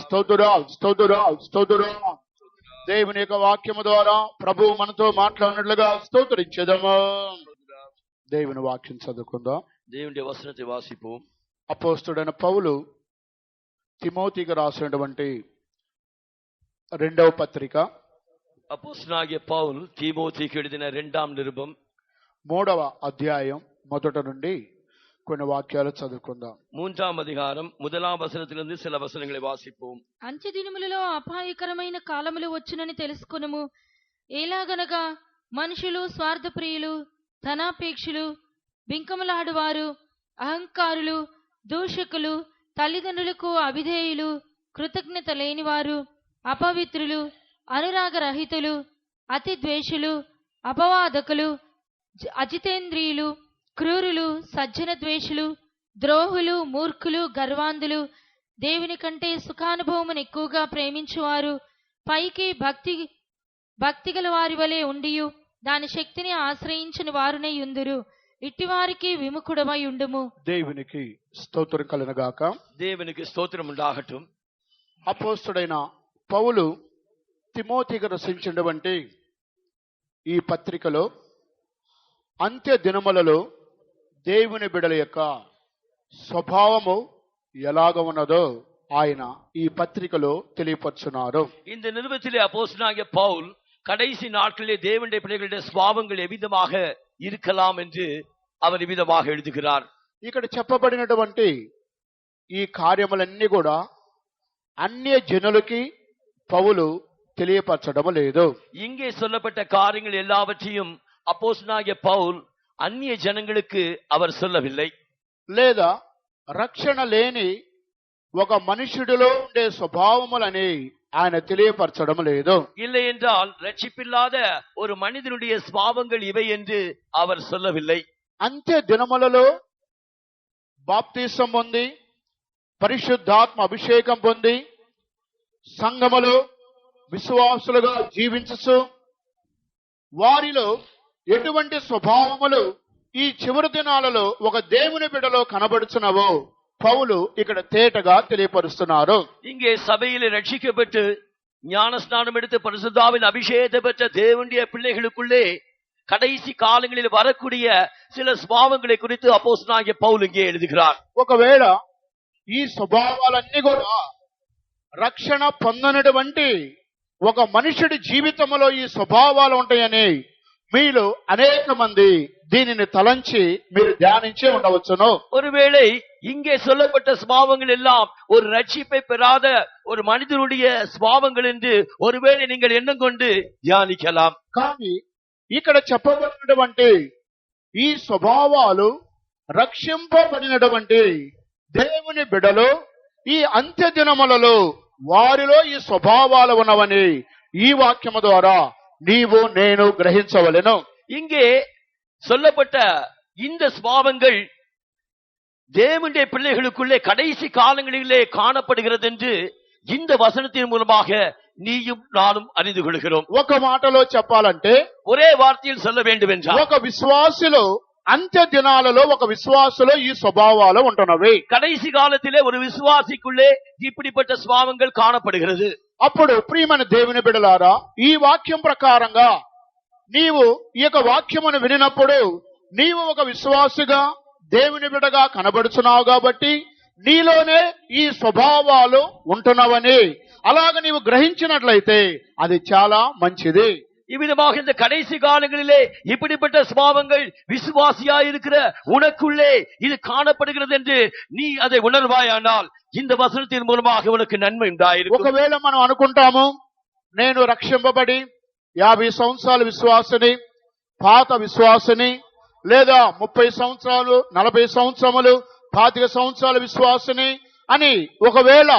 స్తోత్రం స్తోత్రం స్తోత్రం. దేవుని యొక్క వాక్యము ద్వారా ప్రభువు మనతో మాట్లాడినట్లుగా స్తోత్రించెదము. దేవుని వాక్యం చదువుకుందాం. దేవుని వచనத்தை వాసిపోం. అపోస్తలుడైన పౌలు తిమోతికి రాసినటువంటి 2వ పత్రిక, అపోస్తలుడైన పౌలు తిమోతికి எழுதின 2వ నిరుబం 3వ అధ్యాయం మొదటి నుండి కొన్ని వాక్యాలు చదువుకుందాం. 3వ అధికారం 1వ వచనத்திலிருந்து சில వచనங்களை వాసిపోం. అంచె దినములలో అపాయకరమైన కాలములు వచ్చునని తెలుసుకొనుము. ఎలాగనగా మనుషులు స్వార్థప్రియులు, ధనాపేక్షులు, బింకములాడువారు, అహంకారులు, దూషకులు, తల్లిదండ్రులకు అవిధేయులు, కృతజ్ఞత లేనివారు, అపవిత్రులు, అనురాగరహితులు, అతి ద్వేషులు, అపవాదకులు, అజితేంద్రియులు, క్రూరులు, సజ్జన ద్వేషులు, ద్రోహులు, మూర్ఖులు, గర్వాంధులు, దేవుని కంటే సుఖానుభవమును ఎక్కువగా ప్రేమించువారు, పైకి భక్తిగల వారి వలె ఉండియు దాని శక్తిని ఆశ్రయించిన వారునై యుందురు. ఇట్టివారికి విముఖుడమై ఉండుము. దేవునికి స్తోత్రం కలుగుగాక. దేవునికి స్తోత్రం ఉండాగటం. అపోస్తలుడైన పౌలు తిమోతికి రచించినటువంటి ఈ పత్రికలో అంత్య దినములలో దేవుని బిడ్డల యొక్క స్వభావము ఎలాగ ఉన్నదో ఆయన ఈ పత్రికలో తెలియపరుచున్నారు. இந்த நிருபத்திலே அப்போஸ்தலனாகிய பவுல் கடைசி நாட்களிலே தேவனுடைய பிள்ளைகளுடைய ஸ்வபாவங்கள் எவ்விதமாக இருக்கலாம் என்று அவர் విధமாக எழுதுகிறார். ఇక్కడ చెప్పబడినటువంటి ఈ కార్యములన్నీ కూడా అన్య జనులకి పౌలు తెలియపరచడం లేదు. இங்கே சொல்லப்பட்ட காரியங்கள் எல்லாவற்றையும் அப்போஸ்தலனாகிய பவுல் అన్య జనங்களுக்கு அவர் சொல்லவில்லை. లేదా రక్షణ లేని ఒక మనుషుడిలో ఉండే స్వభావములని ఆయన తెలియపరచడం లేదు. இல்லை என்றால் ரட்சிப்பில்லாத ஒரு மனிதனுடைய ஸ்வபாவங்கள் இவை என்று அவர் சொல்லவில்லை. అంత్య దినములలో బాప్తిసం పొంది పరిశుద్ధాత్మ అభిషేకం పొంది సంఘములో విశ్వాసులుగా జీవించు వారిలో ఎటువంటి స్వభావములు ఈ చివరి దినాలలో ఒక దేవుని బిడ్డలో కనబడుచున్నవో పౌలు ఇక్కడ తేటగా తెలియపరుస్తున్నారు. இங்கே சபையிலே ரட்சிக்கப்பட்டு ஞானஸ்நானம் எடுத்து பரிசுத்தாவின் அபிஷேகத்தை பெற்ற தேவனுடைய பிள்ளைகளுக்குள்ளே கடைசி காலங்களில் வரக்கூடிய சில స్వభావங்களை குறித்து அப்போஸ்தலனாகிய పౌలు இங்கே எழுதுகிறார். ఒకవేళ ఈ స్వభావాలన్నీ కూడా రక్షణ పొందనటువంటి ఒక మనుషుడి జీవితంలో ఈ స్వభావాలు ఉంటాయని మీలో అనేక మంది దీనిని తలంచి మీరు ధ్యానించే ఉండవచ్చును. ஒருவேளை இங்கே சொல்லப்பட்ட ஸ்வபாவங்கள் எல்லாம் ஒரு ரட்சிப்பை பெறாத ஒரு மனிதனுடைய స్వభావங்கள் என்று ஒருவேளை நீங்கள் எண்ணம் கொண்டு தியானிக்கலாம். కానీ ఇక్కడ చెప్పబడినటువంటి ఈ స్వభావాలు రక్షింపబడినటువంటి దేవుని బిడ్డలు ఈ అంత్య దినములలో వారిలో ఈ స్వభావాలు ఉన్నవని ఈ వాక్యము ద్వారా నీవు నేను గ్రహించవలెను. இங்கே சொல்லப்பட்ட இந்த ஸ்வபாவங்கள் தேவனுடைய பிள்ளைகளுக்குள்ளே கடைசி காலங்களிலே காணப்படுகிறது என்று இந்த வசனத்தின் மூலமாக நீயும் நானும் அறிந்து கொள்கிறோம். ఒక మాటలో చెప్పాలంటే ஒரே வார்த்தையில் சொல்ல வேண்டும் என்றால் ఒక విశ్వాసిలో అంత్య దినాలలో ఒక విశ్వాసులో ఈ స్వభావాలు ఉంటున్నవి. கடைசி காலத்திலே ஒரு விசுவாசிக்குள்ளே இப்படிப்பட்ட ஸ்வபாவங்கள் காணப்படுகிறது. అప్పుడు ప్రియమైన దేవుని బిడ్డలారా, ఈ వాక్యం ప్రకారంగా నీవు ఈ యొక్క వాక్యమును వినినప్పుడు నీవు ఒక విశ్వాసిగా దేవుని బిడ్డగా కనబడుచున్నావు కాబట్టి నీలోనే ఈ స్వభావాలు ఉంటున్నవని అలాగ నీవు గ్రహించినట్లయితే అది చాలా మంచిది. இவ்விதமாக இந்த கடைசி காலங்களிலே இப்படிப்பட்ட ஸ்வபாவங்கள் விசுவாசியாய் இருக்கிற உனக்குள்ளே இது காணப்படுகிறது என்று நீ அதை உணர்வாயானால் இந்த வசனத்தின் மூலமாக உனக்கு நன்மை உண்டாயிருக்கும். ఒకవేళ మనం అనుకుంటాము నేను రక్షింపబడి 50 సంవత్సరాల విశ్వాసిని, పాత విశ్వాసిని, లేదా 30 సంవత్సరాలు 40 సంవత్సరములు 25 సంవత్సరాల విశ్వాసిని అని ఒకవేళ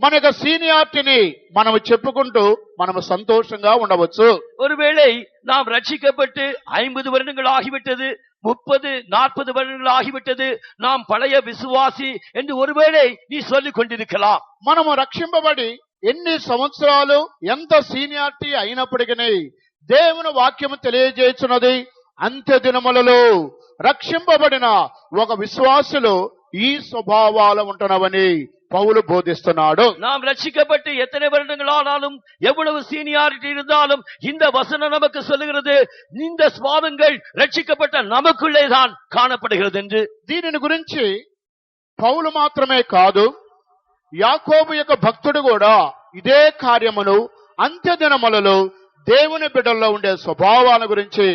మన యొక్క సీనియారిటీని మనం చెప్పుకుంటూ మనము సంతోషంగా ఉండవచ్చు. ஒருவேளை நாம் ரட்சிக்கப்பட்டு 50 வருடங்கள் ஆகிவிட்டது, 30, 40 வருடங்கள் ஆகிவிட்டது, நாம் பழைய விசுவாசி என்று ஒருவேளை நீ சொல்லிக் கொண்டிருக்கலாம். మనము రక్షింపబడి ఎన్ని సంవత్సరాలు ఎంత సీనియారిటీ అయినప్పటికీ దేవుని వాక్యము తెలియజేస్తున్నది అంత్య దినములలో రక్షింపబడిన ఒక విశ్వాసులు ఈ స్వభావాలు ఉంటున్నవని పౌలు బోధిస్తున్నాడు. நாம் ரட்சிக்கப்பட்டு எத்தனை வருடங்கள் ஆனாலும் எவ்வளவு சீனியாரிட்டி இருந்தாலும் இந்த வசனம் நமக்கு சொல்லுகிறது இந்த சுபாவங்கள் ரட்சிக்கப்பட்ட நமக்குள்ளே தான் காணப்படுகிறது என்று. దీనిని గురించి పౌలు మాత్రమే కాదు, యాకోబు యొక్క భక్తుడు కూడా ఇదే కార్యమును అంత్య దినములలో దేవుని బిడ్డల్లో ఉండే స్వభావాల గురించి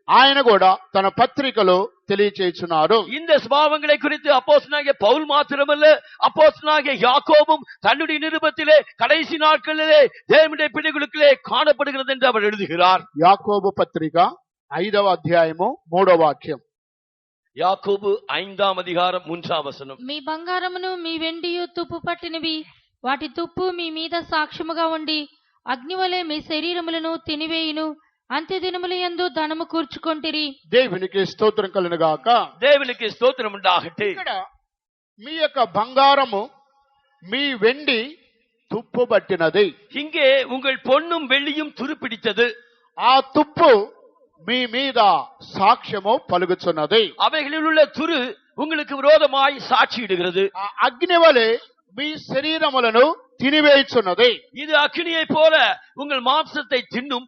ఆయన కూడా తన పత్రికలో తెలియచేస్తున్నారు. இந்த சுபாவங்களை குறித்து அப்போஸ்தலனாகிய பவுல் மாத்திரமல்ல, அப்போஸ்தலனாகிய யாக்கோபும் தன்னுடைய நிருபத்திலே கடைசி நாட்களிலே தேவனுடைய பிள்ளைகளுக்குள்ளே காணப்படுகிறது என்று அவர் எழுதுகிறார். యాకోబు పత్రిక 5వ అధ్యాయము 3వ వాక్యం. యాకోబు 5వ అధ్యాయం 3వ వచనం. మీ బంగారమును మీ వెండియు తుప్పు పట్టినవి, వాటి తుప్పు మీ మీద సాక్ష్యముగా ఉండి అగ్నివలే మీ శరీరములను తినివేయును, అంత్యదినముల యందు ధనము కూర్చుకొంటిరి. దేవునికి స్తోత్రం కలుగును గాక. దేవునికి స్తోత్రం ఉండాగట్టే. ఇక్కడ మీ యొక్క బంగారము మీ వెండి తుప్పు పట్టినది. இங்கே உங்கள் பொன்னும் வெள்ளியும் துருப்பிடித்தது. ఆ తుప్పు మీ మీద సాక్ష్యము పలుకుచున్నది. அவைகளில் உள்ள துரு உங்களுக்கு விரோதமாய் சாட்சியிடுகிறது. ఆ అగ్ని వలె మీ శరీరములను తినివేయుచున్నది. இது அக்கினியை போல உங்கள் மாంసத்தை தின்னும்.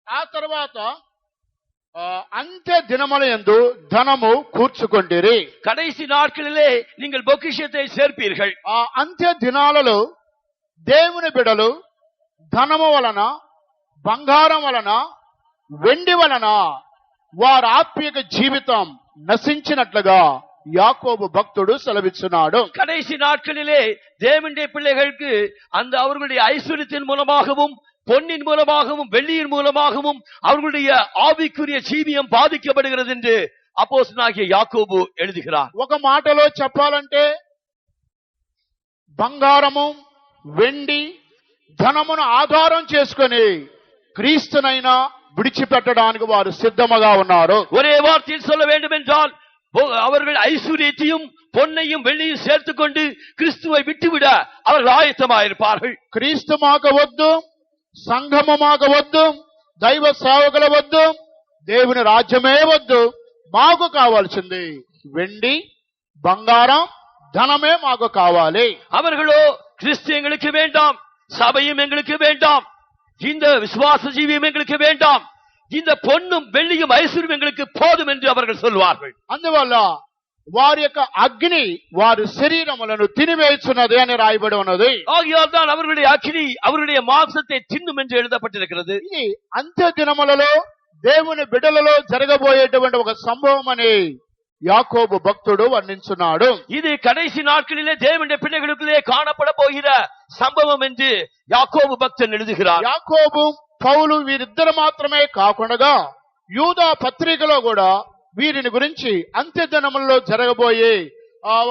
ఆ తర్వాత అంత్య దినముల యందు ధనము కూర్చుకొంటిరి. கடைசி நாட்களிலே நீங்கள் பொக்கிஷத்தை சேர்ப்பீர்கள். ఆ అంత్య దినాలలో దేవుని బిడలు ధనము వలన, బంగారం వలన, వెండి వలన వారి ఆత్మీయ జీవితం నశించినట్లుగా యాకోబు భక్తుడు సెలవిస్తున్నాడు. கடைசி நாட்களிலே தேவனுடைய பிள்ளைகளுக்கு அந்த அவர்களுடைய ஐஸ்வர்யத்தின் மூலமாகவும் பொன்னின் மூலமாகவும் வெள்ளியின் மூலமாகவும் அவர்களுடைய ஆவிக்குரிய ஜீவியம் பாதிக்கப்படுகிறது என்று அப்போஸ்தலனாகிய யாக்கோபு எழுதுகிறார். ఒక మాటలో చెప్పాలంటే బంగారము, వెండి, ధనమును ఆధారం చేసుకొని క్రీస్తునైనా విడిచిపెట్టడానికి వారు సిద్ధముగా ఉన్నారు. ஒரே வார்த்தையில் சொல்ல வேண்டும் என்றால் அவர்கள் ஐஸ்வர்யத்தையும் பொன்னையும் வெள்ளியும் சேர்த்துக் கொண்டு கிறிஸ்துவை விட்டுவிட அவர்கள் ஆயத்தமாயிருப்பார்கள். క్రీస్తు మాకు వద్దు, సంఘము మాకు వద్దు, దైవ సేవకుల వద్దు, దేవుని రాజ్యమే వద్దు, మాకు కావాల్సింది వెండి, బంగారం, ధనమే మాకు కావాలి. அவர்களோ கிறிஸ்து எங்களுக்கு வேண்டாம், சபையும் எங்களுக்கு வேண்டாம், இந்த விசுவாச ஜீவியம் எங்களுக்கு வேண்டாம், இந்த பொன்னும் வெள்ளியும் ஐஸ்வர்யம் எங்களுக்கு போதும் என்று அவர்கள் சொல்வார்கள். అందువల్ల వారి యొక్క అగ్ని వారి శరీరములను తినివేస్తున్నది అని రాయబడి ఉన్నది. ஆகையால் தான் அவர்களுடைய அக்கினி அவருடைய மாంసத்தை தின்னும் என்று எழுதப்பட்டிருக்கிறது. ఇది అంత్య దినములలో దేవుని బిడ్డలలో జరగబోయేటువంటి ఒక సంభవం అని యాకోబు భక్తుడు వర్ణించున్నాడు. இது கடைசி நாட்களிலே தேவனுடைய பிள்ளைகளுக்குள்ளே காணப்பட போகிற சம்பவம் என்று யாக்கோபு பக்தன் எழுதுகிறார். యాకోబు, పౌలు వీరిద్దరు మాత్రమే కాకుండా యూదా పత్రికలో కూడా వీరిని గురించి అంత్య దినములలో జరగబోయే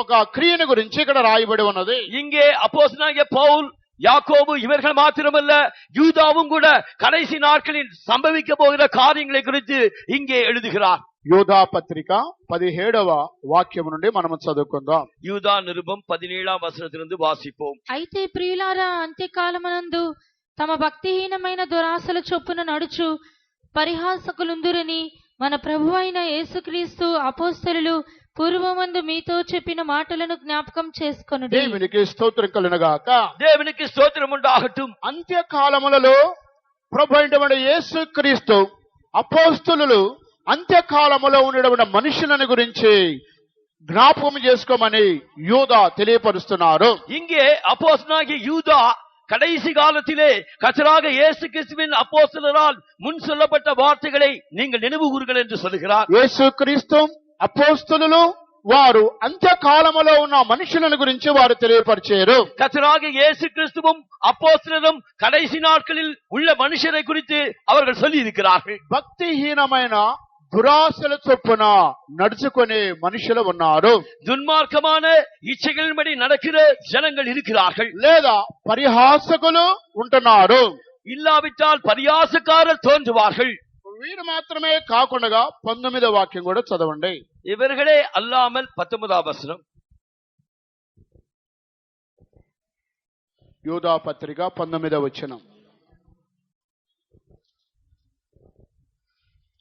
ఒక క్రియను గురించి ఇక్కడ రాయబడి ఉన్నది. இங்கே அப்போஸ்தலனாகிய பவுல், யாக்கோபு இவர்கள் மாத்திரமல்ல, யூதாவும் கூட கடைசி நாட்களில் சம்பவிக்க போகிற காரியங்களை குறித்து இங்கே எழுதுகிறார். యూదా పత్రిక 17వ వాక్యం నుండి మనం చదువుకుందాం. யூதா நிருபம் 17వ వచనத்திலிருந்து వాసిపోం. అయితే ప్రియులారా, అంత్యకాలమునందు తమ భక్తిహీనమైన దురాశల చొప్పున నడుచు పరిహాసకులుందురని మన ప్రభు అయిన యేసుక్రీస్తు అపోస్తలులు పూర్వమందు మీతో చెప్పిన మాటలను జ్ఞాపకం చేసుకొనుడి. దేవునికి స్తోత్రం కలుగునుగాక. దేవునికి స్తోత్రం ఉండాగట్டும். అంత్యకాలములలో ప్రభు అయినటువంటి యేసుక్రీస్తు అపోస్తలులు అంత్యకాలములో ఉండేటువంటి మనుషులను గురించి జ్ఞాపకం చేసుకోమని యూదా తెలియపరుస్తున్నారు. இங்கே அப்போஸ்தலனாகிய யூதா கடைசி காலத்திலே கர்த்தராக இயேசு கிறிஸ்துவின் அப்போஸ்தலரால் முன் சொல்லப்பட்ட வார்த்தைகளை நீங்கள் நினைவு கூறுங்கள் என்று சொல்கிறார். యేసుక్రీస్తు అపోస్తలులు వారు అంత్యకాలములో ఉన్న మనుషులను గురించి వారు తెలియపరిచారు. கர்த்தராக இயேசு கிறிஸ்துவும் அப்போஸ்தலரும் கடைசி நாட்களில் உள்ள மனுஷரை குறித்து அவர்கள் சொல்லி இருக்கிறார்கள். భక్తిహీనమైన దురాశల చొప్పున నడుచుకునే మనుషులు ఉన్నారు. துன்மார்க்கமான இச்சைகளின்படி நடக்கிற ஜனங்கள் இருக்கிறார்கள். లేదా పరిహాసకులు ఉంటున్నారు. இல்லாவிட்டால் பரியாசக்காரர் தோன்றுவார்கள். వీరు మాత్రమే కాకుండా 19వ వాక్యం కూడా చదవండి. இவர்களே அல்லாமல் 19వ వచనం. యూదా పత్రిక 19వ వచనం.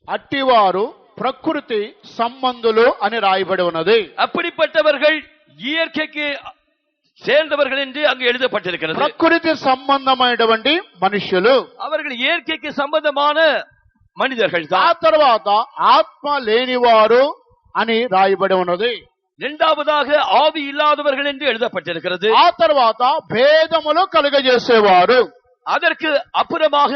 అట్టివారు ప్రకృతి సంబంధులు అని రాయబడి ఉన్నది. அப்படிப்பட்டவர்கள் இயற்கைக்கு சேர்ந்தவர்கள் என்று அங்கு எழுதப்பட்டிருக்கிறது. ప్రకృతి సంబంధమైనటువంటి మనుషులు, அவர்கள் இயற்கைக்கு சம்பந்தமான మనిదர்கள் ఆ తర్వాత ఆత్మ లేనివారు అని రాయబడి ఉన్నది. இரண்டாவதாக ஆவி இல்லாதவர்கள் என்று எழுதப்பட்டிருக்கிறது. ఆ తర్వాత భేదములు కలుగజేసేవారు, அதற்கு அப்புறமாக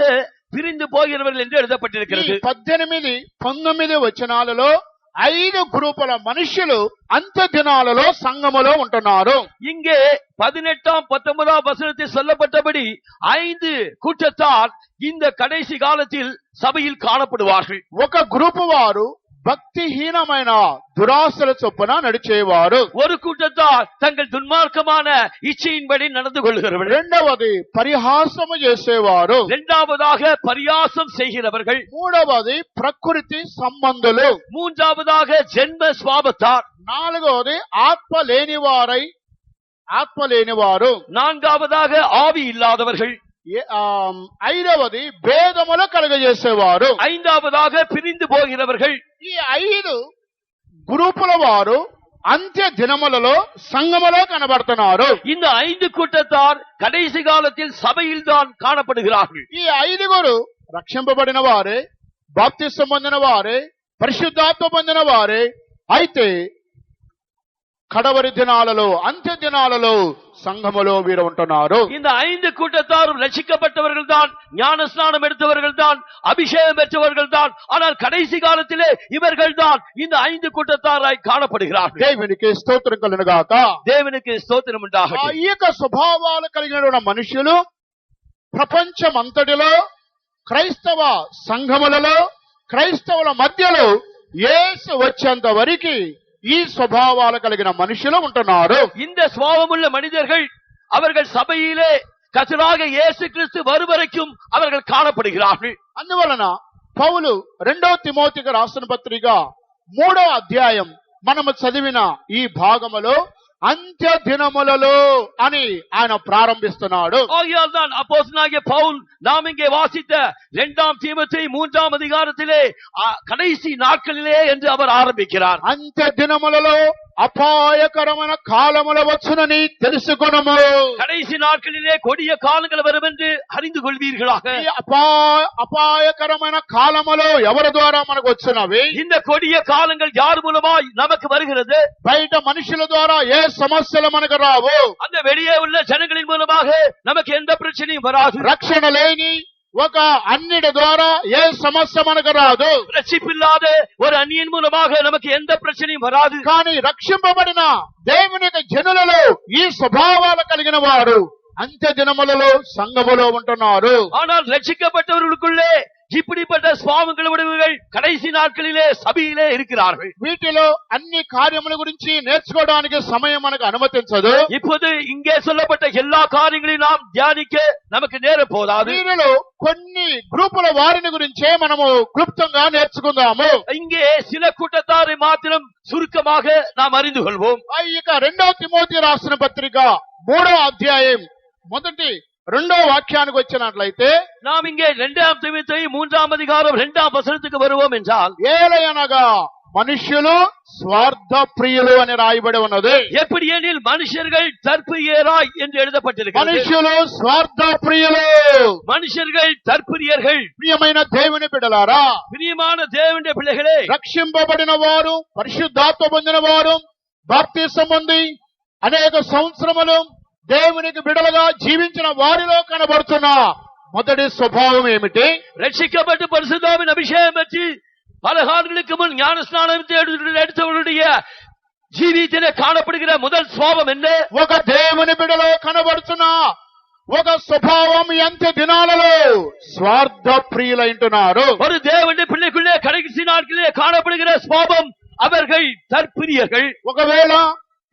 பிரிந்து போகிறவர்கள் என்று எழுதப்பட்டிருக்கிறது. 18, 19 వచనాలలో 5 గ్రూపుల మనుషులు అంత్య దినాలలో సంఘములో ఉంటున్నారు. இங்கே 18, 19 வசனத்தில் சொல்லப்பட்டபடி 5 கூட்டத்தார் இந்த கடைசி காலத்தில் சபையில் காணப்படுவார்கள். ఒక గ్రూపు వారు భక్తిహీనమైన దురాశల చొప్పున నడిచేవారు, ஒரு கூட்டத்தார் தங்கள் துன்மார்க்கமான இச்சையின்படி நடந்து கொள்கிறவர்கள். రెండవది పరిహాసము చేసేవారు, இரண்டாவதாக பரியாசம் செய்கிறவர்கள். మూడవది ప్రకృతి సంబంధులు, மூன்றாவதாக ஜென்ம சுவாபத்தார். నాలుగవది ఆత్మ లేనివారు, நான்காவதாக ஆவி இல்லாதவர்கள். ఐదవది భేదములు కలుగజేసేవారు, ஐந்தாவதாக பிரிந்து போகிறவர்கள். ఈ 5 గ్రూపుల వారు అంత్య దినములలో సంఘములో కనబడుతున్నారు. இந்த 5 கூட்டத்தார் கடைசி காலத்தில் சபையில் தான் காணப்படுகிறார்கள். ఈ 5 రక్షింపబడిన వారే, బాప్తిసం పొందిన వారే, పరిశుద్ధాత్మ పొందిన వారే. అయితే కడవరి దినాలలో అంత్య దినాలలో సంఘములో వీరు ఉంటున్నారు. இந்த 5 கூட்டத்தாரும் ரட்சிக்கப்பட்டவர்கள் தான், ஞான ஸ்நானம் எடுத்தவர்கள் தான், அபிஷேகம் பெற்றவர்கள் தான். ஆனால் கடைசி காலத்திலே இவர்கள் தான் இந்த 5 கூட்டத்தாராய் காணப்படுகிறார்கள். దేవునికి స్తోత్రం కలుగును గాక. தேவனுக்கு ஸ்தோத்திரம் உண்டாகட்டும். ఈ యొక్క స్వభావాలు కలిగిన మనుషులు ప్రపంచమంతటిలో క్రైస్తవ సంఘములలో క్రైస్తవుల మధ్యలో యేసు వచ్చేంత వరకు ఈ స్వభావాలు కలిగిన మనుషులు ఉంటున్నారు. இந்த சுபாவமுள்ள மனிதர்கள் அவர்கள் சபையிலே கர்த்தராகிய இயேசு கிறிஸ்து வரும் வரைக்கும் அவர்கள் காணப்படுகிறார்கள். అందువలన పౌలు 2 తిమోతికి రాసిన పత్రిక 3వ అధ్యాయం మనము చదివిన ఈ భాగములో అంత్య దినములలో అని ఆయన ప్రారంభిస్తున్నాడు. ஆகையால் தான் அப்போஸ்தலனாகிய பவுல் நாம் இங்கே வாசித்த 2 தீமோத்தேயு 3ஆம் அதிகாரத்திலே கடைசி நாட்களிலே என்று அவர் ஆரம்பிக்கிறார். అంత్య దినములలో అపాయకరమైన కాలములు వచ్చునని తెలుసుకొనుము. கடைசி நாட்களிலே கொடிய காலங்கள் வரும் என்று அறிந்து கொள்வீர்களாக. ఈ అపాయకరమైన కాలములు ఎవరి ద్వారా మనకు వచ్చినవి? இந்த கொடிய காலங்கள் யார் மூலமாய் நமக்கு வருகிறது? బయట మనుషుల ద్వారా ఏ సమస్యలు మనకు రావు. அந்த வெளியே உள்ள ஜனங்களின் மூலமாக நமக்கு எந்த பிரச்சனையும் வராது. రక్షణ లేని ఒక అన్యుడి ద్వారా ఏ సమస్య మనకు రాదు. రక్షిப்பில்லாத ஒரு అన్యన్ மூலமாக நமக்கு எந்த பிரச்சனையும் வராது. కానీ రక్షింపబడిన దేవుని యొక్క జనులలో ఈ స్వభావాలు కలిగిన వారు అంత్య దినములలో సంఘములో ఉంటున్నారు. ஆனால் ரட்சிக்கப்பட்டவர்களுக்குள்ளே இப்படிப்பட்ட சுபாவங்கள் உடையவர்கள் கடைசி நாட்களிலே சபையிலே இருக்கிறார்கள். వీటిలో అన్ని కార్యముల గురించి నేర్చుకోవడానికి సమయం మనకు అనుమతించదు. இப்போது இங்கே சொல்லப்பட்ட எல்லா காரியங்களையும் நாம் தியானிக்க நமக்கு நேரம் போதாது. వీరిలో కొన్ని గ్రూపుల వారిని గురించే మనము క్లుప్తంగా నేర్చుకుందాము. இங்கே சில கூட்டத்தாரை மாத்திரம் சுருக்கமாக நாம் அறிந்து கொள்வோம். ఇక 2 తిమోతి రాసిన పత్రిక 3వ అధ్యాయం 1-2 వాక్యానికి వచ్చినట్లయితే நாம் இங்கே 2 தீமோத்தேயு 3ஆம் அதிகாரம் 2ஆம் வசனத்துக்கு வருவோம் என்றால், ఏలయనగా మనుష్యులు స్వార్థ ప్రియులు అని రాయబడి ఉన్నది. எப்படியெனில் மனுஷர்கள் தற்பிரியராய் என்று எழுதப்பட்டிருக்கிறது. మనుష్యులు స్వార్థ ప్రియులు, மனுஷர்கள் தற்பிரியர்கள். ప్రియమైన దేవుని బిడ్డలారా, பிரியமான தேவனுடைய பிள்ளைகளே, రక్షింపబడిన వారు, పరిశుద్ధాత్మ పొందిన వారు, బాప్తిసం పొంది అనేక సంవత్సరములు దేవునికి బిడలుగా జీవించిన వారిలో కనబడుతున్న మొదటి స్వభావం ఏమిటి? ரட்சிக்கப்பட்டு பரிசுத்தாவின் அபிஷேகம் பெற்று பல காலங்களுக்கு முன் ஞானஸ்நானம் எடுத்தவருடைய ஜீவியத்திலே காணப்படுகிற முதல் சுபாவம் என்ன? ఒక దేవుని బిడలో కనబడుతున్న ఒక స్వభావం అంత్య దినాలలో స్వార్థ ప్రియులైంటున్నారు. ஒரு தேவனுடைய பிள்ளைக்குள்ளே கடைசி நாட்களிலே காணப்படுகிற சுபாவம் அவர்கள் தற்பிரியர்கள். ఒకవేళ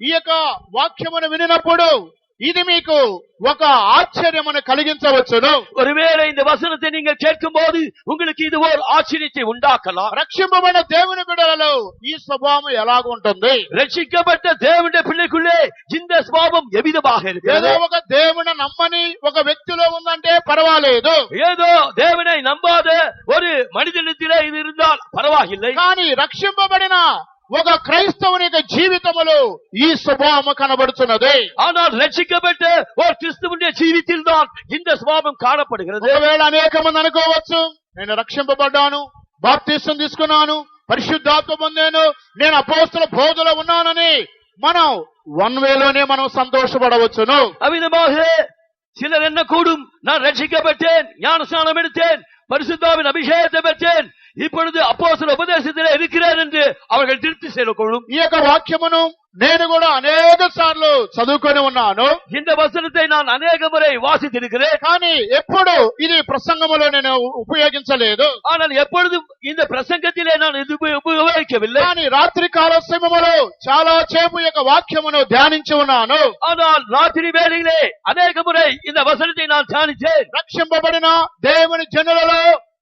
ఈ యొక్క వాక్యమును వినినప్పుడు ఇది మీకు ఒక ఆశ్చర్యమును కలిగించవచ్చును. ஒருவேளை இந்த வசனத்தை நீங்கள் கேட்கும் போது உங்களுக்கு இது ஒரு ஆச்சரியத்தை உண்டாக்கலாம். రక్షింపబడిన దేవుని బిడ్డలలో ఈ స్వభావం ఎలాగ ఉంటుంది? ரட்சிக்கப்பட்ட தேவனுடைய பிள்ளைக்குள்ளே இந்த சுபாவம் எவ்விதமாக இருக்கிறது? ఏదో ఒక దేవుని నమ్మని ఒక వ్యక్తిలో ఉందంటే పర్వాలేదు. ஏதோ தேவனை நம்பாத ஒரு மனிதனிடத்திலே இது இருந்தால் பரவாயில்லை. కానీ రక్షింపబడిన ఒక క్రైస్తవుని యొక్క జీవితములో ఈ స్వభావం కనబడుతున్నది. ஆனால் ரட்சிக்கப்பட்ட ஒரு கிறிஸ்துவனுடைய ஜீவித்தில் தான் இந்த சுபாவம் காணப்படுகிறது. ఒకవేళ అనేక మంది అనుకోవచ్చు, నేను రక్షింపబడ్డాను, బాప్తిసం తీసుకున్నాను, పరిశుద్ధాత్మ పొందాను, నేను అపోస్తల బోధలో ఉన్నానని మనం వన్ వేలోనే మనం సంతోషపడవచ్చును. அவ்விதமாக சிலர் என்ன கூடும், நான் ரட்சிக்கப்பட்டேன், ஞானஸ்நானம் எடுத்தேன், பரிசுத்தாவின் அபிஷேகத்தை பெற்றேன், இப்பொழுது அப்போஸ்தல உபதேசத்திலே இருக்கிறேன் என்று அவர்கள் திருப்தி செய்யக்கூடும். ఈ యొక్క వాక్యమును నేను కూడా అనేక సార్లు చదువుకొని ఉన్నాను, இந்த வசனத்தை நான் அநேக முறை வாசித்திருக்கிறேன், కానీ ఎప్పుడు ఇది ప్రసంగములో నేను ఉపయోగించలేదు. ஆனால் எப்பொழுதும் இந்த பிரசங்கத்திலே நான் இது உபயோகிக்கவில்லை. కానీ రాత్రి కాల సమయములో చాలా సేపు ఈ యొక్క వాక్యమును ధ్యానించి ఉన్నాను. ஆனால் ராத்திரி வேளையிலே அநேக முறை இந்த வசனத்தை நான் தியானித்தேன். రక్షింపబడిన దేవుని జనులలో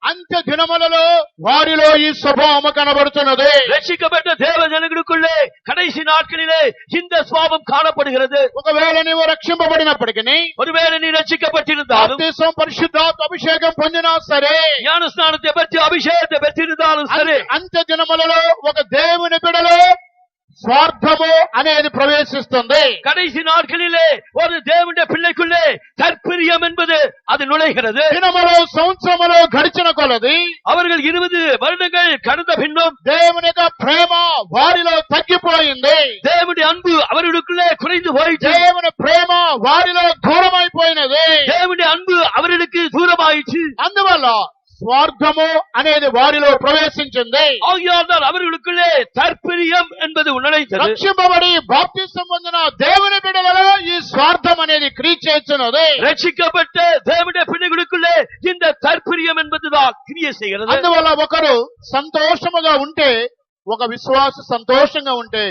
అంత్య దినములలో వారిలో ఈ స్వభావం కనబడుతున్నది. ரட்சிக்கப்பட்ட தேவ ஜனங்களுக்குள்ளே கடைசி நாட்களிலே இந்த சுபாவம் காணப்படுகிறது. ఒకవేళ నీవు రక్షింపబడినప్పటికీ, ஒருவேளை நீ ரட்சிக்கப்பட்டிருந்தாலும், బాప్తిసం పరిశుద్ధాత్మ అభిషేకం పొందినా సరే, ஞானஸ்நானத்தை பற்றி அபிஷேகத்தை பெற்றிருந்தாலும் சரி, అంత్య దినములలో ఒక దేవుని బిడ్డలో స్వార్థము అనేది ప్రవేశిస్తుంది. கடைசி நாட்களிலே ஒரு தேவனுடைய பிள்ளைக்குள்ளே தற்பிரியம் என்பது அது நுழைகிறது. దినములు సంవత్సరములు గడిచిన కొలది அவர்கள் 20 வருடங்கள் கடந்த பின்னும் దేవుని యొక్క ప్రేమ వారిలో తగ్గిపోయింది. தேவனுடைய அன்பு அவர்களுக்குள்ளே குறைந்து போயிற்று. దేవుని ప్రేమ వారిలో దూరమైపోయినది. தேவனுடைய அன்பு அவர்களுக்கு தூரமாயிற்று. అందువల్ల స్వార్థము అనేది వారిలో ప్రవేశించింది. ஆகையால் தான் அவர்களுக்குள்ளே தற்பிரியம் என்பது நுழைந்தது. రక్షింపబడి బాప్తిసం పొందిన దేవుని బిడ్డలలో ఈ స్వార్థం అనేది క్రియ చేస్తున్నది. ரட்சிக்கப்பட்ட தேவனுடைய பிள்ளைகளுக்குள்ளே இந்த தற்பிரியம் என்பதுதான் கிரியை செய்கிறது. అందువల్ల ఒకరు సంతోషముగా ఉంటే, ఒక విశ్వాస సంతోషంగా ఉంటే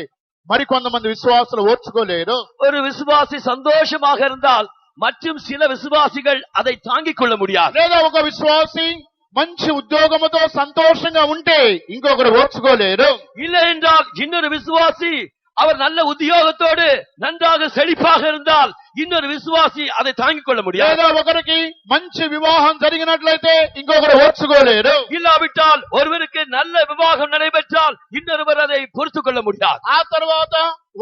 మరికొంతమంది విశ్వాసులు ఓర్చుకోలేరు. ஒரு விசுவாசி சந்தோஷமாக இருந்தால் மற்றும் சில விசுவாசிகள் அதை தாங்கிக் கொள்ள முடியாது. లేదా ఒక విశ్వాసి మంచి ఉద్యోగముతో సంతోషంగా ఉంటే ఇంకొకరు ఓర్చుకోలేరు. இல்லை என்றால் இன்னொரு விசுவாசி அவர் நல்ல உத்தியோகத்தோடு நன்றாக செழிப்பாக இருந்தால் இன்னொரு விசுவாசி அதை தாங்கிக் கொள்ள முடியாது. లేదా ఒకరికి మంచి వివాహం జరిగినట్లయితే ఇంకొకరు ఓర్చుకోలేరు. இல்லாவிட்டால் ஒருவருக்கு நல்ல விவாகம் நடைபெற்றால் இன்னொருவர் அதை பொறுத்துக் கொள்ள முடியாது. ఆ తర్వాత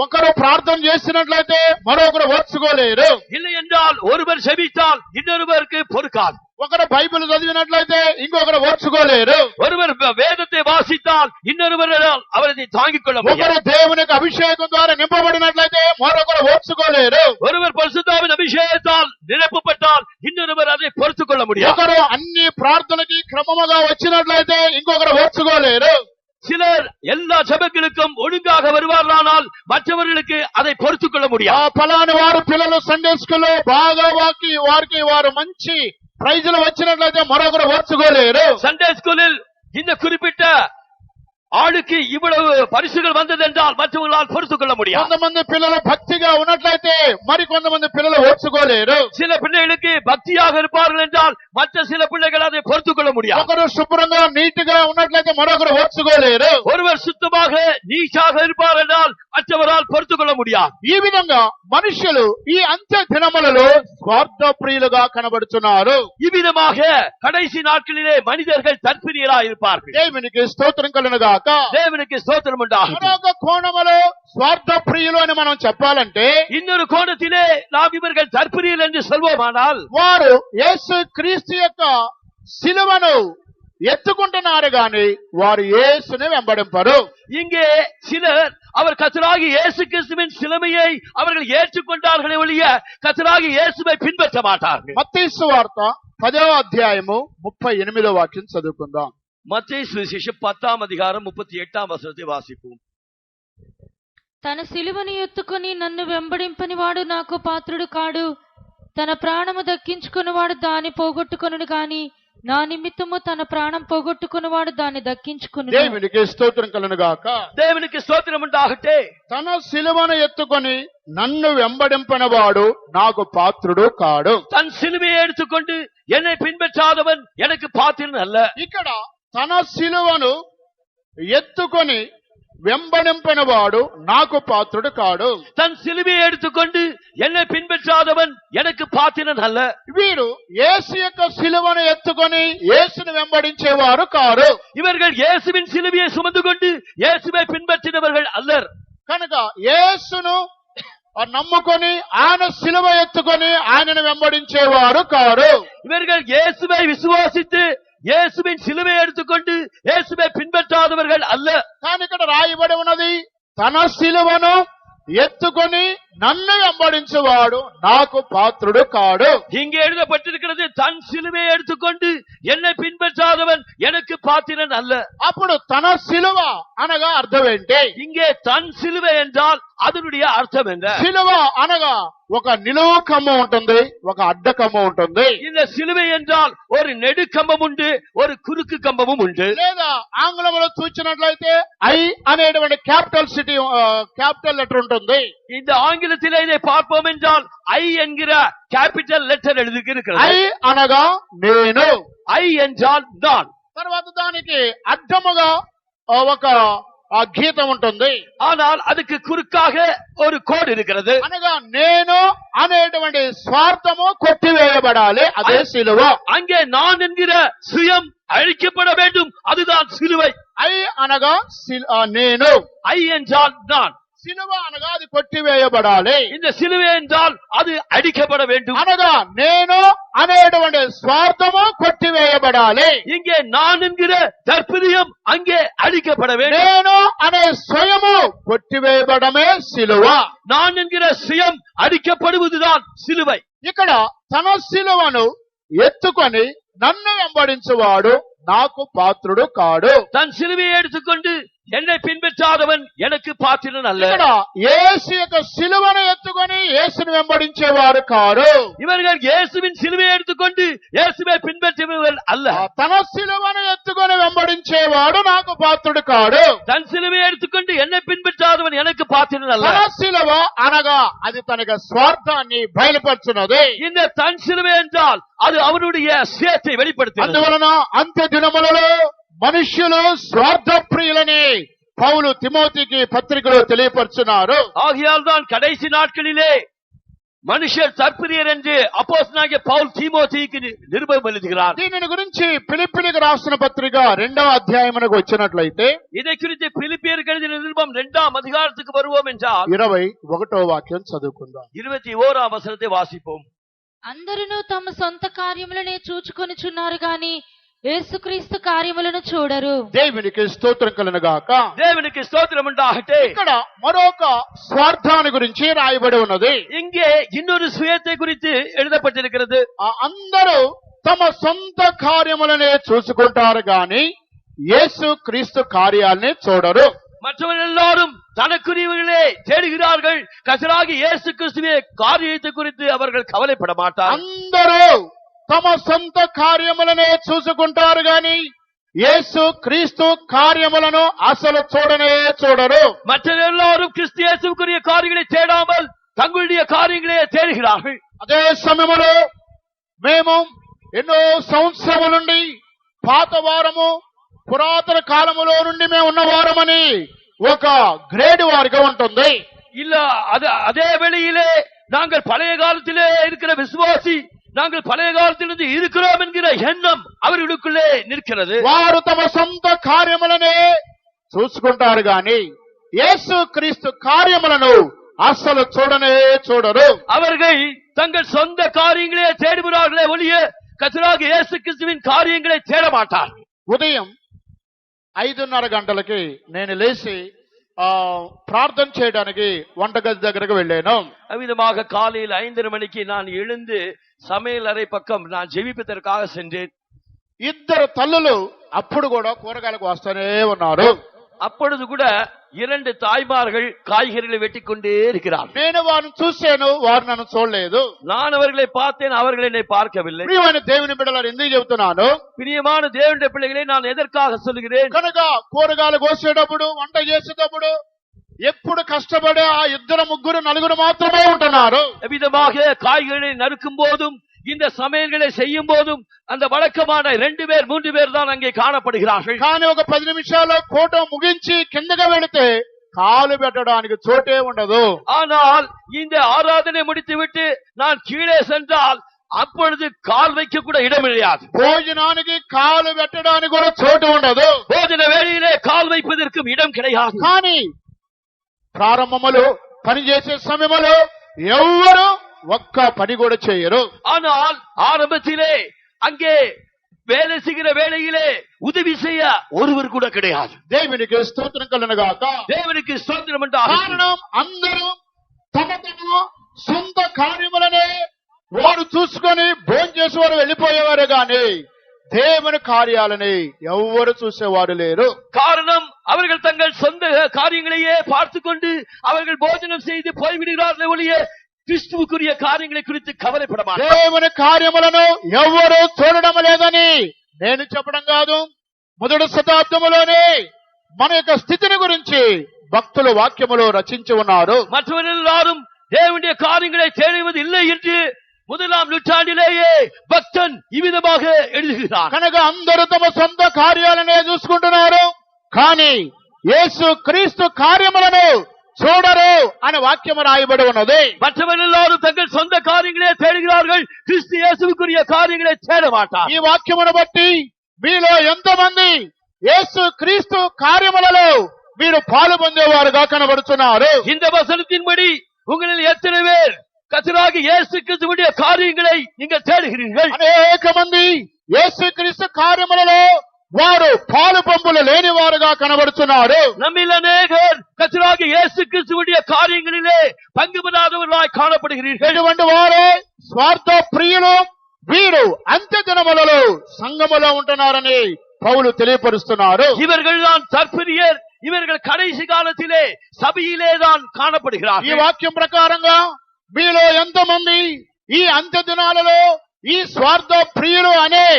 ఒకరు ప్రార్థన చేసినట్లయితే మరొకరు ఓర్చుకోలేరు. இல்லை என்றால் ஒருவர் செபித்தால் இன்னொருவருக்கு பொறுக்காது. ఒకరు బైబిల్ చదివినట్లయితే ఇంకొకరు ఓర్చుకోలేరు. ஒருவர் வேதத்தை வாசித்தால் இன்னொருவர் அவரை தாங்கிக் கொள்ள ఒకరు முடியாது. దేవునికి అభిషేకం ద్వారా నింపబడినట్లయితే మరొకరు ఓర్చుకోలేరు. ஒருவர் பரிசுத்தாவின் அபிஷேகத்தால் நிரப்பப்பட்டால் இன்னொருவர் அதை பொறுத்துக் கொள்ள முடியாது. ఒకరు అన్ని ప్రార్థనకి క్రమముగా వచ్చినట్లయితే ఇంకొకరు ఓర్చుకోలేరు. சிலர் எல்லா ஜெபங்களுக்கும் ஒழுங்காக வருவார்களானால் மற்றவர்களுக்கு அதை பொறுத்துக் கொள்ள ఆ முடியாது. ఫలాని వారు పిల్లలు సండే స్కూల్లో బాగా వారికి వారు మంచి ప్రైజులు వచ్చినట్లయితే మరొకరు ఓర్చుకోలేరు. சண்டே ஸ்கூலில் இந்த குறிப்பிட்ட ஆளுக்கு இவ்வளவு பரிசுகள் வந்தது என்றால் மற்றவர்களால் பொறுத்துக் கொள்ள முடியாது. కొంతమంది పిల్లలు భక్తిగా ఉన్నట్లయితే మరి కొంతమంది పిల్లలు ఓర్చుకోలేరు. சில பிள்ளைகளுக்கு பக்தியாக இருப்பார்கள் என்றால் மற்ற சில பிள்ளைகள் அதை பொறுத்துக் கொள்ள முடியாது. ఒకరు శుభ్రంగా నీట్ గా ఉన్నట్లయితే మరొకరు ఓర్చుకోలేరు. ஒருவர் சுத்தமாக நீச்சாக இருப்பார் என்றால் மற்றவரால் பொறுத்துக் கொள்ள முடியாது. ఈ విధంగా మనుషులు ఈ అంత్య దినములలో స్వార్థ ప్రియులుగా కనబడుతున్నారు. இவ்விதமாக கடைசி நாட்களிலே மனிதர்கள் தற்பிரியராக இருப்பார்கள். దేవునికి స్తోత్రం కలుగునుగాక. தேவனுக்கு ஸ்தோத்திரம் உண்டாகும். మరొక కోణములో స్వార్థ ప్రియులు అని మనం చెప్పాలంటే, இன்னொரு கோணத்திலே நாம் இவர்கள் தற்பிரியல் என்று சொல்வோமானால் వారు యేసు క్రీస్తు యొక్క శిలువను ఎత్తుకుంటున్నారు గాని వారు యేసుని వెంబడింపరు. இங்கே சிலர் அவர் கர்த்தராகிய இயேசு கிறிஸ்துவின் சிலுவையை அவர்கள் ஏற்றுக்கொண்டார்களே ஒழிய கர்த்தராகிய இயேசுவை பின்பற்ற மாட்டார்கள். మత్తయి సువార్త 10వ అధ్యాయము 38వ వాక్యం చదువుకుందాం. மத்தேயு சுவிசேஷம் 10ஆம் அதிகாரம் 38ஆம் வசனத்தை வாசிப்போம். తన సిలువను ఎత్తుకొని నన్ను వెంబడింపని వాడు నాకు పాత్రుడు కాడు. తన ప్రాణము దక్కించుకున్నవాడు దాన్ని పోగొట్టుకొనుడు గాని నా నిమిత్తము తన ప్రాణం పోగొట్టుకున్నవాడు దాన్ని దక్కించుకును. దేవునికి స్తోత్రం కలుగునుగాక. தேவனுக்கு ஸ்தோத்திரம் உண்டாகட்டே. తన సిలువను ఎత్తుకొని నన్ను వెంబడింపనవాడు నాకు పాత్రుడు కాడు. தன் சிலுவையை எடுத்துக்கொண்டு என்னை பின்பற்றாதவன் எனக்கு பாத்திரன் அல்ல. ఇక్కడ తన సిలువను ఎత్తుకొని వెంబడింపని వాడు నాకు పాత్రుడు కాడు. தன் சிலுவையை எடுத்துக்கொண்டு என்னை பின்பற்றாதவன் எனக்கு பாத்திரன் அல்ல. వీరు యేసు యొక్క సిలువను ఎత్తుకొని యేసును వెంబడించేవారు కారు. இவர்கள் இயேசுவின் சிலுவையை சுமந்து கொண்டு இயேசுவை பின்பற்றினவர்கள் அல்லர். కనుక యేసును నమ్ముకొని ఆయన సిలువ ఎత్తుకొని ఆయనను వెంబడించేవారు కారు. இவர்கள் இயேசுவை விசுவாசித்து இயேசுவின் சிலுவை எடுத்துக்கொண்டு இயேசுவை பின்பற்றாதவர்கள் அல்ல. కానీ ఇక్కడ రాయబడి ఉన్నది, తన సిలువను ఎత్తుకొని నన్ను వెంబడించేవాడు నాకు పాత్రుడు కాడు. இங்கே எழுதப்பட்டிருக்கிறது, தன் சிலுவையை எடுத்துக்கொண்டு என்னை பின்பற்றாதவன் எனக்கு பாத்திரன் அல்ல. అప్పుడు తన సిలువ అనగా అర్థం ఏంటి? இங்கே தன் சிலுவை என்றால் அதனுடைய అర్థం என்ன? సిలువ అనగా ఒక నిలువు కమ్మ ఉంటుంది, ఒక అడ్డ కమ్మ ఉంటుంది. இந்த சிலுவை என்றால் ஒரு நெடு கம்பம் உண்டு, ஒரு குறுக்கு கம்பமும் உண்டு. లేదా ఆంగ్లంలో చూసినట్లయితే ఐ అనేటువంటి క్యాపిటల్ లెటర్ ఉంటుంది. இந்த ஆங்கிலத்திலே இதை பார்ப்போம் என்றால் ஐ என்கிற கேபிட்டல் லெட்டர் எழுதியிருக்கிறது. ఐ అనగా నేను, ஐ என்றால் நான். తర్వాత దానికి అడ్డముగా ఒక గీతం ఉంటుంది. ஆனால் அதுக்கு குறுக்காக ஒரு கோடு இருக்கிறது. అనగా నేను అనేటువంటి స్వార్థము కొట్టివేయబడాలి, అదే సిలువ. அங்கே நான் என்கிற சுயம் அழிக்கப்பட வேண்டும், அதுதான் சிலுவை. ఐ అనగా నేను, ஐ என்றால் நான். సిలువ అనగా అది కొట్టివేయబడాలి. இந்த சிலுவை என்றால் அது அடிக்கப்பட வேண்டும். అనగా నేను అనేటువంటి స్వార్థము కొట్టివేయబడాలి. இங்கே நான் என்கிற தற்பதியம் அங்கே அடிக்கப்பட வேண்டும். నేను అనే స్వయము కొట్టివేయబడమే సిలువ. நான் என்கிற சுயம் அடிக்கப்படுவதுதான் சிலுவை. ఇక్కడ తన సిలువను ఎత్తుకొని నన్ను వెంబడించువాడు నాకు పాత్రుడు కాడు. தன் சிலுவையை எடுத்துக்கொண்டு என்னை பின்பற்றாதவன் எனக்கு பாத்திரன் அல்ல. ఇక్కడ యేసు యొక్క సిలువను ఎత్తుకొని యేసును వెంబడించేవారు కారు. இவர்கள் இயேசுவின் சிலுவையை எடுத்துக்கொண்டு இயேசுவை பின்பற்றியவர்கள் அல்ல. తన సిలువను ఎత్తుకొని వెంబడించేవాడు నాకు పాత్రుడు కాడు. தன் சிலுவையை எடுத்துக்கொண்டு என்னை பின்பற்றாதவன் எனக்கு பாத்திரன் அல்ல. తన సిలువ అనగా అది తనకి స్వార్థాన్ని బయలుపరుచున్నది. இந்த தன் சிலுவை என்றால் அது அவருடைய சுயத்தை வெளிப்படுத்துகிறது. అందువలన అంత్య దినములలో మనుష్యులు స్వార్థ ప్రియులని పౌలు తిమోతికి పత్రికలో తెలియపరుచున్నారు. ஆகையால் தான் கடைசி நாட்களிலே మనుషర్ తర్పిరియర్ என்று అపోస్తలుడైన పౌలు తిమోతికి నిరూపణ எழுதுகிறார். దీనిని గురించి ఫిలిప్పీయులకు రాసిన పత్రిక 2వ అధ్యాయమునకు వచ్చినట్లయితే இதை குறித்து பிலிப்பியருக்கு எழுதின நிருபம் 2ஆம் அதிகாரத்துக்கு வருவோம் என்றால் 21వ వాక్యం చదువుకుందాం. 21ஆம் వచనத்தை వాసిపోం. అందరూ తమ సొంత కార్యములనే చూచుకొనుచున్నారు గాని యేసుక్రీస్తు కార్యములను చూడరు. దేవునికి స్తోత్రం కలుగును గాక. దేవునికి స్తోత్రం ఉండాగటే. ఇక్కడ మరొక స్వార్థాన్ని గురించి రాయబడి ఉన్నది. இங்கே இன்னொரு சுயத்தை குறித்து எழுதப்பட்டிருக்கிறது. అందరూ తమ సొంత కార్యములనే చూసుకుంటారు గాని యేసు క్రీస్తు కార్యాలని చూడరు. மற்றவர்கள் எல்லாரும் தனக்குரியவர்களே தேடுகிறார்கள், கர்த்தராகிய இயேசு கிறிஸ்துவின் காரியத்தை குறித்து அவர்கள் கவலைப்பட மாட்டார்கள். అందరూ తమ సొంత కార్యములనే చూసుకుంటారు గాని యేసు క్రీస్తు కార్యములను అసలు చూడనే చూడరు. மற்ற எல்லாரும் கிறிஸ்து இயேசுவுக்குரிய காரியங்களை தேடாமல் தங்களுடைய காரியங்களே தேடுகிறார்கள். అదే సమయంలో మేము ఎన్నో సంవత్సరముల నుండి పాత వారము పురాతన కాలములో నుండి మేము ఉన్నవారమని ఒక గ్రేడ్ వారిగా ఉంటుంది. இல்ல அதே வேளையிலே நாங்கள் பழைய காலத்திலே இருக்கிற விசுவாசி, நாங்கள் பழைய காலத்திலிருந்து இருக்கிறோம் என்கிற எண்ணம் அவர்களுக்குள்ளே நிற்கிறது. వారు తమ సొంత కార్యములనే చూసుకుంటారు గాని యేసు క్రీస్తు కార్యములను అసలు చూడనే చూడరు. அவர்கள் தங்கள் சொந்த காரியங்களே தேடுகிறார்களே ஒழிய கர்த்தராகிய இயேசு கிறிஸ்துவின் காரியங்களை தேட மாட்டார்கள். ఉదయం 5:30 గంటలకి నేను లేచి ప్రార్థన చేయడానికి వంటగది దగ్గరకు వెళ్ళాను. அவ்விதமாக காலையில் 5:30 மணிக்கு நான் எழுந்து சமையல் அறை பக்கம் நான் ஜெபிப்பதற்காக சென்றேன். 2 తల్లులు అప్పుడు కూడా కూరగాయలకు వస్తూనే ఉన్నారు. அப்பொழுது கூட 2 தாய்மார்கள் காய்கறிகளை வெட்டி கொண்டே இருக்கிறார்கள். నేను వారిని చూశాను, వారు నన్ను చూడలేదు. நான் அவர்களை பார்த்தேன், அவர்கள் என்னை பார்க்கவில்லை. ప్రియమైన దేవుని బిడ్డలారా, ఎందుకు చెబుతున్నాను? பிரியமான தேவனுடைய பிள்ளைகளை நான் எதற்காக சொல்கிறேன்? కనుక కూరగాయలు కోసేటప్పుడు వంట చేసేటప్పుడు ఎప్పుడు కష్టపడే ఆ 2 3 4 మాత్రమే ఉంటున్నారు. விதமாக காய்கறிகளை நறுக்கும் போதும் இந்த சமையல்களை செய்யும் போதும் அந்த வழக்கமான 2 பேர் 3 பேர் தான் அங்கே காணப்படுகிறார்கள். కానీ ఒక 10 నిమిషాల్లో కూటం ముగించి కిందగా వెళితే కాలు పెట్టడానికి చోటే ఉండదు. ஆனால் இந்த ஆராதனை முடித்துவிட்டு நான் கீழே சென்றால் அப்பொழுது கால் வைக்க கூட இடம் கிடையாது. భోజనానికి కాలు పెట్టడానికి కూడా చోటు ఉండదు. భోజన వేళயிலே కాல் வைப்பதற்கும் இடம் கிடையாது. కానీ ప్రారంభములో పనిచేసే సమయంలో ఎవ్వరు ఒక్క పని కూడా చేయరు. ஆனால் ஆரம்பத்திலே அங்கே வேலை செய்கிற வேளையிலே உதவி செய்ய ஒருவர் கூட கிடையாது. దేవునికి స్తోత్రం కలుగునుగాక. தேவனுக்கு ஸ்தோத்திரம் உண்டாகட்டும். కారణం అందరూ తమ తమ సొంత కార్యములనే వారు చూసుకొని భోజనం చేసేవారు వెళ్ళిపోయేవారు గాని దేవుని కార్యాలని ఎవ్వరు చూసేవారు లేరు. காரணம் அவர்கள் தங்கள் சொந்த காரியங்களையே பார்த்துக் கொண்டு அவர்கள் போஜனம் செய்து போய்விடுகிறார்கள் ஒழிய கிறிஸ்துவுக்குரிய காரியங்களை குறித்து கவலைப்பட மாட்டார்கள். దేవుని కార్యములను ఎవ్వరు చూడడం లేదని నేను చెప్పడం కాదు. మొదటి శతాబ్దములోనే మన యొక్క స్థితిని గురించి భక్తులు వాక్యములో రచించి ఉన్నారు. மற்றவர்கள் எல்லாரும் தேவனுடைய காரியங்களை தேடுவது இல்லை என்று 1ஆம் நூற்றாண்டிலேயே பக்தன் இவ்விதமாக எழுதுகிறார். కనుక అందరూ తమ సొంత కార్యాలనే చూసుకుంటున్నారు, కానీ యేసు క్రీస్తు కార్యములను చూడరు అనే వాక్యము రాయబడి ఉన్నది. மற்றவர்கள் எல்லாரும் தங்கள் சொந்த காரியங்களே தேடுகிறார்கள், கிறிஸ்து இயேசுவுக்குரிய காரியங்களை தேட மாட்டார். ఈ వాక్యమును బట్టి మీలో ఎంతమంది యేసు క్రీస్తు కార్యములలో మీరు పాలు పొందేవారుగా కనబడుతున్నారు? இந்த வசனத்தின்படி உங்களில் எத்தனை பேர் கர்த்தராகிய இயேசு கிறிஸ்துவுடைய காரியங்களை நீங்கள் தேடுகிறீர்கள்? అనేక మంది యేసు క్రీస్తు కార్యములలో వారు పాలు పంపులు లేని వారుగా కనబడుతున్నారు. நம்மில் அநேகர் கர்த்தராகிய இயேசு கிறிஸ்துவுடைய காரியங்களிலே பங்கு பெறாதவர்களாய் காணப்படுகிறீர்கள். ఇటువంటి వారే స్వార్థ ప్రియులు వీరు అంత్య దినములలో సంఘములో ఉంటున్నారని పౌలు తెలియపరుస్తున్నారు. இவர்கள் தான் தற்பிரியர், இவர்கள் கடைசி காலத்திலே சபையிலே தான் ఈ காணப்படுகிறார்கள். వాక్యం ప్రకారంగా మీలో ఎంతమంది ఈ అంత్య దినాలలో ఈ స్వార్థ ప్రియులు అనే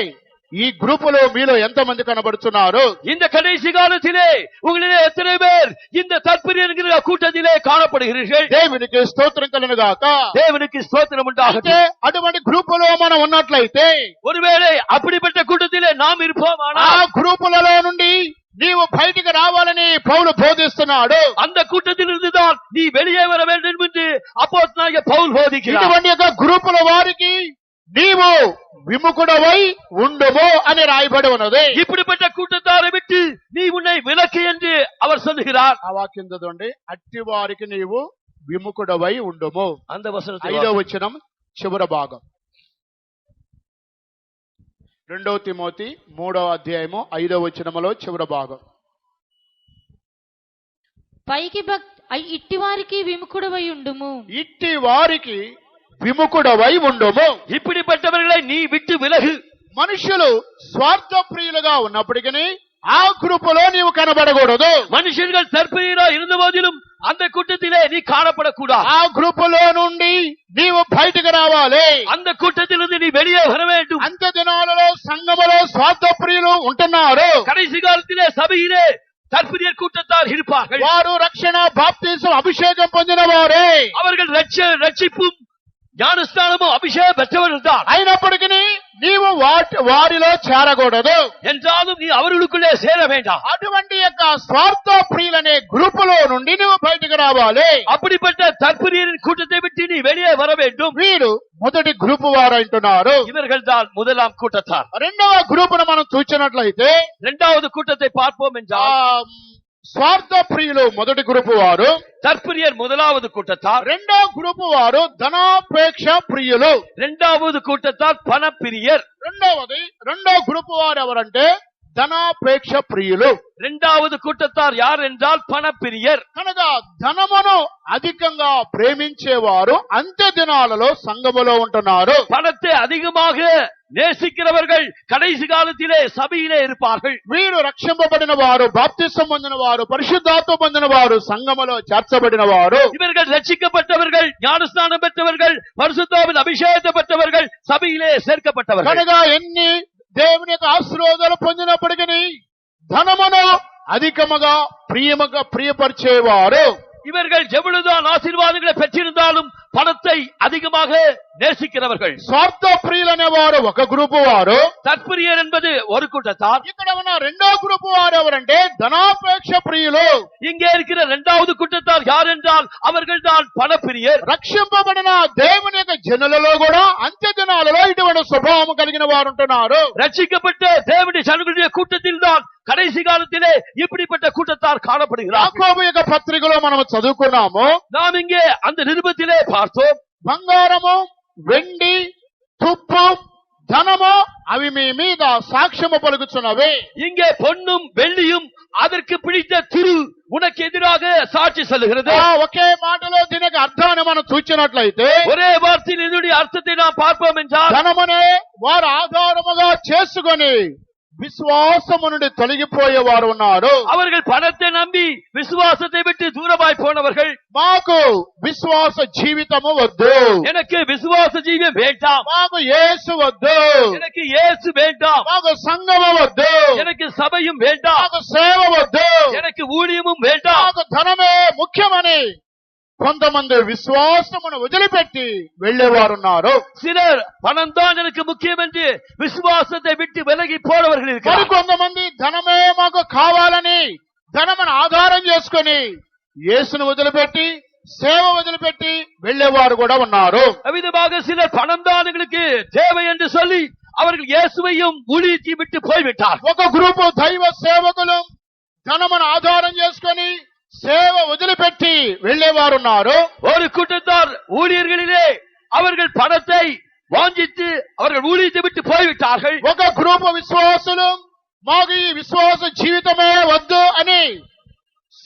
ఈ గ్రూపులో మీలో ఎంతమంది కనబడుతున్నారు? இந்த கடைசி காலத்திலே உங்களிலே எத்தனை பேர் இந்த தற்பிரியர் என்கிற கூட்டத்திலே காணப்படுகிறீர்கள்? దేవునికి స్తోత్రం కలుగునుగాక. தேவனுக்கு ஸ்தோத்திரம் అంటే உண்டாகட்டும். అటువంటి గ్రూపులో మనం ఉన్నట్లయితే ஒருவேளை அப்படிப்பட்ட கூட்டத்திலே நாம் ఆ இருப்போமானால் గ్రూపులలో నుండి నీవు బయటికి రావాలని పౌలు బోధిస్తున్నాడు. அந்த கூட்டத்திலிருந்து தான் நீ வெளியே வர வேண்டும் என்று அப்போஸ்தலனாகிய பவுல் போதிக்கிறார். ఇటువంటి యొక్క గ్రూపుల వారికి నీవు విముఖుడవై ఉండుము అని రాయబడి ఉన్నది. இப்படிப்பட்ட கூட்டத்தாரை விட்டு நீ உன்னை விலக்கு என்று அவர் சொல்லுகிறார். ఆ వాక్యం చదవండి. అట్టి వారికి నీవు విముఖుడవై ఉండుము. அந்த வசனத்தை 5వ వచనం చివరి భాగం. 2 తిమోతి 3వ అధ్యాయము 5వ వచనములో చివరి భాగం. పైకి ఇట్టి వారికి విముఖుడవై ఉండుము. ఇట్టి వారికి విముఖుడవై ఉండుము. இப்படிப்பட்டவர்களை நீ விட்டு விலகு. మనుషులు స్వార్థ ప్రియులుగా ఉన్నప్పటికీ ఆ గ్రూపులో నీవు కనబడకూడదు. மனுஷர்கள் தற்பிரியரா இருந்த போதிலும் அந்த கூட்டத்திலே நீ காணப்படக்கூடாது. ఆ గ్రూపులో నుండి నీవు బయటకు రావాలి. அந்த கூட்டத்திலிருந்து நீ வெளியே வர வேண்டும். అంత్య దినాలలో సంఘములో స్వార్థ ప్రియులు ఉంటున్నారు. கடைசி காலத்திலே சபையிலே தற்பிரியர் கூட்டத்தார் இருப்பார்கள். వారు రక్షణ బాప్తిసం అభిషేకం పొందిన వారే. அவர்கள் ரட்சிப்பும் ஞானஸ்தானமும் அபிஷேகம் பெற்றவர்கள் தான். అయినప్పటికీ నీవు వారిలో చేరకూడదు. என்றாலும் நீ அவர்களுக்குள்ளே சேர வேண்டாம். అటువంటి యొక్క స్వార్థ ప్రియులనే గ్రూపులో నుండి నువ్వు బయటకు రావాలి. அப்படிப்பட்ட தற்பிரியரின் கூட்டத்தை விட்டு நீ வெளியே வர வேண்டும். వీరు మొదటి గ్రూపు వారు అంటున్నారు. இவர்கள் தான் 1ஆம் கூட்டத்தார். రెండవ గ్రూపును మనం చూసినట్లయితే 2வது கூட்டத்தை பார்ப்போம் என்றால் స్వార్థ ప్రియులు మొదటి గ్రూపు వారు, தற்பிரியர் 1வது கூட்டத்தார். రెండో గ్రూపు వారు ధనాపేక్ష ప్రియులు. 2வது கூட்டத்தார் பணப்பிரியர். రెండో గ్రూపు వారు ఎవరంటే ధనాపేక్ష ప్రియులు. 2வது கூட்டத்தார் யார் என்றால் பணப்பிரியர். కనుక ధనమును అధికంగా ప్రేమించేవారు అంత్య దినాలలో సంఘములో ఉంటున్నారు. பணத்தை அதிகமாக நேசிக்கிறவர்கள் கடைசி காலத்திலே சபையிலே இருப்பார்கள். వీరు రక్షింపబడిన వారు, బాప్తిసం పొందిన వారు, పరిశుద్ధాత్మ పొందిన వారు, సంఘములో చేర్చబడిన వారు. இவர்கள் ரட்சிக்கப்பட்டவர்கள், ஞானஸ்நானம் பெற்றவர்கள், பரிசுத்தாவின் அபிஷேகத்தை பெற்றவர்கள், சபையிலே சேர்க்கப்பட்டவர்கள். కనుక ఎన్ని దేవుని యొక్క ఆశీర్వాదాలు పొందినప్పటికీ ధనమును అధికముగా ప్రియపరిచేవారు. இவர்கள் எவ்வளவுதான் ஆசீர்வாதங்களை பெற்றிருந்தாலும் பணத்தை அதிகமாக நேசிக்கிறவர்கள். స్వార్థ ప్రియులనే వారు ఒక గ్రూపు వారు, தற்பிரியர் என்பது ஒரு கூட்டத்தார். ఇక్కడ ఉన్న రెండో గ్రూపు వారు ఎవరంటే ధనాపేక్ష ప్రియులు. இங்கே இருக்கிற இரண்டாவது கூட்டத்தார் யார் என்றால் அவர்கள் தான் பணப்பிரியர். రక్షింపబడిన దేవుని యొక్క జనులలో కూడా అంత్య దినాలలో ఇటువంటి స్వభావం కలిగిన వారు ఉంటున్నారు. ரட்சிக்கப்பட்ட தேவனுடைய ஜனங்களுடைய கூட்டத்தில் தான் கடைசி காலத்திலே இப்படிப்பட்ட கூட்டத்தார் காணப்படுகிறார். యాకోబు యొక్క పత్రికలో మనం చదువుకున్నాము, நாம் இங்கே அந்த நிருபத்திலே பார்த்தோம், బంగారము వెండి తుప్పు ధనము అవి మీ మీద సాక్ష్యము పలుకుచున్నవి. இங்கே பொன்னும் வெள்ளியும் அதற்கு பிடித்த திரு உனக்கு எதிராக சாட்சி சொல்லுகிறது. ఒకే మాటలో దీనికి అర్థాన్ని మనం చూచినట్లయితే, ஒரே வார்த்தையில் இதனுடைய அர்த்தத்தை நாம் பார்ப்போம் என்றால், ధనమునే వారు ఆధారముగా చేసుకొని విశ్వాసము నుండి తొలగిపోయేవారు ఉన్నారు. அவர்கள் பணத்தை நம்பி விசுவாசத்தை விட்டு தூரமாய் போனவர்கள். మాకు విశ్వాస జీవితము వద్దు, எனக்கு விசுவாச ஜீவியம் வேண்டாம், మాకు యేసు వద్దు, எனக்கு இயேசு வேண்டாம், మాకు సంఘము వద్దు, எனக்கு சபையும் வேண்டாம், మాకు సేవ వద్దు, எனக்கு ஊழியமும் வேண்டாம், మాకు ధనమే ముఖ్యమని కొంతమంది విశ్వాసమును వదిలిపెట్టి వెళ్లేవారున్నారు. சிலர் பணம் தான் எனக்கு முக்கியம் என்று விசுவாசத்தை விட்டு விலகி போனவர்கள் మరి இருக்கிறார். కొంతమంది ధనమే మాకు కావాలని ధనమును ఆధారం చేసుకుని యేసును వదిలిపెట్టి సేవ వదిలిపెట్టి వెళ్లేవారు కూడా ఉన్నారు. அவ்விதமாக சிலர் பணம் தான் எங்களுக்கு தேவை என்று சொல்லி அவர்கள் இயேசுவையும் ஊழியத்தையும் விட்டு போய்விட்டார். ఒక గ్రూపు దైవ సేవకులు ధనమును ఆధారం చేసుకుని సేవ వదిలిపెట్టి వెళ్లేవారు ఉన్నారు. ஒரு கூட்டத்தார் ஊழியர்களிலே அவர்கள் பணத்தை வாஞ்சித்து அவர்கள் ஊழியத்தை விட்டு போய்விட்டார்கள். ఒక గ్రూపు విశ్వాసులు మాకు ఈ విశ్వాస జీవితమే వద్దు అని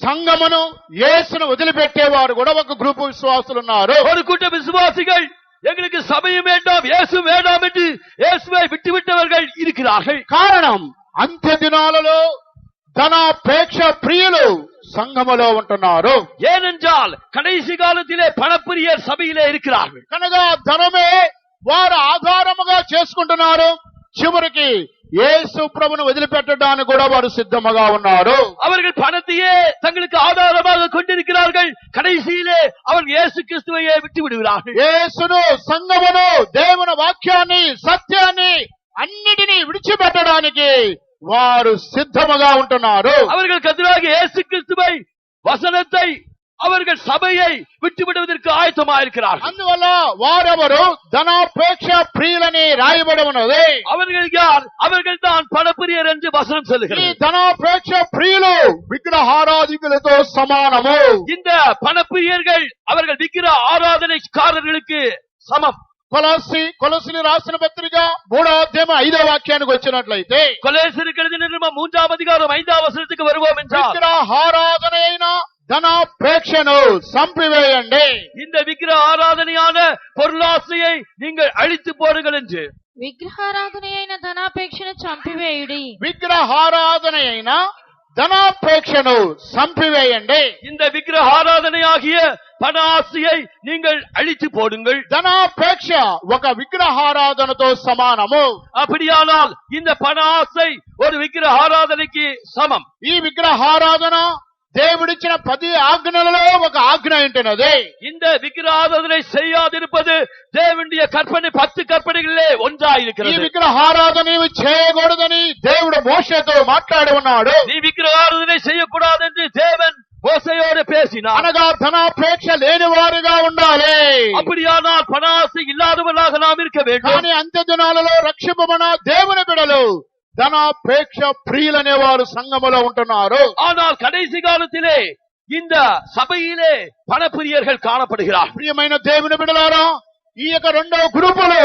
సంఘమును యేసును వదిలిపెట్టేవారు కూడా ఒక గ్రూపు విశ్వాసులు ఉన్నారు. ஒரு கூட்ட விசுவாசிகள் எங்களுக்கு சபையும் வேண்டாம் இயேசு வேண்டாம் என்று இயேசுவை விட்டுவிட்டவர்கள் இருக்கிறார்கள். కారణం అంత్య దినాలలో ధనాపేక్ష ప్రియులు సంఘములో ఉంటున్నారు. ஏனென்றால் கடைசி காலத்திலே பணப்பிரியர் சபையிலே இருக்கிறார்கள். కనుక ధనమే వారు ఆధారముగా చేసుకుంటున్నారు. చివరికి యేసు ప్రభును వదిలిపెట్టడానికి కూడా వారు సిద్ధముగా ఉన్నారు. அவர்கள் பணத்தையே தங்களுக்கு ஆதாரமாக கொண்டிருக்கிறார்கள். கடைசியிலே அவர்கள் இயேசு கிறிஸ்துவையே விட்டு விடுகிறார்கள். యేసును సంఘమును దేవుని వాక్యాన్ని సత్యాన్ని అన్నిటినీ విడిచిపెట్టడానికి వారు సిద్ధముగా ఉంటున్నారు. அவர்கள் கர்த்தராகிய இயேசு கிறிஸ்துவை வசனத்தை அவர்கள் சபையை விட்டுவிடுவதற்கு ஆயத்தமாயிருக்கிறார்கள். అందువల్ల వారెవరు ధనాపేక్ష ప్రియులని రాయబడి ఉన్నది. அவர்கள் யார்? அவர்கள் தான் பணப்பிரியர் என்று வசனம் ఈ சொல்லுகிறது. ధనాపేక్ష ప్రియులు విగ్రహారాధికులతో సమానము. இந்த பணப்பிரியர்கள் அவர்கள் விக்கிர ஆராதனைக்காரர்களுக்கு சமம். కొలస్సీలు రాసిన పత్రిక 3వ అధ్యాయం 5వ వాక్యానికి వచ్చినట్లయితే, கொலேசருக்கு எழுதின நிருபம் 3ஆம் அதிகாரம் 5ஆம் வசனத்துக்கு வருவோம் என்றால், విగ్రహారాధన అయిన ధనాపేక్షను సంపివేయండి. இந்த விக்கிர ஆராதனையான பொருளாசையை நீங்கள் அழித்து போடுங்கள் என்று. విగ్రహారాధన అయిన ధనాపేక్షను చంపివేయుడి. విగ్రహారాధన అయిన ధనాపేక్షను సంపివేయండి. இந்த விக்கிர ஆராதனையாகிய பண ஆசையை நீங்கள் அழித்து போடுங்கள். ధనాపేక్ష ఒక విగ్రహారాధనతో సమానము. அப்படியானால் இந்த பண ஆசை ஒரு விக்கிர ஆராதனைக்கு சமம். ఈ విగ్రహారాధన దేవుడిచ్చిన 10 ఆజ్ఞలలో ఒక ఆజ్ఞ ఉంటున్నది. இந்த விக்கிர ஆராதனை செய்யாதிருப்பது தேவனுடைய கற்பனை 10 கற்பனைகளிலே ఈ ஒன்றாயிருக்கிறது. విగ్రహారాధన నీవు చేయకూడదని దేవుడు మోషేతో మాట్లాడి ఉన్నాడు. நீ விக்கிர ஆராதனை செய்யக்கூடாது என்று தேவன் மோசேயோடு பேசினார். అనగా ధనాపేక్ష లేని వారిగా ఉండాలి. அப்படியானால் பண ஆசை இல்லாதவர்களாக நாம் இருக்க வேண்டும். కానీ అంత్య దినాలలో రక్షింపబడిన దేవుని బిడ్డలు ధనాపేక్ష ప్రియులనే వారు సంఘములో ఉంటున్నారు. ஆனால் కடைசி காலத்திலே இந்த சபையிலே பணப்பிரியர்கள் காணப்படுகிறார். ప్రియమైన దేవుని బిడ్డలారా, ఈ యొక్క రెండో గ్రూపులు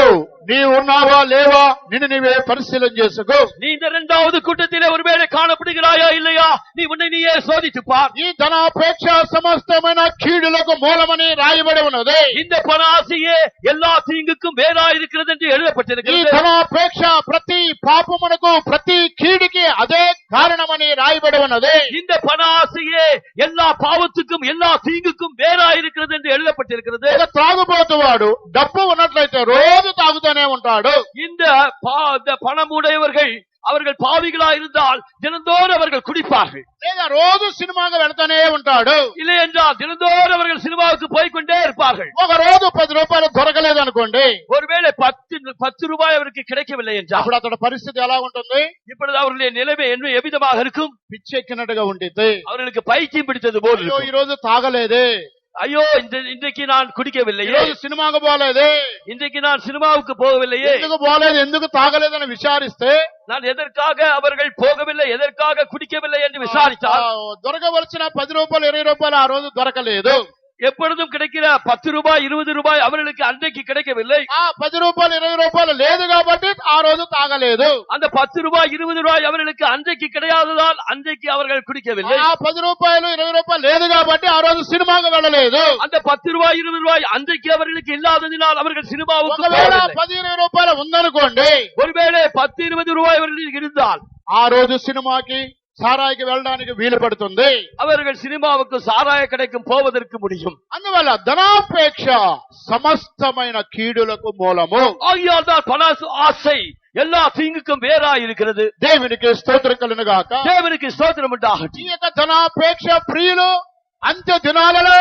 నీవు ఉన్నావా లేవా నిన్ను నీవే పరిశీలన చేసుకో. நீ இந்த இரண்டாவது கூட்டத்திலே ஒருவேளை காணப்படுகிறாயா இல்லையா, நீ உன்னை நீயே சோதித்து பார். ఈ ధనాపేక్ష సమస్తమైన కీడులకు మూలమని రాయబడి ఉన్నది. இந்த பண ஆசையே எல்லா தீங்குக்கும் வேறாயிருக்கிறது என்று ఈ எழுதப்பட்டிருக்கிறது. ధనాపేక్ష ప్రతి పాపమునకు ప్రతి కీడుకి అదే కారణమని రాయబడి ఉన్నది. இந்த பண ஆசையே எல்லா பாவத்துக்கும் எல்லா தீங்குக்கும் வேறாயிருக்கிறது என்று எழுதப்பட்டிருக்கிறது. ఒక త్రాగుబోతువాడు డబ్బు ఉన్నట్లయితే రోజు తాగుతూనే ఉంటాడు. இந்த பணமுடையவர்கள் அவர்கள் பாவிகளா இருந்தால் தினந்தோறும் அவர்கள் குடிப்பார்கள். లేదా రోజు సినిమాకి వెళ్తానే ఉంటాడు. இல்லை என்றால் தினந்தோறும் அவர்கள் சினிமாவுக்கு போய்கொண்டே இருப்பார்கள். ఒక రోజు 10 రూపాయలు దొరకలేదు అనుకోండి, ஒருவேளை 10 ரூபாய் அவருக்கு கிடைக்கவில்லை என்றால் అప్పుడు అతడి పరిస్థితి ఎలా ఉంటుంది? இப்பொழுது அவர்களுடைய நிலைமை என்ன எவ்விதமாக இருக்கும்? పిచ్చెక్కినట్టుగా ఉంటుంది. அவர்களுக்கு பைத்தியம் பிடித்தது போல் అయ్యో இருக்கும். ఈ రోజు తాగలేదే, ஐயோ இன்றைக்கு நான் ఈ குடிக்கவில்லையே, రోజు సినిమాకి పోలేదే, இன்றைக்கு நான் சினிமாவுக்கு போகவில்லையே, ఎందుకు పోలేదు, ఎందుకు తాగలేదని విచారిస్తే நான் எதற்காக அவர்கள் போகவில்லை, எதற்காக குடிக்கவில்லை என்று விசாரித்தார். దొరకవలసిన 10 రూపాయలు 20 రూపాయలు ఆ రోజు దొరకలేదు. எப்பொழுதும் கிடைக்கிற 10 ரூபாய் 20 ரூபாய் அவர்களுக்கு அன்றைக்கு கிடைக்கவில்லை. ఆ 10 రూపాయలు 20 రూపాయలు లేదు కాబట్టి ఆ రోజు తాగలేదు. அந்த 10 ரூபாய் 20 ரூபாய் அவர்களுக்கு அன்றைக்கு கிடையாததால் அன்றைக்கு அவர்கள் குடிக்கவில்லை. ఆ 10 రూపాయలు 20 రూపాయలు లేదు కాబట్టి ఆ రోజు సినిమాకి వెళ్ళలేదు. அந்த 10 ரூபாய் 20 ரூபாய் அன்றைக்கு அவர்களுக்கு இல்லாததினால் அவர்கள் சினிமாவுக்கு ఒకవేళ போகவில்லை. 10 20 రూపాయలు ఉందనుకోండి, ஒருவேளை 10 20 ரூபாய் அவர்களுக்கு இருந்தால் ఆ రోజు సినిమాకి సారాయికి వెళ్ళడానికి వీలు పడుతుంది. அவர்கள் சினிமாவுக்கு சாராய கடைக்கும் போவதற்கு முடியும். అందువల్ల ధనాపేక్ష సమస్తమైన కీడులకు మూలము. ஆகையால் தான் பண ஆசை எல்லா தீங்குக்கும் வேறாய் இருக்கிறது. దేవునికి స్తోత్రం కలుగును గాక. தேவனுக்கு ஸ்தோத்திரம் ఈ உண்டாகட்டும். యొక్క ధనాపేక్ష ప్రియులు అంత్య దినాలలో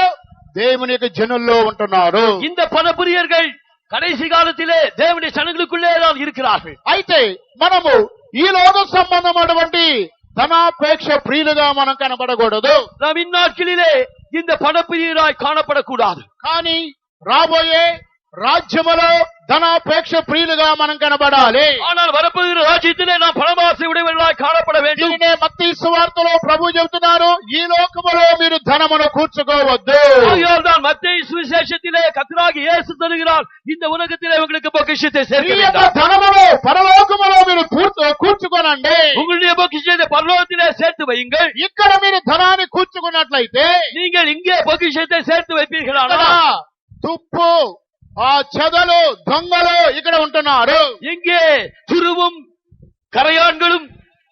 దేవుని యొక్క జనుల్లో ఉంటున్నారు. இந்த பணப்பிரியர்கள் கடைசி காலத்திலே தேவனுடைய சனங்களுக்குள்ளே தான் இருக்கிறார்கள். అయితే మనము ఈ లోక సంబంధమైనటువంటి ధనాపేక్ష ప్రియులుగా మనం కనబడకూడదు. நாம் இந்நாட்களிலே இந்த பணப்பிரியராய் காணப்படக்கூடாது. కానీ రాబోయే రాజ్యములో ధనాపేక్ష ప్రియులుగా మనం కనబడాలి. ஆனால் வரப்போகிற ராஜ்யத்திலே நாம் பணமாசை உடையவர்களாய் காணப்பட வேண்டும். దీనినే మత్తయి సువార్తలో ప్రభు చెబుతున్నారు, ఈ లోకములో మీరు ధనమును కూర్చుకోవద్దు. ஆகையால் தான் மத்தேயு சுவிசேஷத்திலே கர்த்தராகிய இயேசு சொல்கிறார், இந்த உலகத்திலே உங்களுக்கு பொக்கிஷத்தை ఈ சேர்க்க యొక్క வேண்டாம், ధనమును పరలోకములో మీరు కూర్చుకోనండి. உங்களுடைய பொக்கிஷத்தை பரலோகத்திலே சேர்த்து வையுங்கள். ఇక్కడ మీరు ధనాన్ని కూర్చుకున్నట్లయితే நீங்கள் இங்கே பொக்கிஷத்தை சேர்த்து ఇక్కడ வைப்பீர்களானால் తుప్పు, ఆ చెదలు, దొంగలు ఇక్కడ ఉంటున్నారు. இங்கே துருவும் கரையான்களும்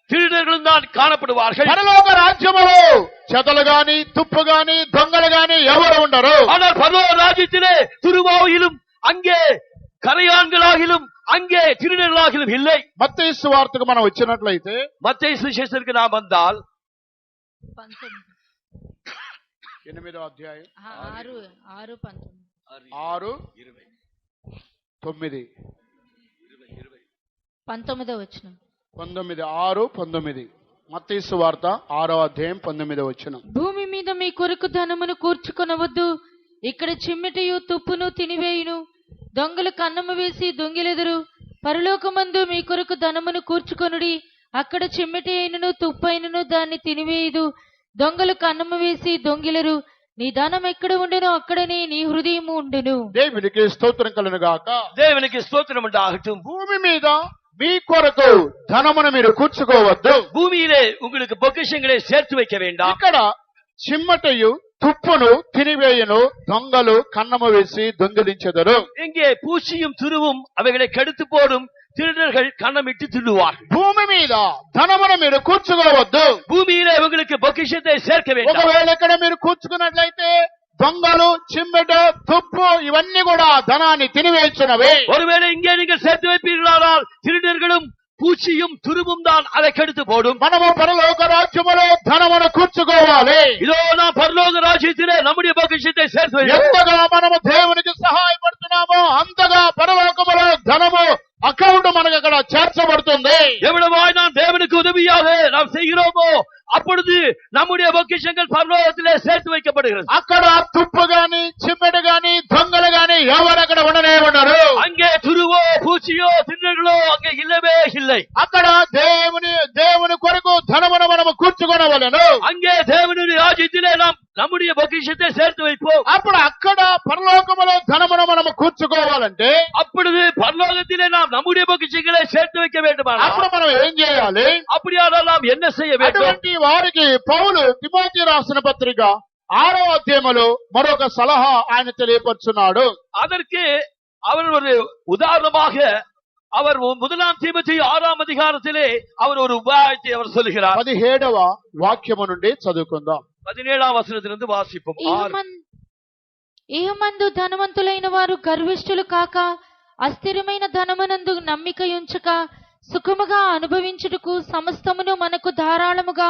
திருடர்களும் தான் காணப்படுவார்கள். పరలోక రాజ్యములో చెదలు గాని తుప్పు గాని దొంగలు గాని ఎవరు ఉండరు. ஆனால் பரலோக ராஜ்யத்திலே துருவாயிலும் அங்கே கரையான்களாகிலும் அங்கே திருடர்களாகிலும் இல்லை. మత్తయి సువార్తకు మనం వచ్చినట్లయితే மத்தேயு சுவிசேஷத்திற்கு நாம் வந்தால் 8వ అధ్యాయం 6:19 6 9 19వ వచనం 19 6 19 మత్తయి సువార్త 6వ అధ్యాయం 19వ వచనం. భూమి మీద మీ కొరకు ధనమును కూర్చుకొనవద్దు, ఇక్కడ చిమ్మెటయు తుప్పును తినివేయును, దొంగలు కన్నము వేసి దొంగిలెదరు. పరలోకమందు మీ కొరకు ధనమును కూర్చుకొనుడి, అక్కడ చిమ్మెటి అయినను తుప్పైనను దాన్ని తినివేయదు, దొంగలు కన్నము వేసి దొంగిలరు. నీ ధనం ఎక్కడ ఉండెనో అక్కడనే నీ హృదయము ఉండును. దేవునికి స్తోత్రం కలుగును గాక. தேவனுக்கு ஸ்தோத்திரம் உண்டாகட்டும். భూమి మీద మీ కొరకు ధనమును మీరు కూర్చుకోవద్దు. பூமியிலே உங்களுக்கு பொக்கிஷங்களை சேர்த்து வைக்க வேண்டாம். ఇక్కడ చిమ్మటయు తుప్పును తినివేయును, దొంగలు కన్నము వేసి దొంగిలించెదరు. இங்கே பூச்சியும் துருவும் அவைகளை கெடுத்து போடும், திருடர்கள் கண்ணமிட்டு திருடுவார்கள். భూమి మీద ధనమును మీరు కూర్చుకోవద్దు. பூமியிலே உங்களுக்கு பொக்கிஷத்தை சேர்க்க வேண்டாம். ఒకవేళ ఇక్కడ మీరు కూర్చుకున్నట్లయితే దొంగలు, చిమ్మెట, తుప్పు ఇవన్నీ కూడా ధనాన్ని తినివేయించినవి. ஒருவேளை இங்கே நீங்கள் சேர்த்து வைப்பீர்களானால் திருடர்களும் பூச்சியும் துருவும் தான் அதை கெடுத்து போடும். మనము పరలోక రాజ్యములో ధనమును కూర్చుకోవాలి. இதோ நாம் பரலோக ராஜ்யத்திலே நம்முடைய பொக்கிஷத்தை சேர்த்து வைப்போம். ఎంతగా మనము దేవునికి సహాయపడుతున్నామో అంతగా పరలోకములో ధనము అకౌంట్ మనకు అక్కడ చేర్చబడుతుంది. எவ்வளவாய் நாம் தேவனுக்கு உதவியாக நாம் செய்கிறோமோ அப்பொழுது நம்முடைய பொக்கிஷங்கள் பரலோகத்திலே சேர்த்து வைக்கப்படுகிறது. అక్కడ తుప్పు గాని చిమ్మెట గాని దొంగలు గాని ఎవరు అక్కడ ఉండనే ఉండరు. அங்கே துருவோ பூச்சியோ திருடர்களோ அங்கே இல்லவே இல்லை. అక్కడ దేవుని కొరకు ధనమును మనము కూర్చుకొనవలెను. அங்கே தேவனுடைய ராஜ்யத்திலே நாம் நம்முடைய பொக்கிஷத்தை சேர்த்து வைப்போம். అప్పుడు అక్కడ పరలోకములో ధనమును మనము కూర్చుకోవాలంటే அப்பொழுது பரலோகத்திலே நாம் நம்முடைய பொக்கிஷங்களை சேர்த்து வைக்க வேண்டுமானால் అప్పుడు మనం ఏం చేయాలి? அப்படியானால் நாம் என்ன செய்ய வேண்டும்? అటువంటి వారికి పౌలు తిమోతి రాసిన పత్రిక 6వ అధ్యాయములో మరొక సలహా ఆయన తెలియపరుచున్నాడు. அதற்கு அவர் ஒரு உதாரணமாக அவர் 1 தீமோத்தேயு 6ஆம் அதிகாரத்திலே அவர் ஒரு உபாயத்தை அவர் சொல்கிறார். 17వ వాక్యము నుండి చదువుకుందాం. 17ஆம் వచనத்திலிருந்து వాసిப்போம். ఇహమందు ధనవంతులైన వారు గర్విష్ఠులు కాక, అస్థిరమైన ధనమునందు నమ్మిక ఉంచక, సుఖముగా అనుభవించుటకు సమస్తమును మనకు ధారాళముగా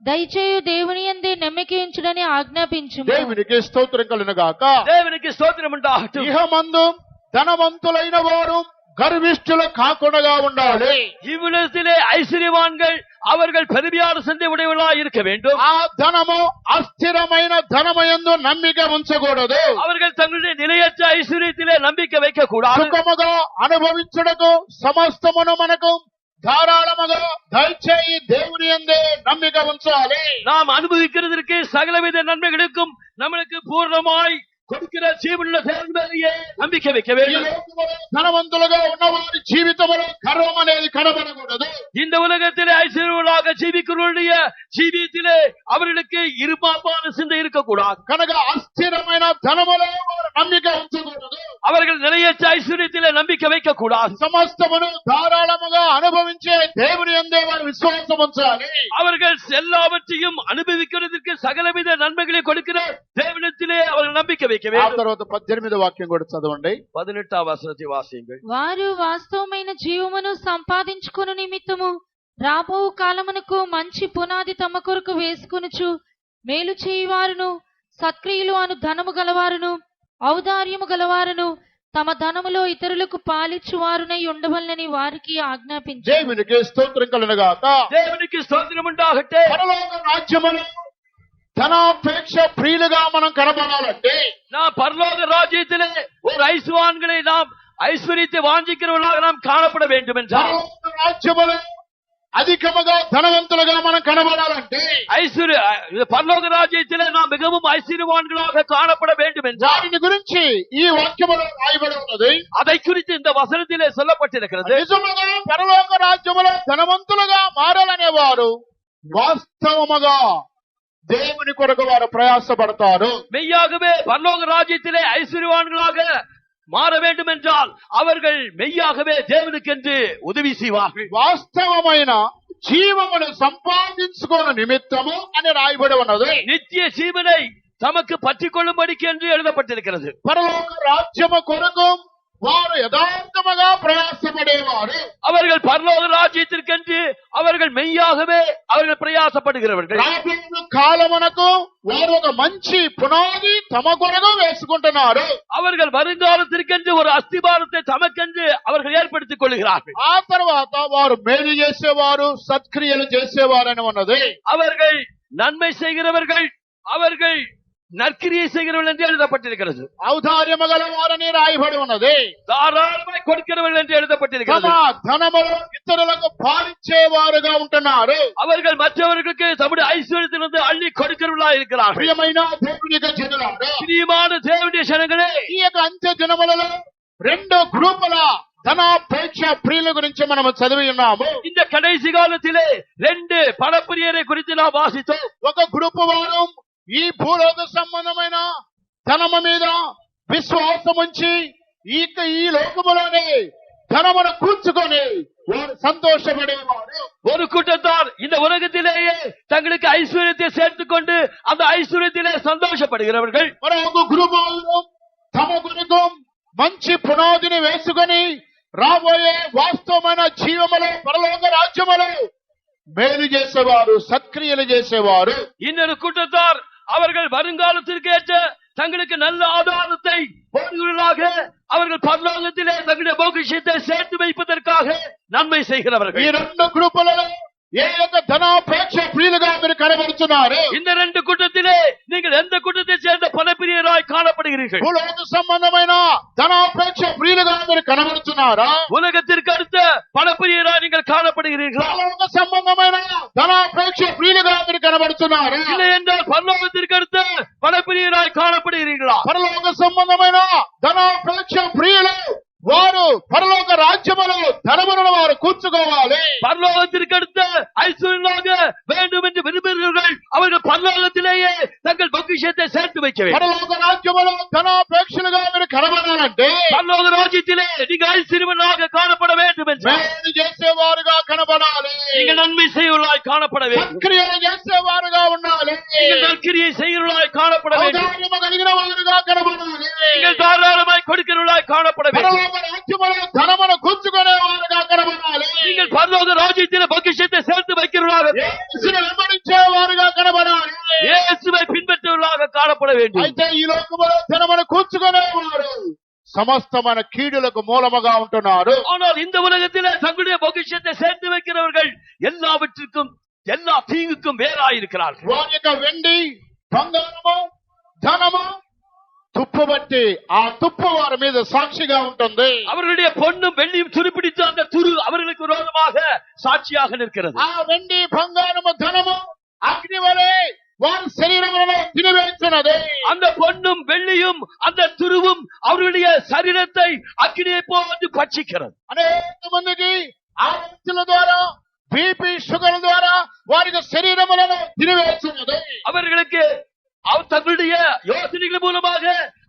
దయచేయు దేవుని యందే నమ్మికయుంచుడని ఆజ్ఞాపించుము. దేవునికి స్తోత్రం కలుగునుగాక. தேவனுக்கு ஸ்தோத்திரம் உண்டாகட்டும். ఇహమందు ధనవంతులైన వారు గర్విష్ఠులు కాకుండా ఉండాలి. இவ்வுலகத்திலே ஐஸ்வர்யவான்கள் அவர்கள் பெருமையான சிந்தை உடையவர்களாய் இருக்க வேண்டும். ఆ ధనము అస్థిరమైన ధనమయందు నమ్మిక ఉంచకూడదు. அவர்கள் தங்களுடைய நிலையற்ற ஐஸ்வர்யத்திலே நம்பிக்கை வைக்க கூடாது. సుఖముగా అనుభవించుటకు సమస్తమును మనకు ధారాళముగా దయచేయి దేవుని యందే నమ్మిక ఉంచాలి. நாம் அனுபவிக்கிறதற்கு சகலவித நன்மைகளுக்கும் நம்மளுக்கு பூர்ணமாய் கொடுக்கிற ஜீவனுள்ள தேவன் மேலேயே நம்பிக்கை வைக்க ఈ வேண்டும். లోకములో ధనవంతులుగా ఉన్నవారి జీవితంలో గర్వం అనేది కనబడకూడదు. இந்த உலகத்திலே ஐஸ்வர்யங்களாக ஜீவிக்கிறவருடைய ஜீவியத்திலே அவர்களுக்கு இருமாப்பான சிந்தை இருக்கக்கூடாது. కనుక అస్థిరమైన ధనములో వారు నమ్మిక ఉంచకూడదు. அவர்கள் நிலையற்ற ஐஸ்வர்யத்திலே நம்பிக்கை வைக்க கூடாது. సమస్తమును ధారాళముగా అనుభవించే దేవుని యందే వారు విశ్వాసం ఉంచాలి. அவர்கள் எல்லாவற்றையும் அனுபவிக்கிறதற்கு சகலவித நன்மைகளை கொடுக்கிற தேவனிடத்திலே அவர்கள் நம்பிக்கை வைக்க ఆ வேண்டும். తర్వాత 18వ వాక్యం కూడా చదవండి. 18వ వచనத்தை వాసియండి. వారు వాస్తవమైన జీవమును సంపాదించుకొను నిమిత్తము రాబో కాలమునకు మంచి పునాది తమ కొరకు వేసుకొనుచు మేలు చేయువారును సత్క్రియలు అను ధనము గలవారును ఔదార్యము గలవారును తమ ధనములో ఇతరులకు పాలిచ్చువారునై ఉండవలనని వారికి ఆజ్ఞాపించు. దేవునికి స్తోత్రం కలుగునుగాక. தேவனுக்கு ஸ்தோத்திரம் உண்டாகட்டும். పరలోక రాజ్యములో ధనాపేక్ష ప్రియులుగా మనం కనబడాలంటే நாம் பரலோக ராஜ்யத்திலே ஒரு ஐஸ்வர்யவான்களை நாம் ஐஸ்வர்யத்தை வாஞ்சிக்கிறவர்களாக நாம் காணப்பட வேண்டும் என்றால், పరలోక రాజ్యములో అధికముగా ధనవంతులుగా మనం కనబడాలంటే பரலோக ராஜ்யத்திலே நாம் மிகவும் ஐஸ்வர்யவான்களாக காணப்பட வேண்டும் என்றால், దాని గురించి ఈ వాక్యములో రాయబడి ఉన్నది. அதை குறித்து இந்த வசனத்திலே சொல்லப்பட்டிருக்கிறது. నిజముగా పరలోక రాజ్యములో ధనవంతులుగా మారాలనే వారు వాస్తవముగా దేవుని కొరకు వారు ప్రయాసపడతారు. மெய்யாகவே பரலோக ராஜ்யத்திலே ஐஸ்வர்யவான்களாக மாற வேண்டும் என்றால் அவர்கள் மெய்யாகவே தேவனுக்கென்று உதவி செய்வார்கள். వాస్తవమైన జీవమును సంపాదించుకోని నిమిత్తము అని రాయబడి ఉన్నది. நித்திய ஜீவனை தமக்கு பற்றிக் கொள்ளும்படிக்கு என்று எழுதப்பட்டிருக்கிறது. పరలోక రాజ్యము కొరకు వారు యథార్థముగా ప్రయాసపడేవారు. அவர்கள் பரலோக ராஜ்யத்திற்கென்று அவர்கள் மெய்யாகவே அவர்கள் பிரயாசப்படுகிறவர்கள். రాబోయే కాలమునకు వారు ఒక మంచి పునాది తమ కొరకు వేసుకుంటున్నారు. அவர்கள் வருங்காலத்திற்கென்று ஒரு அஸ்திபாரத்தை தமக்கென்று அவர்கள் ஏற்படுத்திக் கொள்கிறார்கள். ఆ తర్వాత వారు మేలు చేసేవారు, సత్క్రియలు చేసేవారని ఉన్నది. அவர்கள் நன்மை செய்கிறவர்கள், அவர்கள் நற்கிரியை செய்கிறவர்கள் என்று எழுதப்பட்டிருக்கிறது. ఔదార్యము గలవారని రాయబడి ఉన్నది. தாராளமாய் கொடுக்கிறவர்கள் என்று తమ எழுதப்பட்டிருக்கிறது. ధనములు ఇతరులకు పాలించేవారుగా ఉంటున్నారు. அவர்கள் மற்றவர்களுக்கு தம்முடைய ஐஸ்வர்யத்திலிருந்து அள்ளி கொடுக்கிறவர்களாக இருக்கிறார்கள். ప్రియమైన దేవునికి జనులారా, பிரியமான தேவனுடைய ஜனங்களே, ఈ యొక్క అంత్య దినములలో రెండు గ్రూపుల ధనాపేక్ష ప్రియుల గురించి మనం చదివి ఉన్నాము. இந்த கடைசி காலத்திலே ரெண்டு பணப்பிரியரை குறித்து நாம் வாசித்தோம். ఒక గ్రూపు వారు ఈ భూలోక సంబంధమైన ధనము మీద విశ్వాసం ఉంచి ఈ లోకములోనే ధనమును కూర్చుకొని వారు సంతోషపడేవారు. ஒரு கூட்டத்தார் இந்த உலகத்திலேயே தங்களுக்கு ஐஸ்வர்யத்தை சேர்த்துக் கொண்டு அந்த ஐஸ்வர்யத்திலே சந்தோஷப்படுகிறவர்கள். మరొక గ్రూపు వారు తమ కొరకు మంచి పునాదిని వేసుకొని రాబోయే వాస్తవమైన జీవములో పరలోక రాజ్యములో మేలు చేసేవారు, సత్క్రియలు చేసేవారు. இன்னொரு கூட்டத்தார் அவர்கள் வருங்காலத்திற்கு ஏற்ற தங்களுக்கு நல்ல ஆதாரத்தை போடுகிறவர்களாக அவர்கள் பரலோகத்திலே தங்களுடைய பொக்கிஷத்தை சேர்த்து வைப்பதற்காக நன்மை செய்கிறவர்கள். ఈ రెండు గ్రూపులలో ఏ యొక్క ధనాపేక్ష ప్రియులుగా మీరు కనబడుతున్నారు? இந்த ரெண்டு கூட்டத்திலே நீங்கள் எந்த கூட்டத்தை சேர்ந்த பணப்பிரியராய் காணப்படுகிறீர்கள்? భూలోక సంబంధమైన ధనాపేక్ష ప్రియులుగా మీరు కనబడుతున్నారా? உலகத்திற்கு அடுத்த பணப்பிரியராய் நீங்கள் காணப்படுகிறீர்களா? భూలోక సంబంధమైన ధనాపేక్ష ప్రియులుగా మీరు కనబడుతున్నారా? இல்லை என்றால் பரலோகத்திற்கு அடுத்த பணப்பிரியராய் காணப்படுகிறீர்களா? పరలోక సంబంధమైన ధనాపేక్ష ప్రియులు వారు పరలోక రాజ్యములో ధనములను వారు కూర్చుకోవాలి. பரலோகத்திற்கு அடுத்த ஐஸ்வர்யமாக வேண்டும் என்று விரும்புகிறவர்கள் அவர்கள் பரலோகத்திலேயே தங்கள் பொக்கிஷத்தை சேர்த்து வைக்க வேண்டும். పరలోక రాజ్యములో ధనాపేక్షలుగా మీరు కనబడాలంటే பரலோக ராஜ்யத்திலே நீங்கள் ஐஸ்வர்யவானாக காணப்பட வேண்டும் என்று మేలు చేసేవారుగా కనబడాలి. நீங்கள் நன்மை செய்கிறவர்களாய் காணப்பட வேண்டும். సత్క్రియలు చేసేవారుగా ఉండాలి. நீங்கள் நற்கிரியை செய்கிறவர்களாய் காணப்பட வேண்டும். ఔదార్యము కలిగిన వారుగా కనబడాలి. நீங்கள் தாராளமாய் கொடுக்கிறவர்களாய் காணப்பட வேண்டும். పరలోక రాజ్యములో ధనమును కూర్చుకునే వారుగా కనబడాలి. நீங்கள் உலகத்திலே பொக்கிஷத்தை சேர்த்து வைக்கிறவர்களாக యేసును వెంబడించేవారుగా కనబడాలి. இயேசுவை பின்பற்றுவர்களாக காணப்பட வேண்டும். అయితే ఈ లోకములో ధనమును కూర్చుకునేవారు సమస్తమైన కీడులకు మూలముగా ఉంటున్నారు. ஆனால் இந்த உலகத்திலே தங்களுடைய பொக்கிஷத்தை சேர்த்து வைக்கிறவர்கள் எல்லாவற்றிற்கும் எல்லா தீங்குக்கும் வேறாயிருக்கிறார்கள். వారి యొక్క వెండి బంగారము ధనము తుప్పు బట్టి ఆ తుప్పు వారి మీద సాక్షిగా ఉంటుంది. அவர்களுடைய பொன்னும் வெள்ளியும் துருப்பிடித்த அந்த துரு அவர்களுக்கு விரோதமாக சாட்சியாக நிற்கிறது. ఆ వెండి బంగారము ధనము అగ్ని వలె వారి శరీరములను తినివేస్తున్నది. அந்த பொன்னும் வெள்ளியும் அந்த துருவும் அவர்களுடைய சரீரத்தை அக்கினியை போன்று பட்சிக்கிறது. అనేక మందికి ఆ వ్యక్తుల ద్వారా బీపీ షుగర్ ద్వారా వారి శరీరములను తినివేస్తున్నది. அவர்களுக்கு தங்களுடைய யோசனைகள் மூலமாக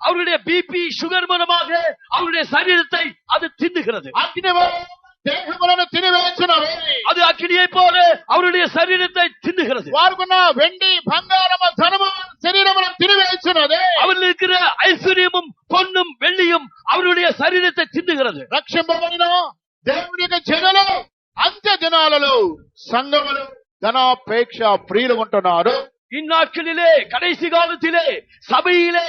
அவர்களுடைய பிபி சுகர் மூலமாக அவருடைய சரீரத்தை அது தின்னுகிறது. అగ్ని వలె దేహములను తినివేస్తున్నది. அது அக்கினியை போல அவருடைய சரீரத்தை தின்னுகிறது. వారుకున్న వెండి బంగారము ధనము శరీరములను తినివేస్తున్నది. அவர்கள் இருக்கிற ஐஸ்வர்யமும் பொன்னும் வெள்ளியும் அவருடைய சரீரத்தை தின்னுகிறது. రక్షింపబడిన దేవుని యొక్క జనులు అంత్య దినాలలో సంఘములు ధనాపేక్ష ప్రియులు ఉంటున్నారు. இந்நாட்களிலே கடைசி காலத்திலே சபையிலே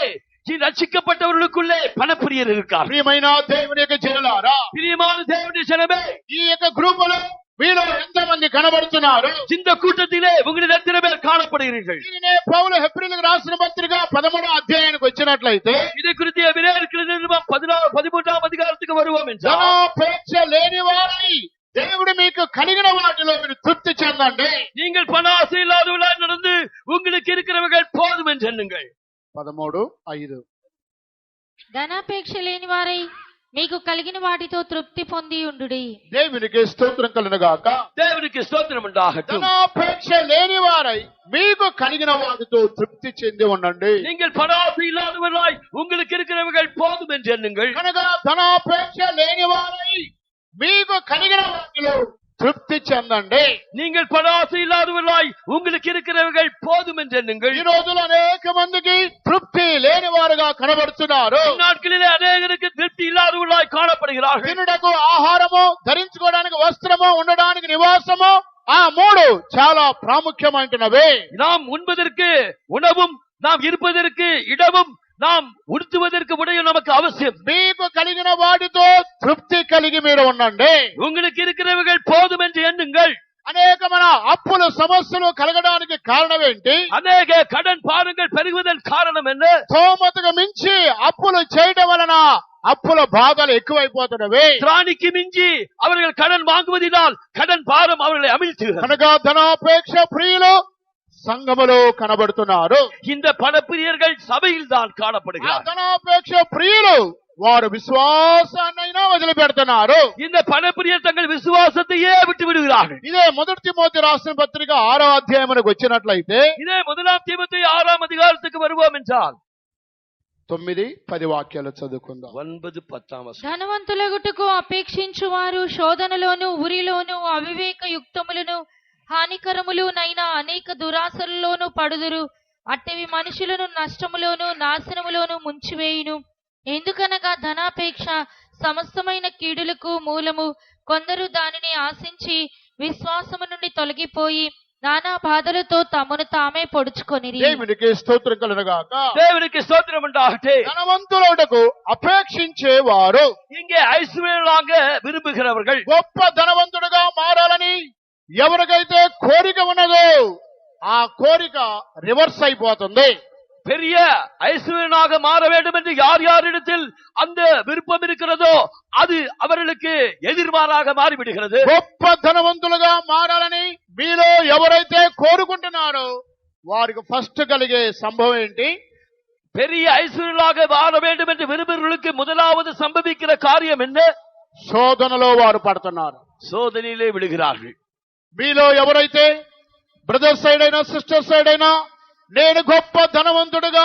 ரட்சிக்கப்பட்டவர்களுக்குள்ளே பணப்பிரியர் இருக்கார். ప్రియమైన దేవుని యొక్క జనులారా, பிரியமான தேவனுடைய ஜனமே, ఈ యొక్క గ్రూపులో మీలో ఎంతమంది కనబడుతున్నారు? இந்த கூட்டத்திலே உங்களில் எத்தனை பேர் காணப்படுகிறீர்கள்? దీనినే పౌలు హెబ్రీయులకు రాసిన పత్రిక 13వ అధ్యాయానికి వచ్చినట్లయితే இதை குறித்து எபிரேயருக்கு நிருபம் 13ஆம் அதிகாரத்துக்கு வருவோம் என்றால், ధనాపేక్ష లేని వారై దేవుడు మీకు కలిగిన వాటిలో మీరు తృప్తి చెందండి. நீங்கள் பண ஆசை இல்லாதவர்களாய் நடந்து உங்களுக்கு இருக்கிறவர்கள் போதும் என்று எண்ணுங்கள். 13:5 ధనాపేక్ష లేని వారై మీకు కలిగిన వాటితో తృప్తి పొంది ఉండుడి. దేవునికి స్తోత్రం కలుగును గాక. தேவனுக்கு ஸ்தோத்திரம் உண்டாகட்டும். ధనాపేక్ష లేని వారై మీకు కలిగిన వాటితో తృప్తి చెంది ఉండండి. நீங்கள் பண ஆசை இல்லாதவர்களாய் உங்களுக்கு இருக்கிறவர்கள் போதும் என்று எண்ணுங்கள். కనుక ధనాపేక్ష లేని వారై మీకు కలిగిన వాటిలో తృప్తి చెందండి. நீங்கள் பண ஆசை இல்லாதவர்களாய் உங்களுக்கு இருக்கிறவர்கள் போதும் என்று எண்ணுங்கள். ఈ రోజులు అనేక మందికి తృప్తి లేని వారుగా కనబడుతున్నారు. நாட்களிலே அநேகருக்கு திருப்தி இல்லாதவர்களாய் காணப்படுகிறார்கள். తినుటకు ఆహారము, ధరించుకోవడానికి వస్త్రము, ఉండడానికి నివాసము, ఆ మూడు చాలా ప్రాముఖ్యమైనవి. நாம் உண்பதற்கு உணவும், நாம் இருப்பதற்கு இடமும், நாம் உடுத்துவதற்கு உடையும் நமக்கு அவசியம். మీకు కలిగిన వాటితో తృప్తి కలిగి మీరు ఉండండి. உங்களுக்கு இருக்கிறவர்கள் போதும் என்று எண்ணுங்கள். అనేకమైన అప్పులు సమస్యలు కలగడానికి కారణం ఏంటి? அநேக கடன் பாரங்கள் பெருகுவதன் காரணம் என்ன? స్తోమతకు మించి అప్పులు చేయడం వలన అప్పుల బాధలు ఎక్కువైపోతున్నవి. திராணிக்கு மிஞ்சி அவர்கள் கடன் வாங்குவதினால் கடன் பாரம் அவர்களை அமிழ்த்துகிறது. కనుక ధనాపేక్ష ప్రియులు సంఘములో కనబడుతున్నారు. இந்த பணப்பிரியர்கள் சபையில் தான் ఆ காணப்படுகிறார்கள். ధనాపేక్ష ప్రియులు వారు విశ్వాసాన్నైనా వదిలిపెడుతున్నారు. இந்த பணப்பிரியர் தங்கள் விசுவாசத்தையே விட்டு விடுகிறார்கள். ఇదే మొదటి తిమోతి రాసిన పత్రిక 6వ అధ్యాయమునకు వచ్చినట్లయితే இதே 1 தீமோத்தேயு 6ஆம் அதிகாரத்துக்கு வருவோம் என்றால் 9-10 వాక్యాలు చదువుకుందాం. 9-10 వచనం. ధనవంతులగుటకు అపేక్షించువారు శోధనలోను ఉరిలోను అవివేక యుక్తములను హానికరములునైన అనేక దురాశలలోను పడుదురు. అట్టవి మనుషులను నష్టములోను నాశనములోను ముంచివేయును. ఎందుకనగా ధనాపేక్ష సమస్తమైన కీడులకు మూలము. కొందరు దానిని ఆశించి విశ్వాసము నుండి తొలగిపోయి నానా బాధలతో తమను తామే పొడుచుకొనిరి. దేవునికి స్తోత్రం కలుగును గాక. தேவனுக்கு ஸ்தோத்திரம் உண்டாகட்டும். ధనవంతులకు అపేక్షించేవారు, இங்கே ஐஸ்வர்யமாக விரும்புகிறவர்கள், గొప్ప ధనవంతుడుగా మారాలని ఎవరికైతే కోరిక ఉన్నదో ఆ కోరిక రివర్స్ అయిపోతుంది. பெரிய ஐஸ்வர்யனாக மாற வேண்டும் என்று யார் யாரிடத்தில் அந்த விருப்பம் இருக்கிறதோ அது அவர்களுக்கு எதிர்மாறாக மாறிவிடுகிறது. గొప్ప ధనవంతులుగా మారాలని మీలో ఎవరైతే కోరుకుంటున్నారో వారికి ఫస్ట్ కలిగే సంభవం ఏంటి? பெரிய ஐஸ்வர்யனாக மாற வேண்டும் என்று விரும்புகிறவர்களுக்கு முதலாவது சம்பவிக்கிற காரியம் என்ன? శోధనలో వారు పడుతున్నారు. சோதனையிலே விழுகிறார்கள். మీలో ఎవరైతే బ్రదర్ సైడ్ అయినా సిస్టర్ సైడ్ అయినా నేను గొప్ప ధనవంతుడుగా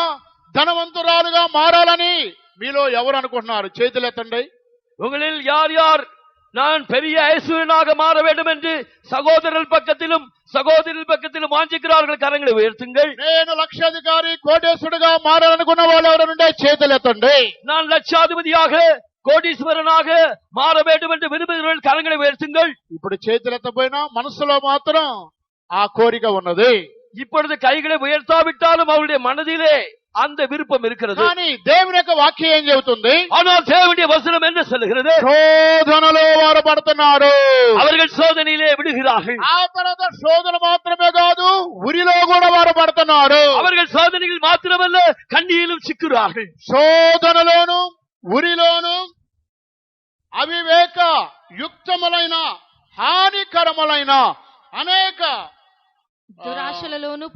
ధనవంతురాలుగా మారాలని మీలో ఎవరు అనుకుంటున్నారు? చేతులు ఎత్తండి. உங்களில் யார் யார் நான் பெரிய ஐஸ்வர்யனாக மாற வேண்டும் என்று சகோதரர் பக்கத்திலும் சகோதரில் பக்கத்திலும் வாஞ்சிக்கிறார்கள், கரங்களை உயர்த்துங்கள். నేను లక్షాధికారి కోటేశ్వరుడుగా మారాలనుకున్న వాళ్ళు ఎవరు ఉంటే చేతులు ఎత్తండి. நான் லட்சாதிபதியாக కోటీశ్వరనాக మార வேண்டும் என்று విரும்புகிறவர்கள் కరங்களை ఉయర్తుங்கள். ఇప్పుడు చేతులెత్తపోయినా మనసులో మాత్రం ఆ కోరిక ఉన్నది. இப்பொழுது கைகளை உயர்த்தாவிட்டாலும் அவருடைய மனதிலே அந்த விருப்பம் இருக்கிறது. కానీ దేవుని యొక్క వాక్యం ఏం చెబుతుంది? ஆனால் தேவனுடைய வசனம் என்ன சொல்லுகிறது? శోధనలో వారు పడుతున్నారు, அவர்கள் சோதனையிலே விடுகிறார்கள். ఆ తర్వాత శోధన మాత్రమే కాదు, ఉరిలో కూడా వారు పడుతున్నారు. அவர்கள் சோதனையில் மாத்திரமல்ல கண்ணியிலும் சிக்குறார்கள். శోధనలోను ఉరిలోను అవివేక యుక్తములైన హానికరములైన అనేక దురాశలలోను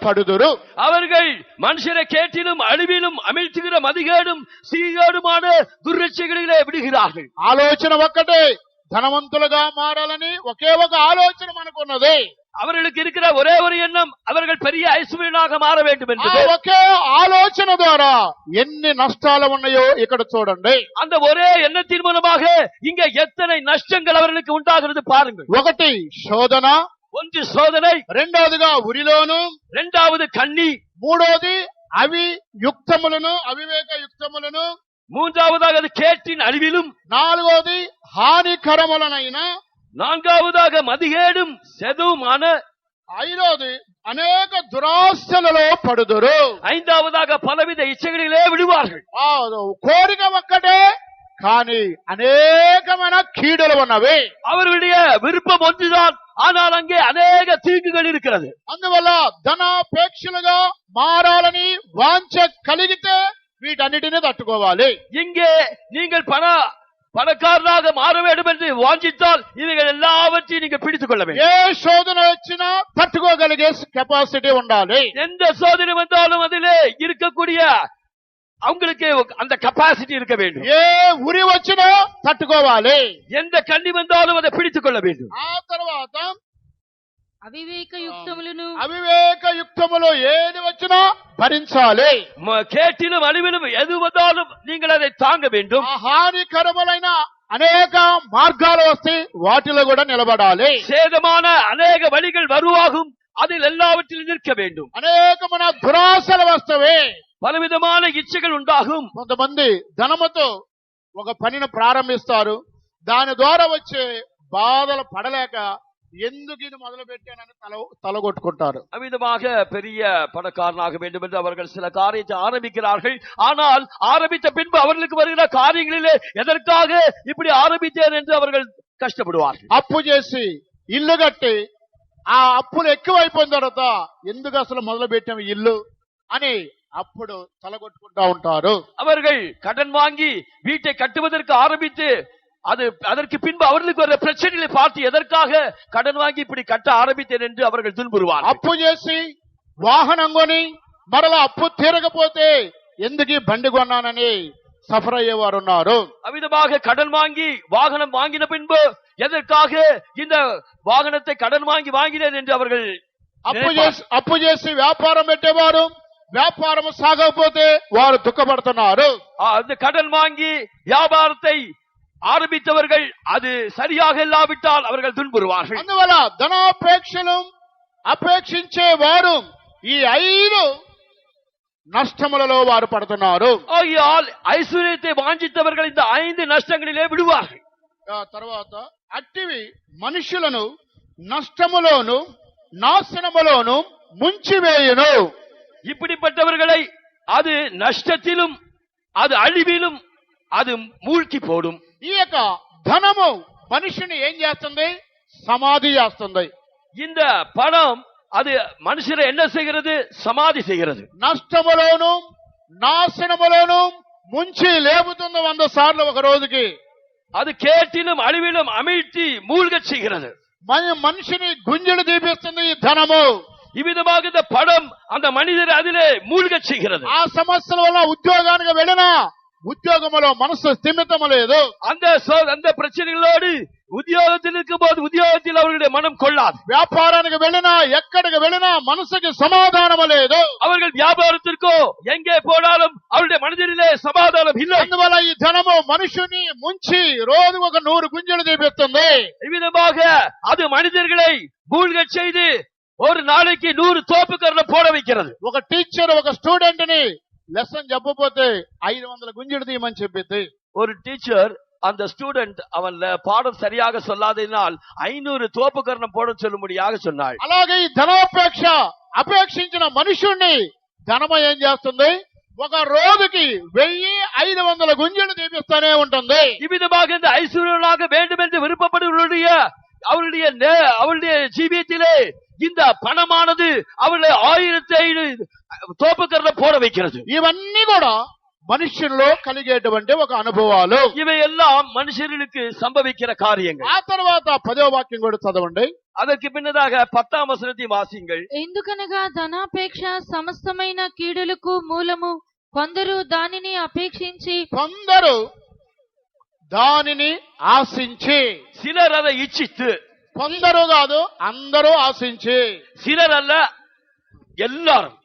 పడుదురు. அவர்கள் மனுஷரை கேட்டிலும் அழிவிலும் அமிழ்த்துகிற மதிகேடும் சீகேடுமான துர்ரட்சைகளிலே விடுகிறார்கள். ఆలోచన ఒక్కటే, ధనవంతులుగా మారాలని ఒకే ఒక ఆలోచన మనకున్నది. அவர்களுக்கு இருக்கிற ஒரே ஒரு எண்ணம், அவர்கள் பெரிய ஐஸ்வர்யனாக மாற வேண்டும் என்பது. ఒకే ఆలోచన ద్వారా ఎన్ని నష్టాలు ఉన్నాయో ఇక్కడ చూడండి. அந்த ஒரே எண்ணத்தின் மூலமாக இங்க எத்தனை நஷ்டங்கள் அவர்களுக்கு உண்டாகிறது பாருங்கள். ఒకటి శోధన, ஒன்று சோதனை, రెండోదిగా ఉరిలోను, இரண்டாவது கண்ணி, మూడోది అవివేక యుక్తములను, மூன்றாவதாக அது கேட்டின் அழிவிலும், నాలుగోది హానికరములనైన, நான்காவதாக மதிகேடும் செதுவுமான, ఐదోది అనేక దురాశలలో పడుదురు, ஐந்தாவதாக பலவித இச்சைகளிலே விடுவார்கள். కోరిక ఒక్కటే కానీ అనేకమైన కీడులు ఉన్నవి. அவர்களுடைய விருப்பம் ஒன்றுதான், ஆனால் அங்கே அநேக தீங்குகள் இருக்கிறது. అందువల్ల ధనాపేక్షలుగా మారాలని వాంఛ కలిగితే వీటన్నిటిని తట్టుకోవాలి. இங்கே நீங்கள் பணக்காரராக மாற வேண்டும் என்று வாஞ்சித்தால் இவைகள் எல்லாவற்றையும் நீங்க பிடித்துக் கொள்ள வேண்டும். ఏ శోధన వచ్చినా తట్టుకోగలిగే కెపాసిటీ ఉండాలి. எந்த சோதனை வந்தாலும் அதிலே இருக்கக்கூடிய அவங்களுக்கு அந்த கெபாசிட்டி இருக்க வேண்டும். ఏ ఉరి వచ్చినా తట్టుకోవాలి. எந்த கண்ணி வந்தாலும் அதை பிடித்துக் கொள்ள வேண்டும். ఆ తర్వాత అవివేక యుక్తములు ఏది వచ్చినా భరించాలి. கேட்டிலும் அழிவிலும் எது வந்தாலும் நீங்கள் அதை தாங்க வேண்டும். హానికరములైన అనేక మార్గాలు వస్తాయి, వాటిలో కూడా నిలబడాలి. சேதமான அநேக வழிகள் வருவாகும், அதில் எல்லாவற்றிலும் நிற்க வேண்டும். అనేకమైన దురాశలు వస్తాయి, பலவிதமான இச்சைகள் உண்டாகும். కొంతమంది ధనముతో ఒక పనిని ప్రారంభిస్తారు, దాని ద్వారా వచ్చే బాధలు పడలేక ఎందుకు ఇది మొదలు పెట్టానని తలగొట్టుకుంటారు. அவ்விதமாக பெரிய பணக்காரனாக வேண்டும் என்று அவர்கள் சில காரியத்தை ஆரம்பிக்கிறார்கள். ஆனால் ஆரம்பித்த பின்பு அவர்களுக்கு வருகிற காரியங்களிலே எதற்காக இப்படி ஆரம்பித்தேன் என்று அவர்கள் கஷ்டப்படுவார்கள். అప్పు చేసి ఇల్లు కట్టి ఆ అప్పులు ఎక్కువైపోయిన తర్వాత ఎందుకు అసలు మొదలు పెట్టాము ఇల్లు అని అప్పుడు తలగొట్టుకుంటా ఉంటారు. அவர்கள் கடன் வாங்கி வீட்டை கட்டுவதற்கு ஆரம்பித்து அதற்கு பின்பு அவர்களுக்கு ஒரு பிரச்சனைகளை பார்த்து எதற்காக கடன் வாங்கி இப்படி கட்ட ஆரம்பித்தேன் என்று அவர்கள் துன்புறுவார்கள். అప్పు చేసి వాహనం కొని మరలా అప్పు తీరకపోతే ఎందుకు బండి కొన్నానని సఫర్ అయ్యేవారు ఉన్నారు. அவ்விதமாக கடன் வாங்கி வாகனம் வாங்கின பின்பு எதற்காக இந்த வாகனத்தை கடன் வாங்கினேன் என்று அவர்கள் అప్పు చేసి వ్యాపారం పెట్టేవారు, వ్యాపారం సాగకపోతే వారు దుఃఖపడుతున్నారు. அந்த கடன் வாங்கி வியாபாரத்தை ஆரம்பித்தவர்கள் அது சரியாக இல்லாவிட்டால் அவர்கள் துன்புறுவார்கள். అందువల్ల ధనాపేక్షలు అపేక్షించే వారు ఈ 5 నష్టములలో వారు పడుతున్నారు. ஆகையால் ஐஸ்வர்யத்தை வாஞ்சித்தவர்கள் இந்த 5 நஷ்டங்களிலே விடுவார்கள். తర్వాత అట్టివి మనుషులను నష్టములోను నాశనములోను ముంచివేయును. இப்படிப்பட்டவர்களை அது நஷ்டத்திலும் அது அழிவிலும் அது மூழ்கி போடும். ఈ యొక్క ధనము మనిషిని ఏం చేస్తుంది? సమాధి చేస్తుంది. இந்த பணம் அது மனுஷரை என்ன செய்கிறது? సమాధి செய்கிறது. నష్టములోను నాశనములోను ముంచి లేపుతుంది 100 సార్లు ఒక రోజుకి. அது கேட்டிலும் அழிவிலும் அமிழ்த்தி மூழ்கச் செய்கிறது. మనిషిని గుంజలు తీపిస్తుంది ఈ ధనము. இவ்விதமாக இந்த பணம் அந்த மனிதரை அதிலே மூழ்கச் செய்கிறது. ఆ సమస్యల వల్ల ఉద్యోగానికి వెళ్ళినా ఉద్యోగంలో మనసు స్థిమితం లేదు. அந்த பிரச்சனைகளோடு உத்தியோகத்தில் இருக்கும் போது உத்தியோகத்தில் அவர்களுடைய மனம் கொள்ளாது. వ్యాపారానికి వెళ్ళినా ఎక్కడికి వెళ్ళినా మనసుకి సమాధానం లేదు. அவர்கள் வியாபாரத்திற்கோ எங்கே போனாலும் அவருடைய மனதிலே சமாதானம் இல்லை. అందువల్ల ఈ ధనము మనుషుని ముంచి రోజు ఒక 100 గుంజలు తీపిస్తుంది. இவ்விதமாக அது மனிதர்களை மூழ்கச் செய்து ஒரு நாளைக்கு 100 தோப்புக்கரணம் போட வைக்கிறது. ఒక టీచర్ ఒక స్టూడెంట్ ని లెసన్ చెప్పపోతే 500 గుంజలు తీయమని చెప్పింది. ஒரு டீச்சர் அந்த ஸ்டூடெண்ட் அவன் பாடம் சரியாக சொல்லாததினால் 500 தோப்புக்கரணம் போட சொல்லும்படியாக சொன்னாள். అలాగే ఈ ధనాపేక్ష అపేక్షించిన మనుషుణ్ణి ధనము ఏం చేస్తుంది? ఒక రోజుకి 1500 గుంజలు తీపిస్తానే ఉంటుంది. இவ்விதமாக இந்த ஐஸ்வர்யனாக வேண்டும் என்று விருப்பப்படுவர்களுடைய அவருடைய ஜீவியத்திலே இந்த பணமானது அவர்களை 1500 தோப்புக்கரணம் போட வைக்கிறது. ఇవన్నీ కూడా మనుషుల్లో కలిగేటువంటి ఒక అనుభవాలు. இவையெல்லாம் மனுஷர்களுக்கு சம்பவிக்கிற காரியங்கள். ఆ తర్వాత 10వ వాక్యం కూడా చదవండి. அதற்கு பின்னதாக 10ஆம் வசனத்தை வாசியுங்கள். ఎందుకనగా ధనాపేక్ష సమస్తమైన కీడులకు మూలము. కొందరు దానిని అపేక్షించి சிலர் அதை இச்சித்து, కొందరు కాదు అందరూ ఆశించి, சிலர் அல்ல எல்லாரும்.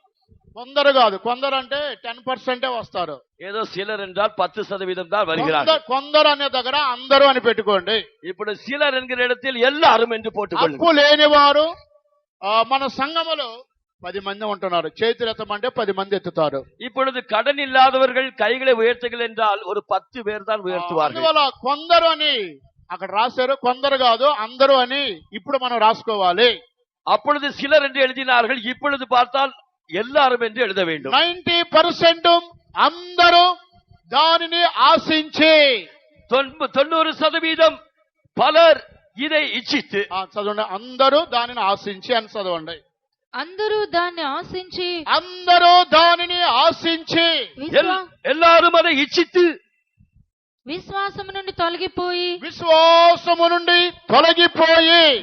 కొందరు కాదు, కొందరు అంటే 10% వస్తారు. ஏதோ சிலர் என்றால் 10% தான் வருகிறார்கள். కొందరు అనే దగ్గర అందరూ అని పెట్టుకోండి. ఇప్పుడు சிலர் என்கிற இடத்தில் எல்லாரும் என்று போட்டுக்கொள்ளுங்கள். అప్పు లేనివారు మన సంఘములో 10 మంది ఉంటున్నారు. చేతులెత్తమంటే 10 మంది ఎత్తుతారు. இப்பொழுது கடன் இல்லாதவர்கள் கைகளை உயர்த்துகள் என்றால் ஒரு 10 பேர் தான் உயர்த்துவார்கள். అందువల్ల కొందరు అని అక్కడ రాశారు, కొందరు కాదు అందరూ అని ఇప్పుడు మనం రాసుకోవాలి. அப்பொழுது சிலர் என்று எழுதினார்கள், இப்பொழுது பார்த்தால் எல்லாரும் என்று எழுத வேண்டும். 90% అందరూ దానిని ఆశించి, 90% పలర్ ఇదే ఇచ్చిత్. చదవండి, అందరూ దానిని ఆశించి అని చదవండి. అందరూ దాన్ని ఆశించి, అందరూ దానిని ఆశించి, எல்லாரும் அதை ఇచ్చిత్. విశ్వాసము నుండి తొలగిపోయి,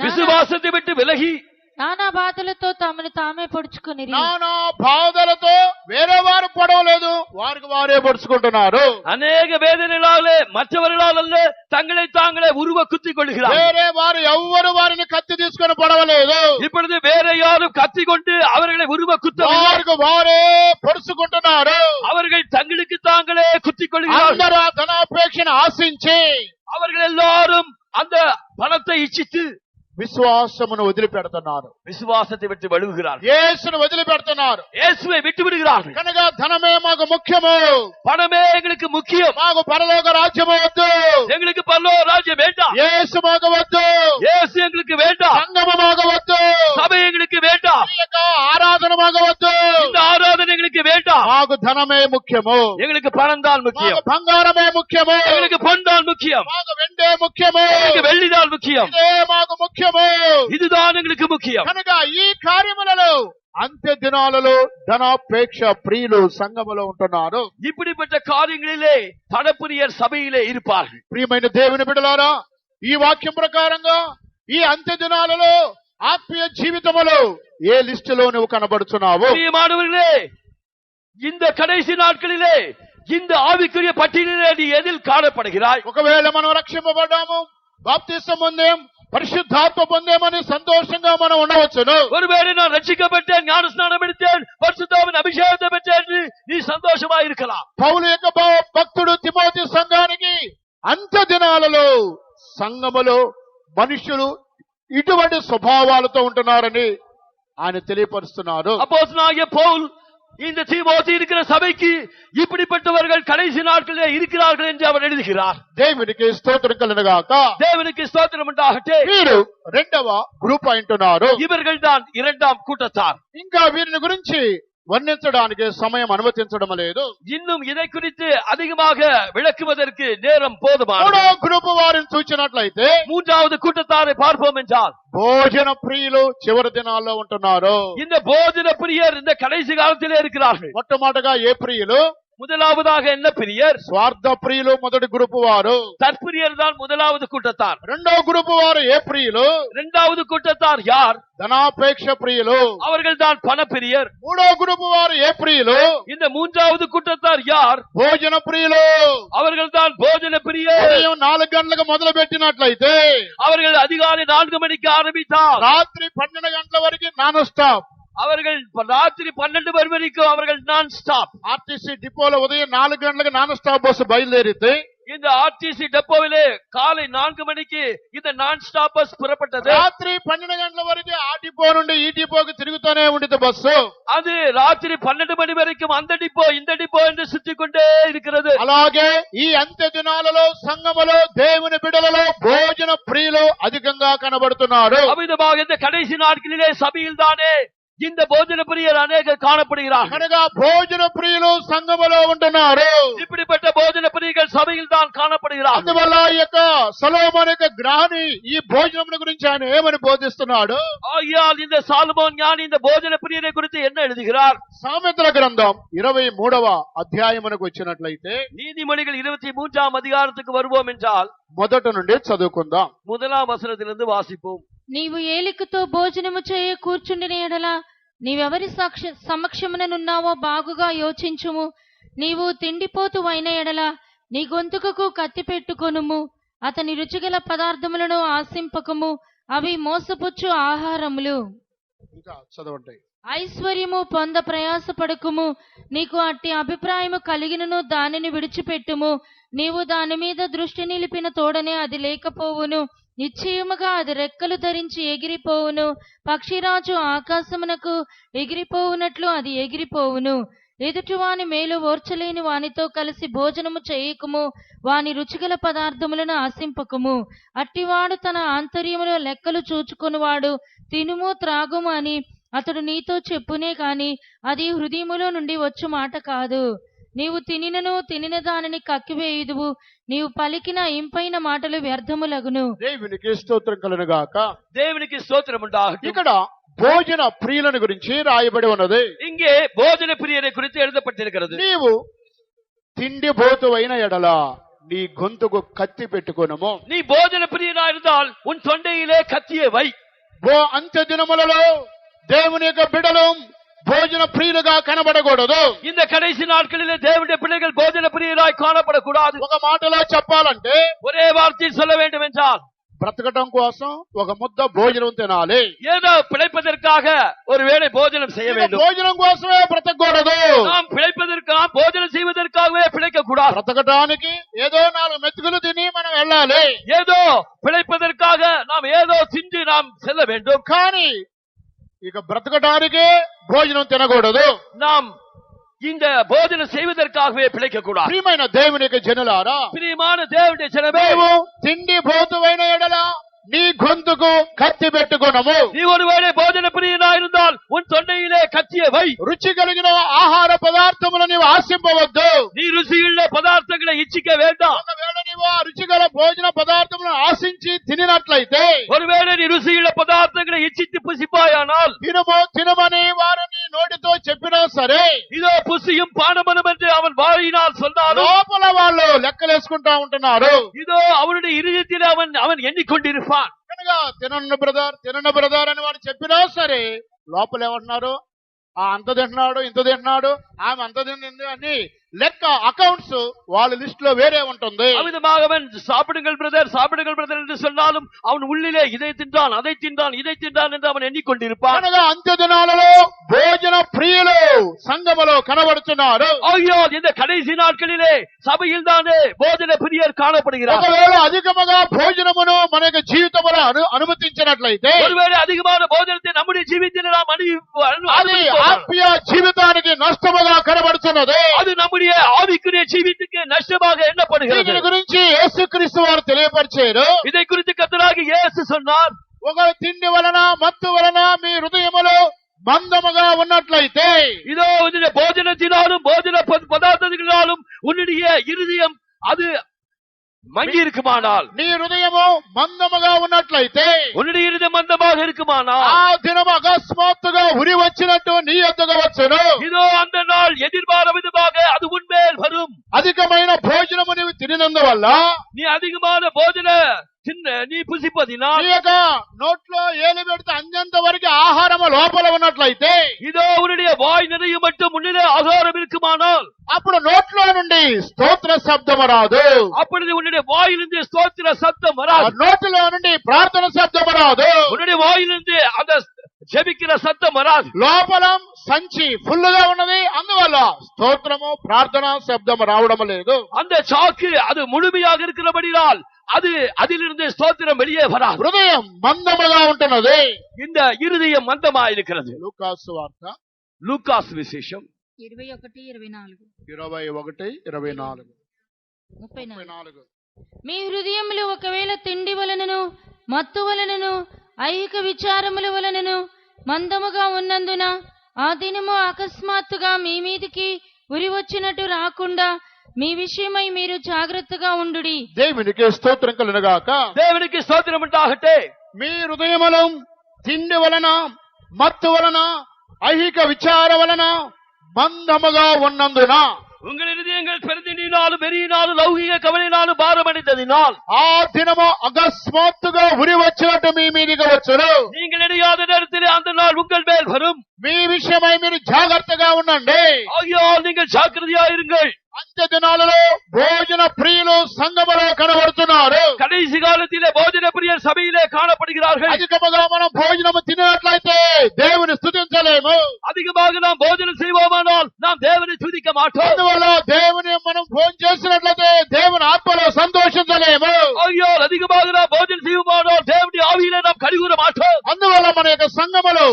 విశ్వాసத்தை விட்டு విలగి, నానా బాధలతో తమను తామే పొడుచుకుని, నానా బాధలతో వేరే వారు పడవలేదు, వారికి వారే పొడుచుకుంటున్నారు. అనేక వేదనలాలే మற்றவர்களால் அல்ல தங்களை தாங்களே உருவ குத்திக் கொள்கிறார்கள். వేరే వారు ఎవ్వరు వారిని కత్తి తీసుకొని పడవలేదు. இப்பொழுது வேற யாரும் கத்தி கொண்டு அவர்களை உருவ குத்தவில்லை. వారికి వారే పొడుచుకుంటున్నారు. அவர்கள் தங்களுக்கு தாங்களே குத்திக் கொள்கிறார்கள். అందరూ ఆ ధనాపేక్షను ఆశించి, அவர்கள் எல்லாரும் அந்த பணத்தை இச்சித்து విశ్వాసమును వదిలిపెడుతున్నారు. విశ్వాసத்தை விட்டு வழுவுகிறார்கள். యేసును వదిలిపెడుతున్నారు. యేసుவை விட்டு விடுகிறார்கள். కనుక ధనమే మాకు ముఖ్యము, பணமே எங்களுக்கு முக்கியம். మాకు పరలోక రాజ్యం వద్దు, எங்களுக்கு பரலோக ராஜ்யம் வேண்டாம். యేసు మాకు వద్దు, యేసు எங்களுக்கு வேண்டாம். సంఘము మాకు వద్దు, சபை எங்களுக்கு வேண்டாம். ఆరాధన మాకు వద్దు, இந்த ஆராதனை எங்களுக்கு வேண்டாம். మాకు ధనమే ముఖ్యము, எங்களுக்கு பணம் தான் முக்கியம். మాకు బంగారమే ముఖ్యము, எங்களுக்கு பொன் தான் முக்கியம். మాకు వెండే ముఖ్యము, எங்களுக்கு வெள்ளி தான் முக்கியம். ఇదే మాకు ముఖ్యము, இதுதான் எங்களுக்கு முக்கியம். కనుక ఈ కార్యములలో అంత్య దినాలలో ధనాపేక్ష ప్రియులు సంఘములో ఉంటున్నారు. இப்படிப்பட்ட காரியங்களிலே பணப்பிரியர் சபையிலே இருப்பார்கள். ప్రియమైన దేవుని బిడ్డలారా, ఈ వాక్యం ప్రకారంగా ఈ అంత్య దినాలలో ఆత్మీయ జీవితములో ఏ లిస్టులో నువ్వు కనబడుచున్నావు? பிரியமானவர்களே, இந்த கடைசி நாட்களிலே இந்த ஆவிக்குரிய பட்டியலிலே நீ எதில் காணப்படுகிறாய்? ఒకవేళ మనం రక్షింపబడ్డాము, బాప్తిసం పొందాం, పరిశుద్ధాత్మ పొందామని సంతోషంగా మనం ఉండవచ్చును. ஒருவேளை நான் ரட்சிக்கப்பட்டேன், ஞானஸ்நானம் எடுத்தேன், பரிசுத்தாவின் அபிஷேகத்தை பெற்றேன் என்று நீ சந்தோஷமா இருக்கலாம். పౌలు యొక్క భక్తుడు తిమోతి సంఘానికి అంత్య దినాలలో సంఘములో మనుషులు ఇటువంటి స్వభావాలతో ఉంటున్నారని ఆయన తెలియపరుస్తున్నారు. அப்போஸ்தலனாகிய பவுல் இந்த தீமோத்தி இருக்கிற சபைக்கு இப்படிப்பட்டவர்கள் கடைசி நாட்களிலே இருக்கிறார்கள் என்று அவர் எழுதுகிறார். దేవునికి స్తోత్రం కలుగుగాక. தேவனுக்கு ஸ்தோத்திரம் உண்டாகட்டும். వీరు రెండవ గ్రూప్ అంటున్నారు. இவர்கள் தான் இரண்டாம் கூட்டத்தார். ఇంకా వీరిని గురించి వర్ణించడానికి సమయం అనుమతించడం లేదు. இன்னும் இதை குறித்து அதிகமாக விளக்குவதற்கு நேரம் போதுமானது. మూడో గ్రూప్ వారిని చూసినట్లయితే மூன்றாவது கூட்டத்தாரை பார்ப்போம் என்றால் భోజన ప్రియులు చివరి దినాల్లో ఉంటున్నారు. இந்த போஜன பிரியர் இந்த கடைசி காலத்திலே இருக்கிறார்கள். మొట్టమొదటిగా ఏ ప్రియులు? முதலாவதாக என்ன பிரியர்? స్వార్థ ప్రియులు మొదటి గ్రూప్ వారు. தற்பிரியர் தான் முதலாவது கூட்டத்தார். రెండో గ్రూప్ వారు ఏ ప్రియులు? இரண்டாவது கூட்டத்தார் யார்? ధనాపేక్ష ప్రియులు. அவர்கள் தான் பணப்பிரியர். మూడో గ్రూప్ వారు ఏ ప్రియులు? இந்த மூன்றாவது கூட்டத்தார் யார்? భోజన ప్రియులు. அவர்கள் தான் போஜன பிரியர். ఉదయం 4 గంటలకు మొదలు పెట్టినట్లయితే அவர்கள் அதிகாலை 4 மணிக்கு ஆரம்பித்தார், రాత్రి 12 గంటల వరకు నాన్ స్టాప్. அவர்கள் ராத்திரி 12 மணி வரைக்கும் அவர்கள் நான் ஸ்டாப். ఆర్టీసీ డిపోలో ఉదయం 4 గంటలకు నాన్ స్టాప్ బస్సు బయలుదేరితే இந்த ஆர்டிசி டெப்போவிலே காலை 4 மணிக்கு இந்த நான் ஸ்டாப்பர்ஸ் புறப்பட்டது. రాత్రి 12 గంటల వరకు ఆ డిపో నుండి ఈ డిపోకి తిరుగుతూనే ఉండేది బస్సు. அது ராத்திரி 12 மணி வரைக்கும் அந்த டிப்போ இந்த டிப்போ என்று சுற்றிக் கொண்டே இருக்கிறது. అలాగే ఈ అంత్య దినాలలో సంఘములో దేవుని బిడ్డలలో భోజన ప్రియులు అధికంగా కనబడుతున్నారు. அவ்விதமாக இந்த கடைசி நாட்களிலே சபையில் தானே இந்த போஜன பிரியர் அநேகர் காணப்படுகிறார். అనగా భోజన ప్రియులు సంఘములో ఉంటున్నారు. இப்படிப்பட்ட போஜன பிரியர்கள் சபையில் தான் காணப்படுகிறார். అందువల్ల ఈ యొక్క సొలొమోను యొక్క జ్ఞాని ఈ భోజనం గురించి ఆయన ఏమని బోధిస్తున్నాడు? ஆகையால் இந்த சாலமோன் ஞானி இந்த போஜன பிரியரை குறித்து என்ன எழுதுகிறார்? సామెతల గ్రంథం 23వ అధ్యాయమునకు వచ్చినట్లయితే நீதிமொழிகள் 23ஆம் அதிகாரத்துக்கு வருவோம் என்றால் మొదటి నుండి చదువుకుందాం. 1ஆம் వచనத்திலிருந்து వాసిப்போம். నీవు ఏలికతో భోజనము చేయ కూర్చుండిన ఎడల నీవెవరి సమక్షముననున్నావో బాగుగా యోచించుము. నీవు తిండిపోతు అయిన ఎడల నీ గొంతుకకు కత్తి పెట్టుకొనుము. అతని రుచిగల పదార్థములను ఆశింపకము, అవి మోసపుచ్చు ఆహారములు. ఇంకా చదవండి. ఐశ్వర్యము పొంద ప్రయాసపడకుము. నీకు అట్టి అభిప్రాయము కలిగినను దానిని విడిచిపెట్టుము. నీవు దాని మీద దృష్టి నిలిపిన తోడనే అది లేకపోవును. నిశ్చయముగా అది రెక్కలు ధరించి ఎగిరిపోవును. పక్షిరాజు ఆకాశమునకు ఎగిరిపోవునట్లు అది ఎగిరిపోవును. ఎదుటివాని మేలు ఓర్చలేని వానితో కలిసి భోజనము చేయకుము. వాని రుచిగల పదార్థములను ఆశింపకము. అట్టివాడు తన ఆంతర్యములో లెక్కలు చూచుకొనివాడు. తినుము త్రాగుము అని అతడు నీతో చెప్పునే కాని అది హృదయములో నుండి వచ్చు మాట కాదు. నీవు తినిన దానిని కక్కివేయుదువు. నీవు పలికిన ఇంపైన మాటలు వ్యర్థములగును. దేవునికి స్తోత్రం కలుగుగాక. దేవునికి స్తోత్రం ఉండాలి. ఇక్కడ భోజన ప్రియులను గురించి రాయబడి ఉన్నది. இங்கே போஜன பிரியரை குறித்து எழுதப்பட்டிருக்கிறது. నీవు తిండి బోతువైన ఎడల నీ గొంతుకు కత్తి పెట్టుకొనుము. நீ போஜன பிரியனா இருந்தால் உன் தொண்டையிலே கத்தியை வை. అంత్య దినములలో దేవుని యొక్క బిడ్డలు భోజన ప్రియులుగా కనబడకూడదు. இந்த கடைசி நாட்களிலே தேவனுடைய பிள்ளைகள் போஜன பிரியராய் காணப்படக்கூடாது. ఒక మాటలో చెప్పాలంటే ஒரே வார்த்தையில் சொல்ல வேண்டும் என்றால் బ్రతకటం కోసం ఒక ముద్ద భోజనం తినాలి. ஏதோ பிழைப்பதற்காக ஒருவேளை போஜனம் செய்ய வேண்டும். భోజనం కోసమే బ్రతకూడదు. நாம் பிழைப்பதற்காக போஜனம் செய்வதற்காகவே பிழைக்க கூடாது. బ్రతకటానికి ఏదో 4 మెతుకులు తిని మనం వెళ్ళాలి. ஏதோ பிழைப்பதற்காக நாம் ஏதோ தின்று நாம் செல்ல வேண்டும். కానీ ఇక బ్రతకటానికే భోజనం తినకూడదు. நாம் இந்த போஜனம் செய்வதற்காகவே பிழைக்க கூடாது. ప్రియమైన దేవుని యొక్క జనులారా, பிரியமான தேவனுடைய ஜனமே, నీవు తిండి భోతువైన ఎడల నీ గొంతుకు కత్తి పెట్టుకొనుము. நீ ஒருவேளை போஜன பிரியனா இருந்தால் உன் தொண்டையிலே கத்தியை வை. రుచి కలిగిన ఆహార పదార్థములు నీవు ఆశింపవద్దు. நீ ருசியுள்ள பதார்த்தங்களை இச்சிக்க வேண்டாம். ఒకవేళ నీవు ఆ రుచిగల భోజన పదార్థములను ఆశించి తినినట్లయితే, ஒருவேளை நீ ருசியுள்ள பதார்த்தங்களை இச்சித்து புசிப்பாயானால், తినమని వారిని నోటితో చెప్పినా సరే, இதோ புசியும் பானமனம் என்று அவன் வாயினால் சொன்னாலும், లోపల వాళ్ళు లెక్కలేసుకుంటా ఉంటున్నారు. இதோ அவனுடைய இருதயத்தில் அவன் எண்ணிக்கொண்டிருப்பான். కనుక తినన్న బ్రదర్ అని వాడు చెప్పినా సరే, లోపల ఏమంటున్నారు? అంత తింటున్నాడు, ఇంత తింటున్నాడు, ఆమె అంత తింటుంది అని లెక్క అకౌంట్స్ వాళ్ళ లిస్ట్ లో వేరే ఉంటుంది. அவ்விதமாக அவன் சாப்பிடுங்கள் பிரதர் என்று சொன்னாலும் அவன் உள்ளிலே இதை தின்றான், அதை தின்றான், இதை தின்றான் என்று அவன் எண்ணிக்கொண்டிருப்பான். అనగా అంత్య దినాలలో భోజన ప్రియులు సంఘములో కనబడుతున్నారు. ஆகையால் இந்த கடைசி நாட்களிலே சபையில் தானே போஜன பிரியர் காணப்படுகிறார். ఒకవేళ అధికముగా భోజనమును మన యొక్క జీవితంలో అనుమతించినట్లయితే, ஒருவேளை அதிகமான போஜனத்தை நம்முடைய జీవితంలో நாம் అది ఆత్మీయ జీవితానికి నష్టముగా కనబడుతున్నది. அது நம்முடைய ஆவிக்குரிய ஜீவித்துக்கு நஷ்டமாக எண்ணப்படுகிறது. దీని గురించి యేసుక్రీస్తు వారు తెలియపరిచారు. இதை குறித்து கர்த்தராகிய இயேசு சொன்னார், ఒక తిండి వలన మత్తు వలన మీ హృదయములో మందముగా ఉన్నట్లయితే, இதோ உன்னுடைய போஜனத்தினாலும் போஜன பதார்த்தத்தினாலும் உன்னுடைய இருதயம் அது மங்கி இருக்குமானால், నీ హృదయము మందముగా ఉన్నట్లయితే, உன்னுடைய இருதயம் மந்தமாக இருக்குமானால், ఆ దినము అకస్మాత్తుగా ఉరి వచ్చినట్టు నీ యొద్దకు వచ్చును. இதோ அந்த நாள் எதிர்பார விதமாக அது உன்மேல் வரும். అధికమైన భోజనము నీవు తినినందువల్ల, நீ அதிகமான போஜன நீ புசிப்பதினால், నీ యొక్క నోట్లో ఏలు పెడితే అంజంత వరకు ఆహారము లోపల ఉన్నట్లయితే, இதோ உன்னுடைய வாய் நிறைய மட்டும் உன்னிலே ஆகாரம் இருக்குமானால், అప్పుడు నోట్లో నుండి స్తోత్ర శబ్దము రాదు. அப்பொழுது உன்னுடைய வாயிலிருந்து ஸ்தோத்திர சத்தம் வராது. నోటిలో నుండి ప్రార్థన శబ్దము రాదు. உன்னுடைய வாயிலிருந்து அந்த ஜெபிக்கிற சத்தம் வராது. లోపల సంచి ఫుల్ గా ఉన్నది, అందువల్ల స్తోత్రము ప్రార్థన శబ్దం రావడం లేదు. அந்த சாக்கு அது முழுமையாக இருக்கிறபடியால் அதிலிருந்து ஸ்தோத்திரம் வெளியே வராது. హృదయం మందముగా ఉంటున్నది. இந்த இருதயம் மந்தமாக இருக்கிறது. లూకాసు వార్త லூக்காஸ் விசேஷம் 21:24 మీ హృదయములు ఒకవేళ తిండి వలనను మత్తు వలనను ఐహిక విచారముల వలనను మందముగా ఉన్నందున ఆ దినము అకస్మాత్తుగా మీ మీదికి ఉరి వచ్చినట్టు రాకుండా మీ విషయమై మీరు జాగ్రత్తగా ఉండుడి. దేవునికి స్తోత్రం కలుగుగాక. దేవునికి స్తోత్రం ఉండాగట్టే. మీ హృదయములు తిండి వలన మత్తు వలన ఐహిక విచార వలన మందముగా ఉన్నందున உங்கள் இருதயங்கள் பெருந்தினாலும் வெறியினாலும் லௌகிக கவலையினாலும் பாரமடைந்ததினால் ఆ దినము అకస్మాత్తుగా ఉరి వచ్చినట్టు మీ మీదికి వచ్చును. நீங்கள் எரியாத நேரத்திலே அந்த நாள் உங்கள் மேல் வரும். మీ విషయమై మీరు జాగ్రత్తగా ఉండండి. ஆகையால் நீங்கள் ஜாக்கிரதையாயிருங்கள். అంత్య దినాలలో భోజన ప్రియులు సంఘములో కనబడుతున్నారు. கடைசி காலத்திலே போஜன பிரியர் சபையிலே காணப்படுகிறார்கள். అధికముగా మనం భోజనము తినట్లయితే దేవుని స్తుతించలేము. அதிகமாக நாம் போஜனம் செய்வோமானால் நாம் தேவனை துதிக்க மாட்டோம். అందువల్ల దేవుని మనం భోజనం చేసినట్లయితే దేవుని ఆత్మలో సంతోషించలేము. ஆகையால் அதிகமாக நாம் போஜனம் செய்வோமானால் தேவனுடைய ஆவியிலே நாம் கலிகூற மாட்டோம். అందువల్ల మన యొక్క సంఘములో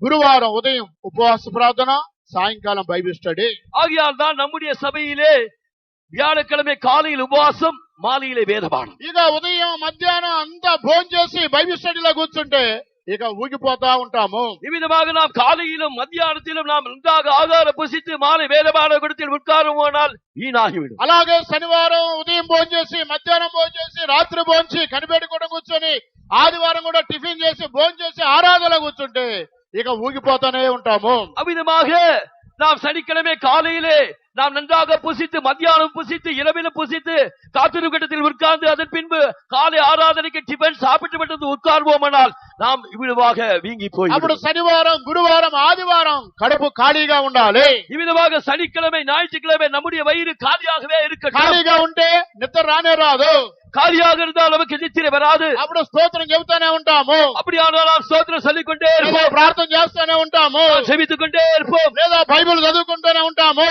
గురువారం ఉదయం ఉపవాస ప్రార్థన, సాయంకాలం బైబిల్ స్టడీ. ஆகையால் தான் நம்முடைய சபையிலே வியாழக்கிழமை காலையில் உபவாசம், மாலையிலே வேதபாடம். ఇక ఉదయం మధ్యాహ్నం అంతా భోజనం చేసి బైబిల్ స్టడీలో కూర్చుంటే ఇక ఊగిపోతా ఉంటాము. இவ்விதமாக நாம் காலையிலும் மத்தியானத்திலும் நாம் நன்றாக ஆகாரம் புசித்து மாலை வேதபாட கூடத்தில் உட்காருவோனால் வீணாகிவிடும். అలాగే శనివారం ఉదయం భోజనం చేసి మధ్యాహ్నం భోజనం చేసి రాత్రి భోంచి కనిపెట్టి కూడా కూర్చొని ఆదివారం కూడా టిఫిన్ చేసి భోజనం చేసి ఆరాధన కూర్చుంటే ఇక ఊగిపోతానే ఉంటాము. அவ்விதமாக நாம் சனிக்கிழமை காலையிலே நாம் நன்றாக புசித்து மத்தியானம் புசித்து இரவிலும் புசித்து காத்திருக்கத்தில் உட்கார்ந்து அதன் பின்பு காலை ஆராதனைக்கு டிபன் சாப்பிட்டு விட்டு உட்கார்வோமானால் நாம் இவ்விதமாக வீங்கி போய் అప్పుడు శనివారం గురువారం ఆదివారం కడుపు ఖాళీగా ఉండాలి. இவ்விதமாக சனிக்கிழமை ஞாயிற்றுக்கிழமை நம்முடைய வயிறு காலியாகவே இருக்கட்டும். ఖాళీగా ఉంటే నిద్ర రానే రాదు. காலியாக இருந்தால் நமக்கு நித்திரை வராது. అప్పుడు స్తోత్రం చెబుతానే ఉంటాము. அப்படியானால் நாம் ஸ்தோத்திரம் சொல்லிக்கொண்டே இருப்போம், ప్రార్థన చేస్తూనే ఉంటాము, செபித்துக் கொண்டே இருப்போம், లేదా బైబిల్ చదువుకుంటూనే ఉంటాము,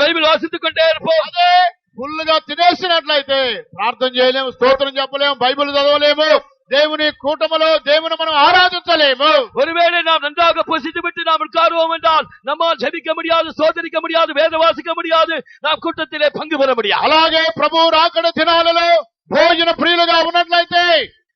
బైబిల్ వాసిத்துக் கொண்டே இருப்போம். అదే ఫుల్ గా తినేసినట్లయితే ప్రార్థన చేయలేము, స్తోత్రం చెప్పలేము, బైబిల్ చదవలేము, దేవుని కూటములో దేవుని మనం ఆరాధించలేము. ஒருவேளை நாம் நன்றாக புசித்து விட்டு நாம் உட்காருவோம் என்றால் நம்மால் ஜெபிக்க முடியாது, சோதரிக்க முடியாது, வேத வாசிக்க முடியாது, நாம் கூட்டத்திலே பங்கு பெற முடியாது. అలాగే ప్రభు రాకడ దినాలలో భోజన ప్రియులుగా ఉన్నట్లయితే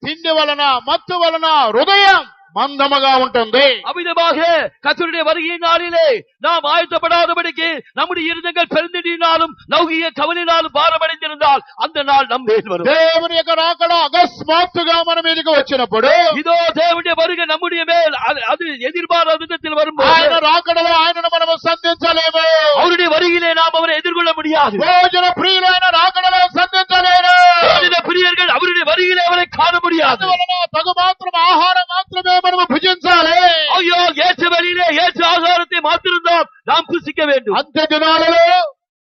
తిండి వలన మత్తు వలన హృదయం మందముగా ఉంటుంది. அவ்விதமாக கர்த்தருடைய வருகையின் நாளிலே நாம் ஆயத்தப்படாதபடிக்கு நம்முடைய இருதயங்கள் பெருந்தினாலும் லௌகிக கவலையினாலும் பாரமடைந்திருந்தால் அந்த நாள் நம் மேல் வரும். దేవుని యొక్క రాకడ అకస్మాత్తుగా మన మీదకి వచ్చినప్పుడు இதோ தேவனுடைய வருகை நம்முடைய மேல் அது எதிர்பாராத விதத்தில் வரும்போது ఆయన రాకడలో ఆయనను మనము సంధించలేము. அவருடைய வருகையிலே நாம் அவரை எதிர்கொள்ள முடியாது. భోజన ప్రియులైన రాకడలో సంధించలేరు. భోజన பிரியர்கள் அவருடைய வருகையிலே அவரை காண முடியாது. అందువలన తగు మాత్రం ఆహారం మాత్రమే మనము భుజించాలి. ஐயோ, ஏற்ற வழியிலே ஏற்ற ஆகாரத்தை மாத்திருந்தால் நாம் புசிக்க வேண்டும். అంత్య దినాలలో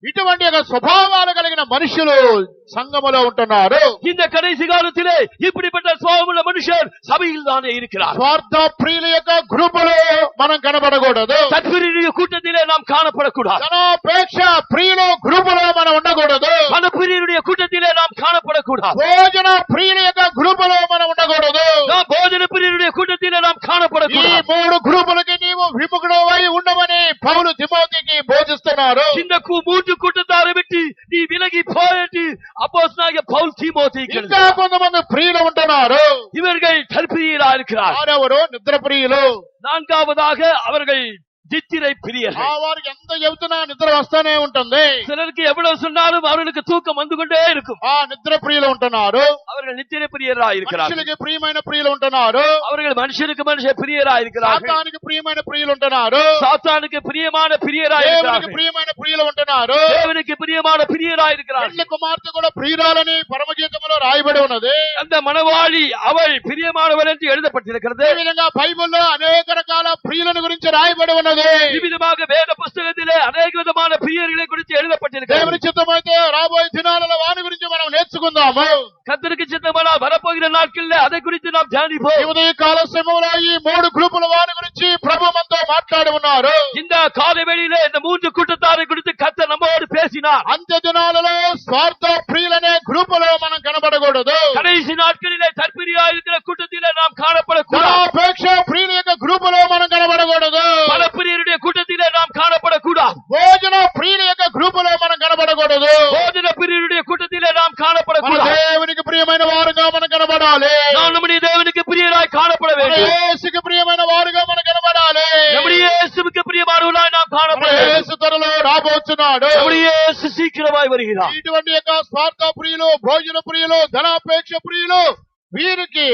ఇటువంటి ఒక స్వభావాలు కలిగిన మనుషులు సంఘములో ఉంటున్నారు. இந்த கடைசி காலத்திலே இப்படிப்பட்ட சுபாவமுள்ள மனுஷர் சபையில் தானே இருக்கிறார். స్వార్థ ప్రియుల యొక్క గ్రూపులో మనం కనబడకూడదు. சத்பிரியருடைய கூட்டத்திலே நாம் காணப்படக்கூடாது. జనాపేక్ష ప్రియుల గ్రూపులో మనం ఉండకూడదు. மனப்பிரியருடைய கூட்டத்திலே நாம் காணப்படக்கூடாது. భోజన ప్రియుల యొక్క గ్రూపులో మనం ఉండకూడదు. நாம் போஜன பிரியருடைய கூட்டத்திலே நாம் ఈ காணப்படக்கூடாது. 3 గ్రూపులకి నీవు విముఖుడవై ఉండమని పౌలు తిమోతికి బోధిస్తున్నారు. இந்த 3 கூட்டத்தாரை விட்டு நீ விலகி போயிட்டு அப்போஸ்தலனாகிய பவுல் தீமோத்தேயுக்கு ఇంకా కొంతమంది ప్రియులు ఉంటున్నారు. இவர்கள் தற்பிரியரா இருக்கிறார். వారెవరు? నిద్ర ప్రియులు. நான்காவதாக அவர்கள் நித்திரை பிரியர்கள். వారికి ఎంత చెబుతున్నా నిద్ర వస్తానే ఉంటుంది. சிலருக்கு எவ்வளவு சொன்னாலும் அவர்களுக்கு தூக்கம் வந்து கொண்டே இருக்கும். ఆ నిద్ర ప్రియులు ఉంటున్నారు. அவர்கள் நித்திரை பிரியரா இருக்கிறார்கள். మనుషులకి ప్రియమైన ప్రియులు ఉంటున్నారు. அவர்கள் மனுஷனுக்கு மனுஷன் பிரியரா இருக்கிறார்கள். సాతానికి ప్రియమైన ప్రియులు ఉంటున్నారు. சாத்தானுக்கு பிரியமான பிரியரா దేవునికి இருக்கிறார்கள். ప్రియమైన ప్రియులు ఉంటున్నారు. தேவனுக்கு பிரியமான பிரியரா இருக்கிறார்கள். పెళ్లి కుమార్తె కూడా ప్రియురాలని పరమగీతంలో రాయబడి ఉన్నది. அந்த மணவாளி அவள் பிரியமானவள் என்று எழுதப்பட்டிருக்கிறது. ఈ విధంగా బైబిల్లో అనేక రకాల ప్రియులను గురించి రాయబడి ఉన్నది. விதமாக வேத புஸ்தகத்திலே అనేక విధమైన பிரியர்களை குறித்து எழுதப்பட்டிருக்கிறது. దేవుని చిత్తమైతే రాబోయే దినాలలో వాని గురించి మనం నేర్చుకుందాము. கர்த்தருக்கு சித்தமானால் வரப்போகிற நாட்களில் அதை குறித்து நாம் தியானிப்போம். ఈ ఉదయ కాల సమయంలో ఈ 3 గ్రూపుల వారి గురించి காலை வேளையிலே இந்த 3 கூட்டத்தாரை குறித்து கர்த்தர் நம்மோடு பேசினார். అంత్య దినాలలో స్వార్థ ప్రియులనే గ్రూపులో మనం కనబడకూడదు. கடைசி நாட்களிலே தற்பிரியா இருக்கிற கூட்டத்திலே நாம் காணப்படக்கூடாது. ధనాపేక్ష ప్రియుల యొక్క గ్రూపులో మనం కనబడకూడదు. பலப்பிரியருடைய கூட்டத்திலே நாம் காணப்படக்கூடாது. భోజన ప్రియుల యొక్క గ్రూపులో మనం కనబడకూడదు. போஜன பிரியருடைய கூட்டத்திலே நாம் మన காணப்படக்கூடாது. దేవునికి ప్రియమైన వారుగా మనం కనబడాలి. நாம் நம்முடைய தேவனுக்கு பிரியராய் காணப்பட మన வேண்டும். యేసుకి ప్రియమైన వారుగా మనం కనబడాలి. நம்முடைய இயேசுவுக்கு பிரியமானவர்களாய் நாம் మన காணப்பட வேண்டும். యేసు త్వరలో రాబోతున్నాడు. நம்முடைய இயேசு సీక్రమాய் வருகிறார். ఇటువంటి యొక్క స్వార్థ ప్రియులు, భోజన ప్రియులు, ధనాపేక్ష ప్రియులు వీరికి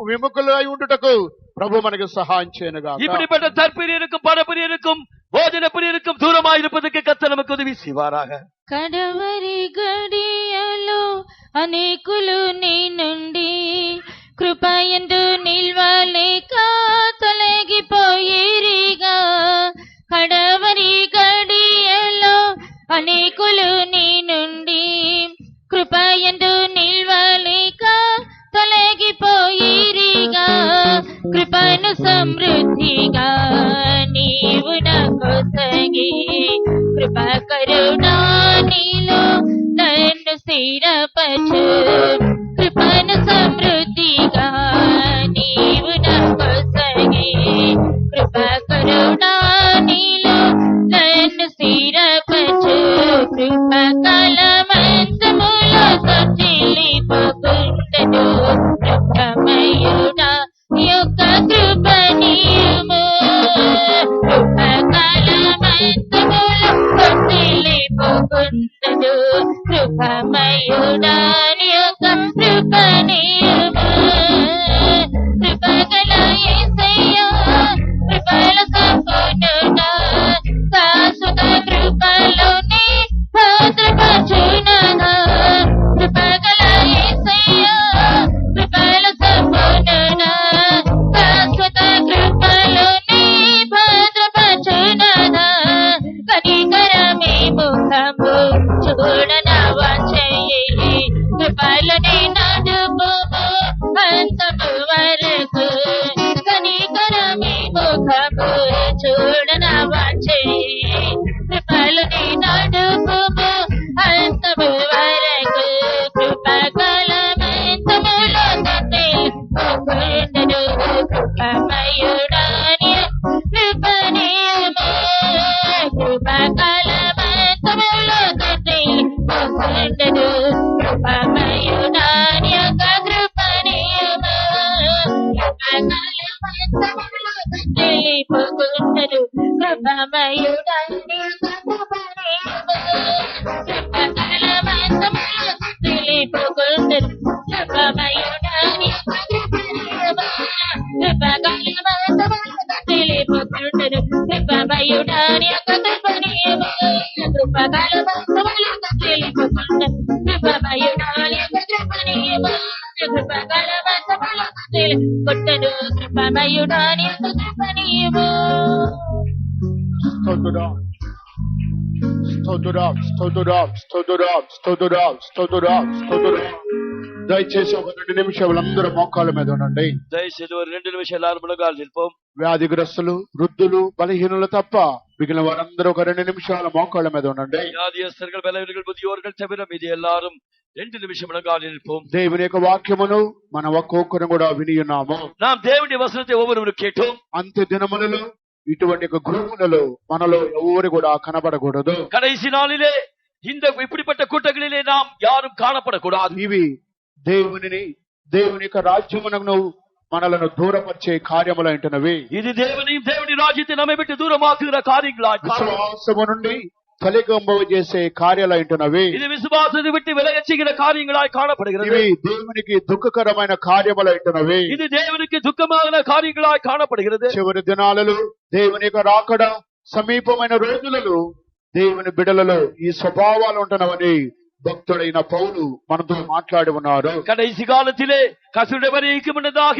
విముఖులై ఉండుటకు ప్రభు మనకు సహాయం చేయనుగా. இப்படிப்பட்ட தற்பிரியருக்கும் பணப்பிரியருக்கும் போஜன பிரியருக்கும் தூரமாய் இருப்பதற்கு கர்த்தர் நமக்கு ఉదவி செய்வாராக. కడవరి గడియలో అనేకులు నీ నుండి కృపయందు నిల్వలేక తొలగిపోయిరిగా. కడవరి గడియలో అనేకులు నీ నుండి కృపయందు నిల్వలేక తొలగిపోయిరిగా. కృపను సమృద్ధిగా నీవు నాకొసగి కృప కరుణా నీలో నన్ను స్థిరపరచు. కృపను సమృద్ధిగా నీవు నాకొసగి కృప కరుణా నీలో నన్ను స్థిరపరచు. కృప కాలమంతములో సొచ్చిల్లిపోకుండెను. కృపమయుడా యొక్క కృప నీయుము. కృప కాలమంతములో సొచ్చిల్లిపోకుండెను. కృపమయుడా యొక్క కృప నీయుము. కృపగల యేసయ్యా కృపల సంపూర్ణుడా శాశ్వత కృపలోనే భద్రపరచునగా. కృపగల యేసయ్యా కృపల సంపూర్ణుడా శాశ్వత కృపలోనే భద్రపరచునగా. కనికరమే ముఖము చూడనవా చెయ్యి. కృపలోనే నడుపుము అంతము వరకు. కనికరమే ముఖము చూడనవా చెయ్యి. కృపలోనే నడుపుము అంతము వరకు. కృపకాలమంతములో తొలగిపోకుండెను. కృపమయుడాని కృపనీయము. కృపకాలమంతములో తొలగిపోకుండెను. కృపమయుడాని యొక్క కృపనీయము. కృపకాలమంతములో తొలగిపోకుండెను. కృపమయుడాని యొక్క కృపనీయము. కృపకాలమంతములో తొలగిపోకుండెను. కృపమయుడాని యొక్క కృపనీయము. కృపకాలమంతములో తొలగిపోకుండెను. కృపమయుడాని యొక్క కృపనీయము. కృపకాలమంతములో తొలగిపోకుండెను. కృపమయుడాని యొక్క కృపనీయము. కృపకాలమంతములో తొలగిపోకుండెను. కృపమయుడాని యొక్క కృపనీయము. స్తోత్రం, స్తోత్రం, స్తోత్రం, స్తోత్రం, స్తోత్రం, స్తోత్రం, స్తోత్రం. దయచేసి ఒక 2 నిమిషాలు అందరూ మోకాళ్ళ మీద ఉండండి. దయచేసి ஒரு 2 నిమిషాలు எல்லாரும் முழங்கால் நிற்போம். వ్యాధిగ్రస్తులు, వృద్ధులు, బలహీనులు తప్ప మిగిలిన వారందరూ ఒక 2 నిమిషాల మోకాళ్ళ మీద ఉండండి. வியாதியஸ்தர்கள் பலவீனர்கள் முதியோர்கள் தவிர மீதி எல்லாரும் 2 நிமிஷம் முழங்கால் நிற்போம். దేవుని యొక్క వాక్యమును మనం ఒక్కొక్కరు కూడా విని ఉన్నాము. நாம் தேவனுடைய வசனத்தை ஒவ்வொருவரும் கேட்டோம். అంత్య దినములలో ఇటువంటి యొక్క గ్రూపులలో మనలో ఎవరు కూడా కనబడకూడదు. கடைசி நாளிலே இந்த இப்படிப்பட்ட கூட்டங்களிலே நாம் யாரும் காணப்படக்கூடாது. ఇవి దేవుని యొక్క రాజ్యమునకు మనలను దూరపరిచే కార్యములు అంటున్నవి. இது தேவனையும் தேவனுடைய ராஜ்யத்தை நம்மை விட்டு தூரமாக்குகிற காரியங்களாய் విశ్వాసము నుండి కలిగంబవ చేసే కార్యాలు అంటున్నవి. இது విశ్వాసத்தை విட்டு విలగச் செய்கிற காரியங்களாய் காணப்படுகிறது. ఇవి దేవునికి దుఃఖకరమైన కార్యములు అంటున్నవి. இது தேவனுக்கு துக்கமான காரியங்களாய் காணப்படுகிறது. చివరి దినాలలో దేవుని యొక్క రాకడ సమీపమైన రోజులలో దేవుని బిడలలో ఈ స్వభావాలు ఉంటున్నవని భక్తుడైన పౌలు మనతో మాట్లాడి ఉన్నారు. கடைசி காலத்திலே கர்த்தருடைய வருகைக்கு முன்னதாக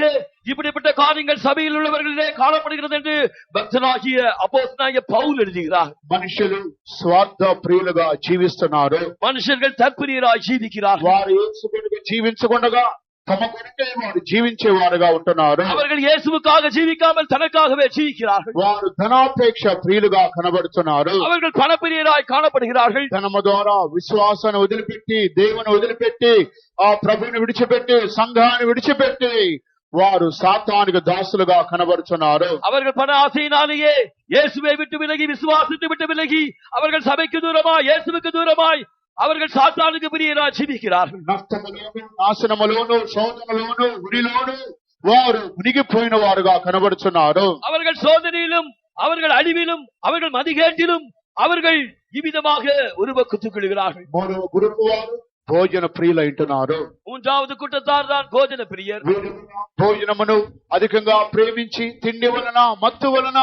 இப்படிப்பட்ட காரியங்கள் சபையில் உள்ளவர்களிலே காணப்படுகிறது என்று பக்தனாகிய அப்போஸ்தலனாகிய பவுல் எழுதுகிறார். మనుషులు స్వార్థ ప్రియులుగా జీవిస్తున్నారు. மனுஷர்கள் தற்பிரியராய் ஜீவிக்கிறார்கள். వారు యేసుకునిగా జీవించకుండా తమ కొరకే వారు జీవించేవారుగా ఉంటున్నారు. அவர்கள் இயேசுவுக்காக ஜீவிக்காமல் தனக்காகவே ஜீவிக்கிறார்கள். వారు ధనాపేక్ష ప్రియులుగా కనబడుతున్నారు. அவர்கள் பணப்பிரியராய் காணப்படுகிறார்கள். ధనము ద్వారా విశ్వాసాన్ని వదిలిపెట్టి, దేవుని వదిలిపెట్టి, ఆ ప్రభుని విడిచిపెట్టి, సంఘాన్ని విడిచిపెట్టి వారు సాతానుకు దాసులుగా కనబడుతున్నారు. அவர்கள் பண ஆசையினாலேயே இயேசுவை விட்டு விலகி, விசுவாசத்தை விட்டு விலகி, அவர்கள் சபைக்கு தூரமாய், இயேசுவுக்கு தூரமாய் அவர்கள் சாத்தானுக்கு பிரியராய் ஜீவிக்கிறார்கள். నష్టములోను, నాశనములోను, శోధనలోను, ఉరిలోను వారు మునిగిపోయిన వారుగా కనబడుతున్నారు. அவர்கள் சோதனையிலும், அவர்கள் அழிவிலும், அவர்கள் மதிகேட்டிலும் அவர்கள் இவ்விதமாக உருவக்குத்துக் கொள்கிறார்கள். మరో గురుపు వారు భోజన ప్రియులైంటున్నారు. மூன்றாவது கூட்டத்தார் தான் போஜன பிரியர். భోజనమును అధికంగా ప్రేమించి, తిండి వలన, మత్తు వలన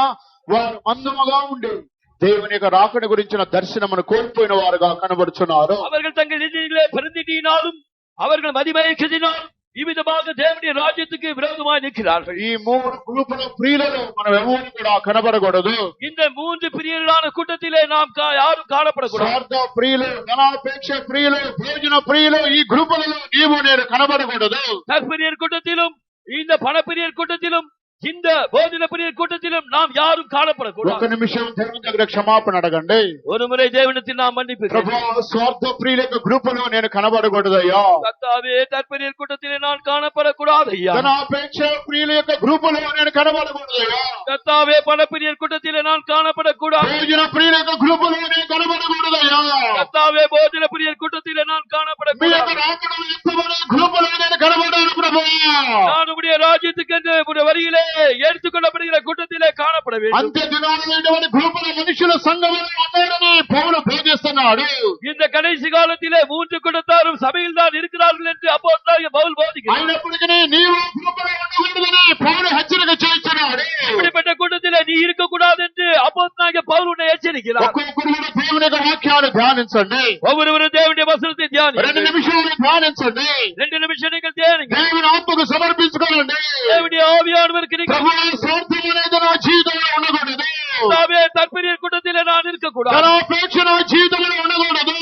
వారు మందముగా ఉండి దేవుని యొక్క రాకడ గురించిన దర్శనమును కోల్పోయిన వారుగా కనబడుతున్నారు. அவர்கள் தங்கள் நிதியிலே பெருந்தினாலும், அவர்கள் மதிமயக்கத்தினாலும் இவ்விதமாக தேவனுடைய ராஜ்யத்துக்கு விரோதமாய் நிற்கிறார்கள். ఈ మూడు గ్రూపుల ప్రియులలో మనం ఎవరు కూడా కనబడకూడదు. இந்த மூன்று பிரியர்களான கூட்டத்திலே நாம் யாரும் காணப்படக்கூடாது. స్వార్థ ప్రియులు, ధనాపేక్ష ప్రియులు, భోజన ప్రియులు, ఈ గ్రూపులలో నీవు నేను కనబడకూడదు. தற்பிரியர் கூட்டத்திலும், இந்த பணப்பிரியர் கூட்டத்திலும், இந்த போஜன பிரியர் கூட்டத்திலும் நாம் யாரும் காணப்படக்கூடாது. ఒక నిమిషం దేవుని దగ్గర క్షమాపణ అడగండి. ஒரு முறை தேவனிடத்தில் நாம் மன்னிப்பு ప్రభువా, స్వార్థ ప్రియుల యొక్క గ్రూపులో నేను కనబడకూడదయ్యా. கர்த்தாவே, தற்பிரியர் கூட்டத்திலே நான் காணப்படக்கூடாது ஐயா. ధనాపేక్ష ప్రియుల యొక్క గ్రూపులో నేను కనబడకూడదయ్యా. கர்த்தாவே, பணப்பிரியர் கூட்டத்திலே நான் காணப்படக்கூடாது. భోజన ప్రియుల యొక్క గ్రూపులో నేను కనబడకూడదయ్యా. கர்த்தாவே, போஜன பிரியர் கூட்டத்திலே நான் మీ యొక్క காணப்படக்கூடாது. రాకడలో ఎత్తబడే గ్రూపులో నేను కనబడాలి ప్రభువా. நான் உடைய ராஜ்யத்துக்கு உடைய வரியிலே எடுத்துக்கொள்ளப்படுகிற கூட்டத்திலே காணப்பட வேண்டும். అంత్య దినాలైనటువంటి గ్రూపుల మనుషుల సంఘములో ఉన్నారని పౌలు బోధిస్తున్నాడు. இந்த கடைசி காலத்திலே மூன்று கூட்டத்தாரும் சபையில் தான் இருக்கிறார்கள் என்று அப்போஸ்தலனாகிய பவுல் போதிக்கிறார். అయినప్పటికీ నీవు గ్రూపులో ఉండకూడదని పౌలు హెచ్చరిక చేస్తున్నాడు. இப்படிப்பட்ட கூட்டத்திலே நீ இருக்கக்கூடாது என்று அப்போஸ்தலனாகிய பவுல் உன்னை எச்சரிக்கிறார். ఒక్కొక్కరు కూడా దేవుని యొక్క వాక్యాన్ని ధ్యానించండి. ஒவ்வொருவரும் தேவனுடைய வசனத்தை 2 தியானியுங்கள். నిమిషాలు ధ్యానించండి. 2 నిమిషం நீங்கள் தியானிங்கள். దేవుని ఆత్మకు సమర్పించుకోండి. தேவனுடைய ஆவியானவருக்கு நீங்கள் ప్రభువు, స్వార్థం అనేది నా జీవితంలో ఉండకూడదు. கர்த்தாவே, தற்பிரியர் கூட்டத்திலே நான் இருக்கக்கூடாது. ధనాపేక్ష నా జీవితంలో ఉండకూడదు.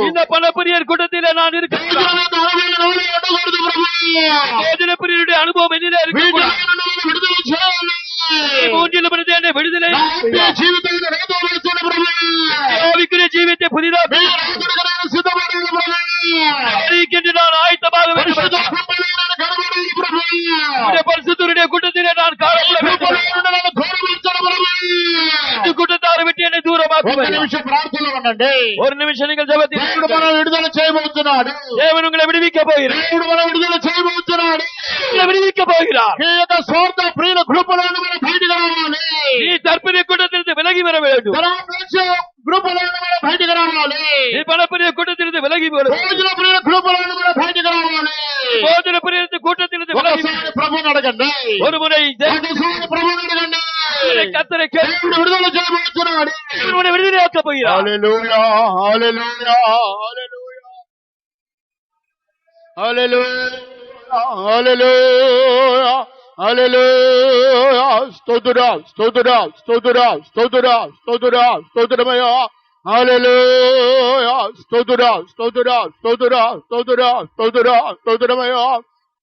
இந்த பணப்பிரியர் கூட்டத்திலே நான் இருக்கக்கூடாது. దేవుని యొక్క అనుభవం ఉండకూడదు ప్రభువు. போஜன பிரியருடைய அனுபவம் என்னிலே இருக்கக்கூடாது. వీటిని విడుదల చేయాలి. மூன்றிலும் இருந்து என்னை விடுதலை నా ఆత్మీయ జీవితాన్ని రేతోవేస్తున్న ప్రభువు. ஆவிக்குரிய ஜீவித்தை புதிதாக మీ రాకడకు నేను సిద్ధపడాలి ప్రభువు. அறிவிக்கின்ற நான் ஆயத்தமாக வேண்டும். పరిశుద్ధ కృపలో నేను కనబడాలి ప్రభువు. உம்முடைய பரிசுத்தருடைய கூட்டத்திலே நான் காணப்பட కృపలో வேண்டும். నన్ను గౌరవించడం ప్రభువు. இந்த கூட்டத்தாரை விட்டு என்னை ఒక్క தூரமாக்குவேன். నిమిషం ప్రార్థనలో ఉండండి. ஒரு நிமிஷம் நீங்கள் ஜெபத்தில் దేవుడు మనం విడుదల చేయబోతున్నాడు. தேவன் உங்களை விடுவிக்க போகிறார். దేవుడు మనం విడుదల చేయబోతున్నాడు. உங்களை விடுவிக்க போகிறார். ఈ యొక్క స్వార్థ ప్రియుల గ్రూపులను మనం బయటకు రావాలి. நீ தற்பிரிய கூட்டத்திலிருந்து விலகி வர வேண்டும். ధనాపేక్ష గ్రూపులను మనం బయటకు రావాలి. நீ பணப்பிரிய கூட்டத்திலிருந்து விலகி வர வேண்டும். భోజన ప్రియుల గ్రూపులను మనం బయటకు రావాలి. போஜன பிரிய கூட்டத்திலிருந்து விலகி வர ఒకసారి ప్రభువుని అడగండి. ஒரு முறை ఒకసారి ప్రభువుని అడగండి. கர்த்தரை கேட்டு దేవుడు విడుదల చేయబోతున్నాడు. தேவன் உன்னை விடுதலையாக்க போகிறார். హల్లెలూయా, హల్లెలూయా, హల్లెలూయా, హల్లెలూయా, హల్లెలూయా, హల్లెలూయా. స్తోత్రం, స్తోత్రం, స్తోత్రం, స్తోత్రం, స్తోత్రం, స్తోత్రమయ్యా. హల్లెలూయా, స్తోత్రం, స్తోత్రం, స్తోత్రం, స్తోత్రం, స్తోత్రం, స్తోత్రమయ్యా.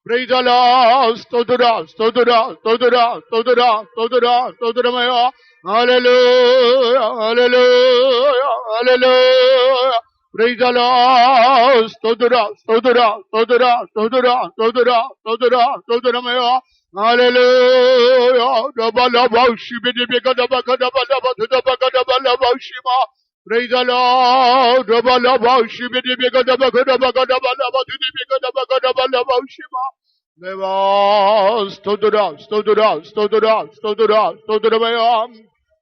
Praise the lord. స్తోత్రం, స్తోత్రం, స్తోత్రం, స్తోత్రం, స్తోత్రం, స్తోత్రమయ్యా. Hallelujah, hallelujah, hallelujah. Praise the lord. స్తోత్రం, స్తోత్రం, స్తోత్రం, స్తోత్రం, స్తోత్రం, స్తోత్రం, స్తోత్రమయ్యా. హల్లెలూయా. డబలబౌషిబిడిబిగదబగదబలబదుదబగదబలబౌషిమా. Praise the lord. డబలబౌషిబిడిబిగదబగదబలబదుదిబిగదబగదబలబౌషిమా. దేవా, స్తోత్రం, స్తోత్రం, స్తోత్రం, స్తోత్రం, స్తోత్రమయ్యా.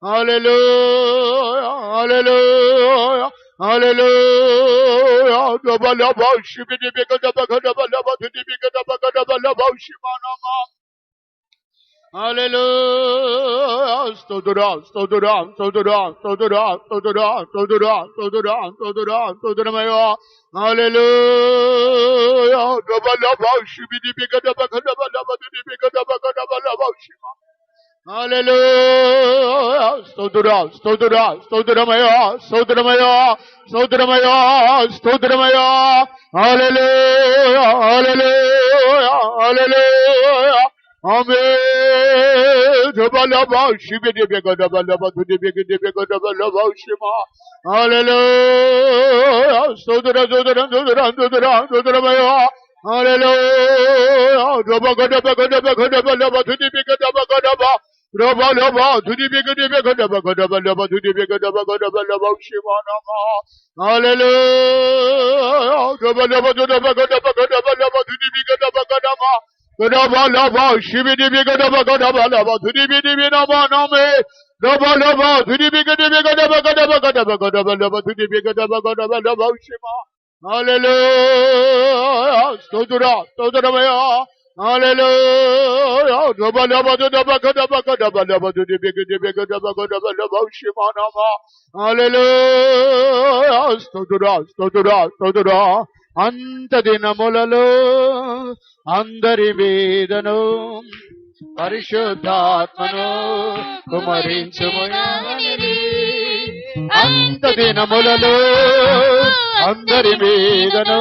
హల్లెలూయా, హల్లెలూయా, హల్లెలూయా. డబలబౌషిబిడిబిగదబగదబలబదుదిబిగదబగదబలబౌషిమా. హల్లెలూయా. స్తోత్రం, స్తోత్రం, స్తోత్రం, స్తోత్రం, స్తోత్రం, స్తోత్రం, స్తోత్రం, స్తోత్రం, స్తోత్రమయ్యా. హల్లెలూయా. డబలబౌషిబిడిబిగదబగదబలబదుదిబిగదబగదబలబౌషిమా. హల్లెలూయా స్తోత్రుడా స్తోత్రుడా స్తోత్రమయ్యా స్తోత్రమయ్యా స్తోత్రమయ్యా స్తోత్రమయ్యా హల్లెలూయా హల్లెలూయా హల్లెలూయా ఆమేన్ జబలబా శిబిది బెగదబలబా దుది బెగది బెగదబలబా శిమా హల్లెలూయా స్తోత్ర స్తోత్ర స్తోత్ర స్తోత్ర స్తోత్రమయ్యా హల్లెలూయా జబగదబగదబగదబలబా దుది బెగదబగదబా రబలబా దుది బెగది బెగదబగదబలబా దుది బెగదబగదబలబా శిమా నమా హల్లెలూయా జబలబా దుదబగదబగదబలబా దుది బెగదబగదబా రబలబా శిబిది బెగదబగదబలబా దుది బెది నమా నమే రబలబా దుది బెగది బెగదబగదబగదబగదబలబా దుది బెగదబగదబలబా శిమా హల్లెలూయా స్తోత్ర స్తోత్రమయ్యా హల్లెలూయా రబలబా దుదబగదబగదబలబా దుది బెగది బెగదబగదబలబా శిమా నమా హల్లెలూయా స్తోత్ర స్తోత్ర స్తోత్ర అంత దినములలో అందరి మీదను పరిశుద్ధాత్మను కుమరించుమునని అంత దినములలో అందరి మీదను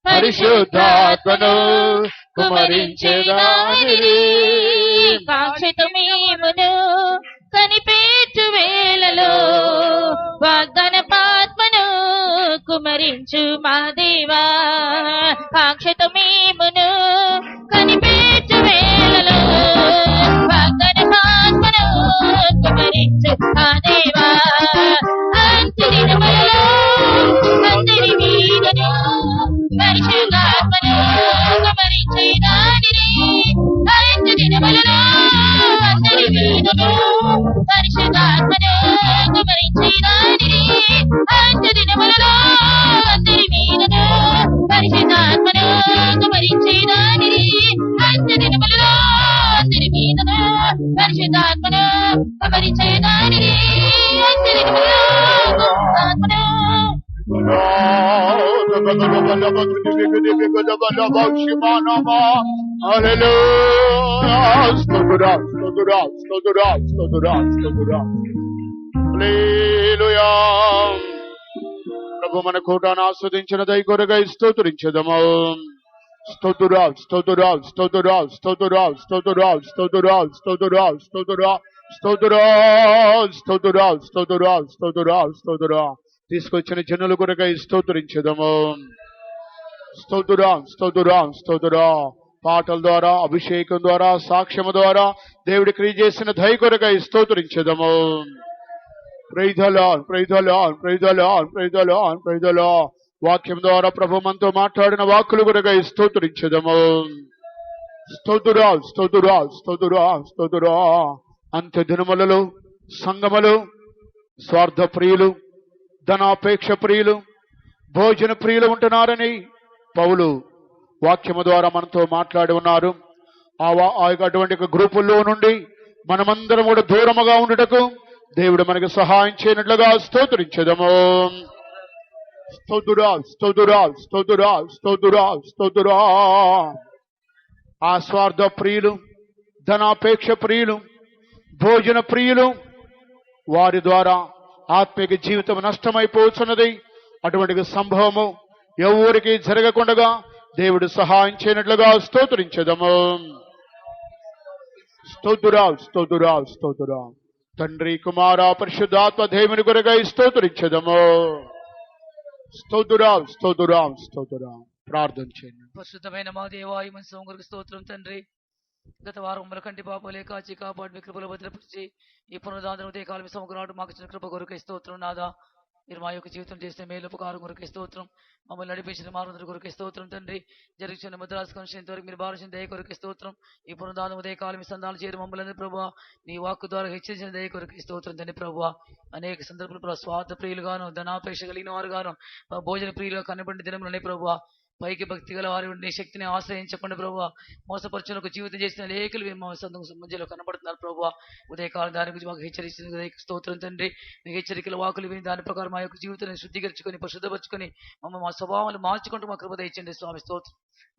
పరిశుద్ధాత్మను కుమరించేదానిరి కాక్షితమేమును కనిపెట్టు వేళలో వాగ్దాన పాత్మను కుమరించు మా దేవా కాక్షితమేమును కనిపెట్టు వేళలో వాగ్దాన పాత్మను కుమరించు మా దేవా అంత్య దినములలో అందరి మీదను పరిశుద్ధాత్మను కుమరించేదానిరి అంత్య దినములలో అందరి మీదను పరిశుద్ధాత్మను కుమరించేదానిరి అంత్య దినములలో అందరి మీదను పరిశుద్ధాత్మను కుమరించేదానిరి అంత్య దినములలో అందరి మీదను పరిశుద్ధాత్మను కుమరించేదానిరి అంత్య దినములలో ఆత్మను ప్రభు మన కూటాన్ని ఆస్వాదించిన దయ కొరగా స్తోత్రించదము స్తోత్రురా స్తోత్రురా స్తోత్రురా స్తోత్రురా స్తోత్రురా స్తోత్రురా స్తోత్రురా స్తోత్రురా స్తోత్రురా స్తోత్రురా స్తోత్రురా స్తోత్రురా స్తోత్రురా తీసుకొచ్చిన జనుల కొరకై స్తోత్రించదము స్తోత్రురా స్తోత్రురా స్తోత్రురా పాటల ద్వారా అభిషేకం ద్వారా సాక్ష్యము ద్వారా దేవుడి క్రియ చేసిన దయ కొరకై స్తోత్రించదము ప్రైజలాన్ ప్రైజలాన్ ప్రైజలాన్ ప్రైజలాన్ ప్రైజలా వాక్యం ద్వారా ప్రభు మనతో మాట్లాడిన వాక్కులు కొరకై స్తోత్రించదము స్తోత్రురా స్తోత్రురా స్తోత్రురా స్తోత్రురా అంత్య దినములలో సంగములు స్వార్థ ప్రియులు ధనాపేక్ష ప్రియులు భోజన ప్రియులు ఉంటున్నారని పౌలు వాక్యము ద్వారా మనతో మాట్లాడి ఉన్నారు అటువంటి గ్రూపుల్లో నుండి మనమందరం కూడా దూరముగా ఉండుటకు దేవుడు మనకు సహాయం చేయనట్లుగా స్తోత్రించదము స్తోత్రురా స్తోత్రురా స్తోత్రురా స్తోత్రురా స్తోత్రురా ఆ స్వార్థ ప్రియులు ధనాపేక్ష ప్రియులు భోజన ప్రియులు వారి ద్వారా ఆత్మిక జీవితం నష్టమైపోతున్నది అటువంటి సంభవము ఎవరికి జరగకుండా దేవుడు సహాయం చేయనట్లుగా స్తోత్రించదము స్తోత్రురా స్తోత్రురా స్తోత్రురా తండ్రి కుమార పరిశుద్ధాత్మ దేవుని కొరకై స్తోత్రించదము స్తోత్రురా స్తోత్రురా స్తోత్రురా ప్రార్థన చేయండి. పరిశుద్ధమైన మా దేవాయి మన సోమగురికి స్తోత్రం తండ్రి. గత వారం మన కంటి పాపలే కాచి కాపాడి మీ కృపలో భద్రపరిచి ఈ పునరుద్ధానం ఉదయ కాలం సమగ్రాడు మాకు ఇచ్చిన కృప కొరకై స్తోత్రం నాదా. మీరు మా యొక్క జీవితం చేస్తే మేలుపకారం కొరకై స్తోత్రం. మమ్మల్ని నడిపించిన మారుందరి కొరకై స్తోత్రం తండ్రి. జరిగిన మద్రాసు కన్షన్ ఇంతవరకు మీరు భావించిన దయ కొరకై స్తోత్రం. ఈ పునరుద్ధానం ఉదయ కాలం మీ సంధానం చేయడం మమ్మల్ని ప్రభావ నీ వాక్కు ద్వారా హెచ్చరించిన దయ కొరకై స్తోత్రం తండ్రి ప్రభావ. అనేక సందర్భాలు స్వార్థ ప్రియులుగాను ధనాపేక్ష కలిగిన వారుగాను భోజన ప్రియులుగా కనబడిన దినములనే ప్రభావ పైకి భక్తి గల వారి నీ శక్తిని ఆశ్రయించకుండా ప్రభావ మోసపరచుని ఒక జీవితం చేసిన అనేకులు మా మధ్యలో కనబడుతున్నారు ప్రభావ. ఉదయకాలం దాని గురించి మాకు హెచ్చరిస్తుంది స్తోత్రం తండ్రి. మీ హెచ్చరికల వాకులు విని దాని ప్రకారం మా యొక్క జీవితాన్ని శుద్ధీకరించుకొని పరిశుద్ధపరచుకొని మా స్వభావాలు మార్చుకుంటూ మా కృప దయచండి స్వామి. స్తోత్రం.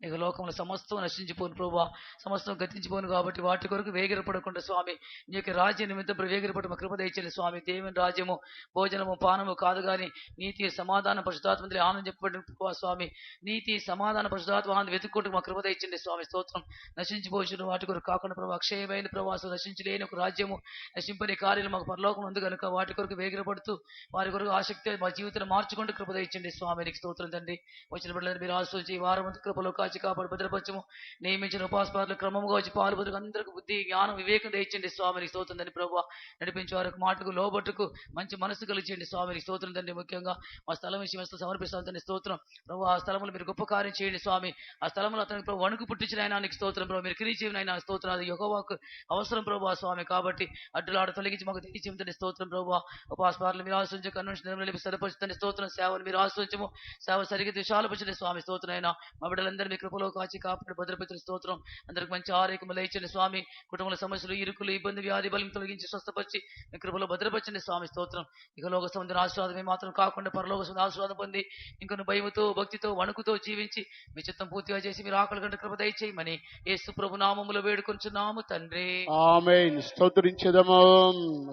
ఇక లోకంలో సమస్తం నశించిపోను ప్రభావ, సమస్తం గతించిపోను కాబట్టి వాటి కొరకు వేగిరపడకుండా స్వామి నీ యొక్క రాజ్య నిమిత్తం వేగిరపడి మా కృప దయచండి స్వామి. దేవుని రాజ్యము భోజనము పానము కాదు కానీ నీతి సమాధాన పరిశుద్ధాత్మ ఆనందం చెప్పబడిన ప్రభావ స్వామి. నీతి సమాధాన పరిశుద్ధాత్మ ఆనందం వెతుక్కుంటూ మా కృప దయచండి స్వామి. స్తోత్రం. నశించిపోవచ్చు వాటి కొరకు కాకుండా ప్రభావ అక్షయమైన ప్రవాసం నశించలేని ఒక రాజ్యము నశింపని కార్యాలు మాకు పరలోకం ఉంది కనుక వాటి కొరకు వేగిరపడుతూ వారి కొరకు ఆసక్తి మా జీవితాన్ని మార్చుకుంటూ కృప దయచండి స్వామి. నీకు స్తోత్రం తండ్రి. వచ్చిన బిడ్డలను మీరు ఆశ్రయించి ఈ వారం కృపలో కాచి కాపాడు భద్రపరచము. నియమించిన ఉపాసపాదులు క్రమంగా వచ్చి పాల్పొందుకు అందరికి బుద్ధి జ్ఞానం వివేకం దయచండి స్వామి. నీకు స్తోత్రం తండ్రి. ప్రభావ నడిపించే వారికి మాటకు లోబట్టుకు మంచి మనసు కలిగించండి స్వామి. నీకు స్తోత్రం తండ్రి. ముఖ్యంగా మా స్థలం విషయం సమర్పిస్తాను తండ్రి. స్తోత్రం. ప్రభావ ఆ స్థలంలో మీరు గొప్ప కార్యం చేయండి స్వామి. ఆ స్థలంలో అతనికి ప్రభు వణుకు పుట్టించిన ఆయన నీకు స్తోత్రం ప్రభావ. మీరు క్రియచేయని ఆయన స్తోత్రం. అది యెహోవాకు అవసరం ప్రభావ స్వామి. కాబట్టి అడ్డులాడ తొలగించి మాకు తెలియచేయండి స్తోత్రం ప్రభావ. ఉపాసపాదులు మీరు ఆశ్రయించి కన్వెన్షన్ సరిపరుచుతండి స్తోత్రం. సేవలు మీరు ఆశ్రయించము. సేవ సరిగ్గా విశాలపరచండి స్వామి. స్తోత్రం అయినా మా బిడ్డలందరూ మీ కృపలో కాచి కాపాడు భద్రపరిచిన స్తోత్రం. అందరికి మంచి ఆరోగ్యములు ఇచ్చండి స్వామి. కుటుంబంలో సమస్యలు ఇరుకులు ఇబ్బంది వ్యాధి బలం తొలగించి స్వస్థపరిచి మీ కృపలో భద్రపరచండి స్వామి. స్తోత్రం. ఇక లోక సంబంధించిన ఆశీర్వాదమే మాత్రం కాకుండా పరలోక సంబంధించిన ఆశీర్వాదం పొంది ఇంకొన్ని భయముతో భక్తితో వణుకుతో జీవించి మీ చిత్తం పూర్తిగా చేసి మీరు ఆకలి గంట కృప దయచేయమని యేసు ప్రభు నామములో వేడుకొంచున్నాము తండ్రి. ఆమేన్. స్తోత్రించెదము.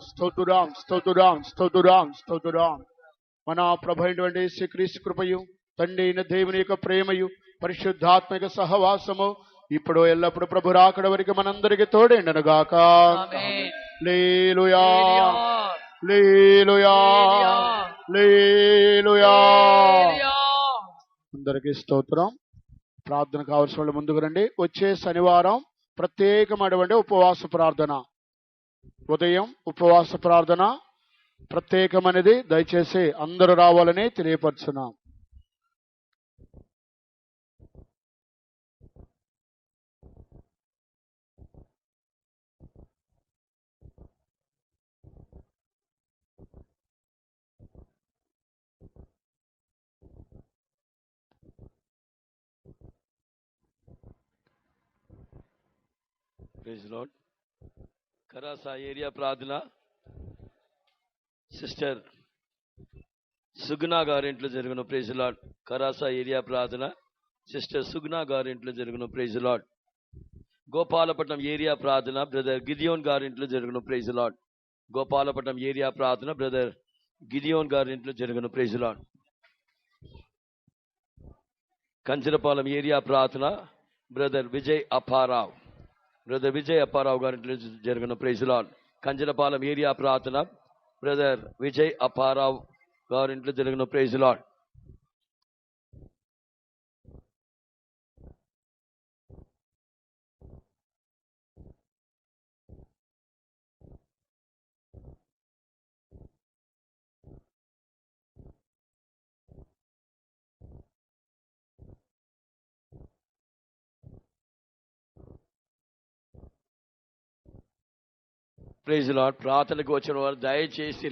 స్తోత్రం స్తోత్రం స్తోత్రం స్తోత్రం. మన ప్రభు అయినటువంటి శ్రీక్రీస్తు కృపయు తండ్రి అయిన దేవుని యొక్క ప్రేమయు పరిశుద్ధాత్మిక సహవాసము ఇప్పుడు ఎల్లప్పుడు ప్రభు రాకడ వరకు మనందరికి తోడేండనుగాక. ఆమేన్. హల్లెలూయా హల్లెలూయా హల్లెలూయా. అందరికీ స్తోత్రం. ప్రార్థన కావాల్సిన వాళ్ళు ముందుకు రండి. వచ్చే శనివారం ప్రత్యేకమైనటువంటి ఉపవాస ప్రార్థన, ఉదయం ఉపవాస ప్రార్థన ప్రత్యేకమైనది. దయచేసి అందరూ రావాలని తెలియపరుచున్నాం. Praise lord. కరాసా ఏరియా ప్రార్థన సిస్టర్ సుగుణా గారింట్లో జరుగును. Praise lord. కరాసా ఏరియా ప్రార్థన సిస్టర్ సుగుణా గారింట్లో జరుగును. Praise lord. గోపాలపట్నం ఏరియా ప్రార్థన బ్రదర్ గిడియోన్ గారింట్లో జరుగును. Praise lord. గోపాలపట్నం ఏరియా ప్రార్థన బ్రదర్ గిడియోన్ గారింట్లో జరుగును. Praise lord. కంచరపాలెం ఏరియా ప్రార్థన బ్రదర్ విజయ్ అప్పారావు గారింట్లో జరుగును. Praise lord. కంచరపాలెం ఏరియా ప్రార్థన బ్రదర్ విజయ్ అప్పారావు గారింట్లో జరుగును. Praise lord. Praise lord. ప్రార్థనకు వచ్చిన వారు దయచేసి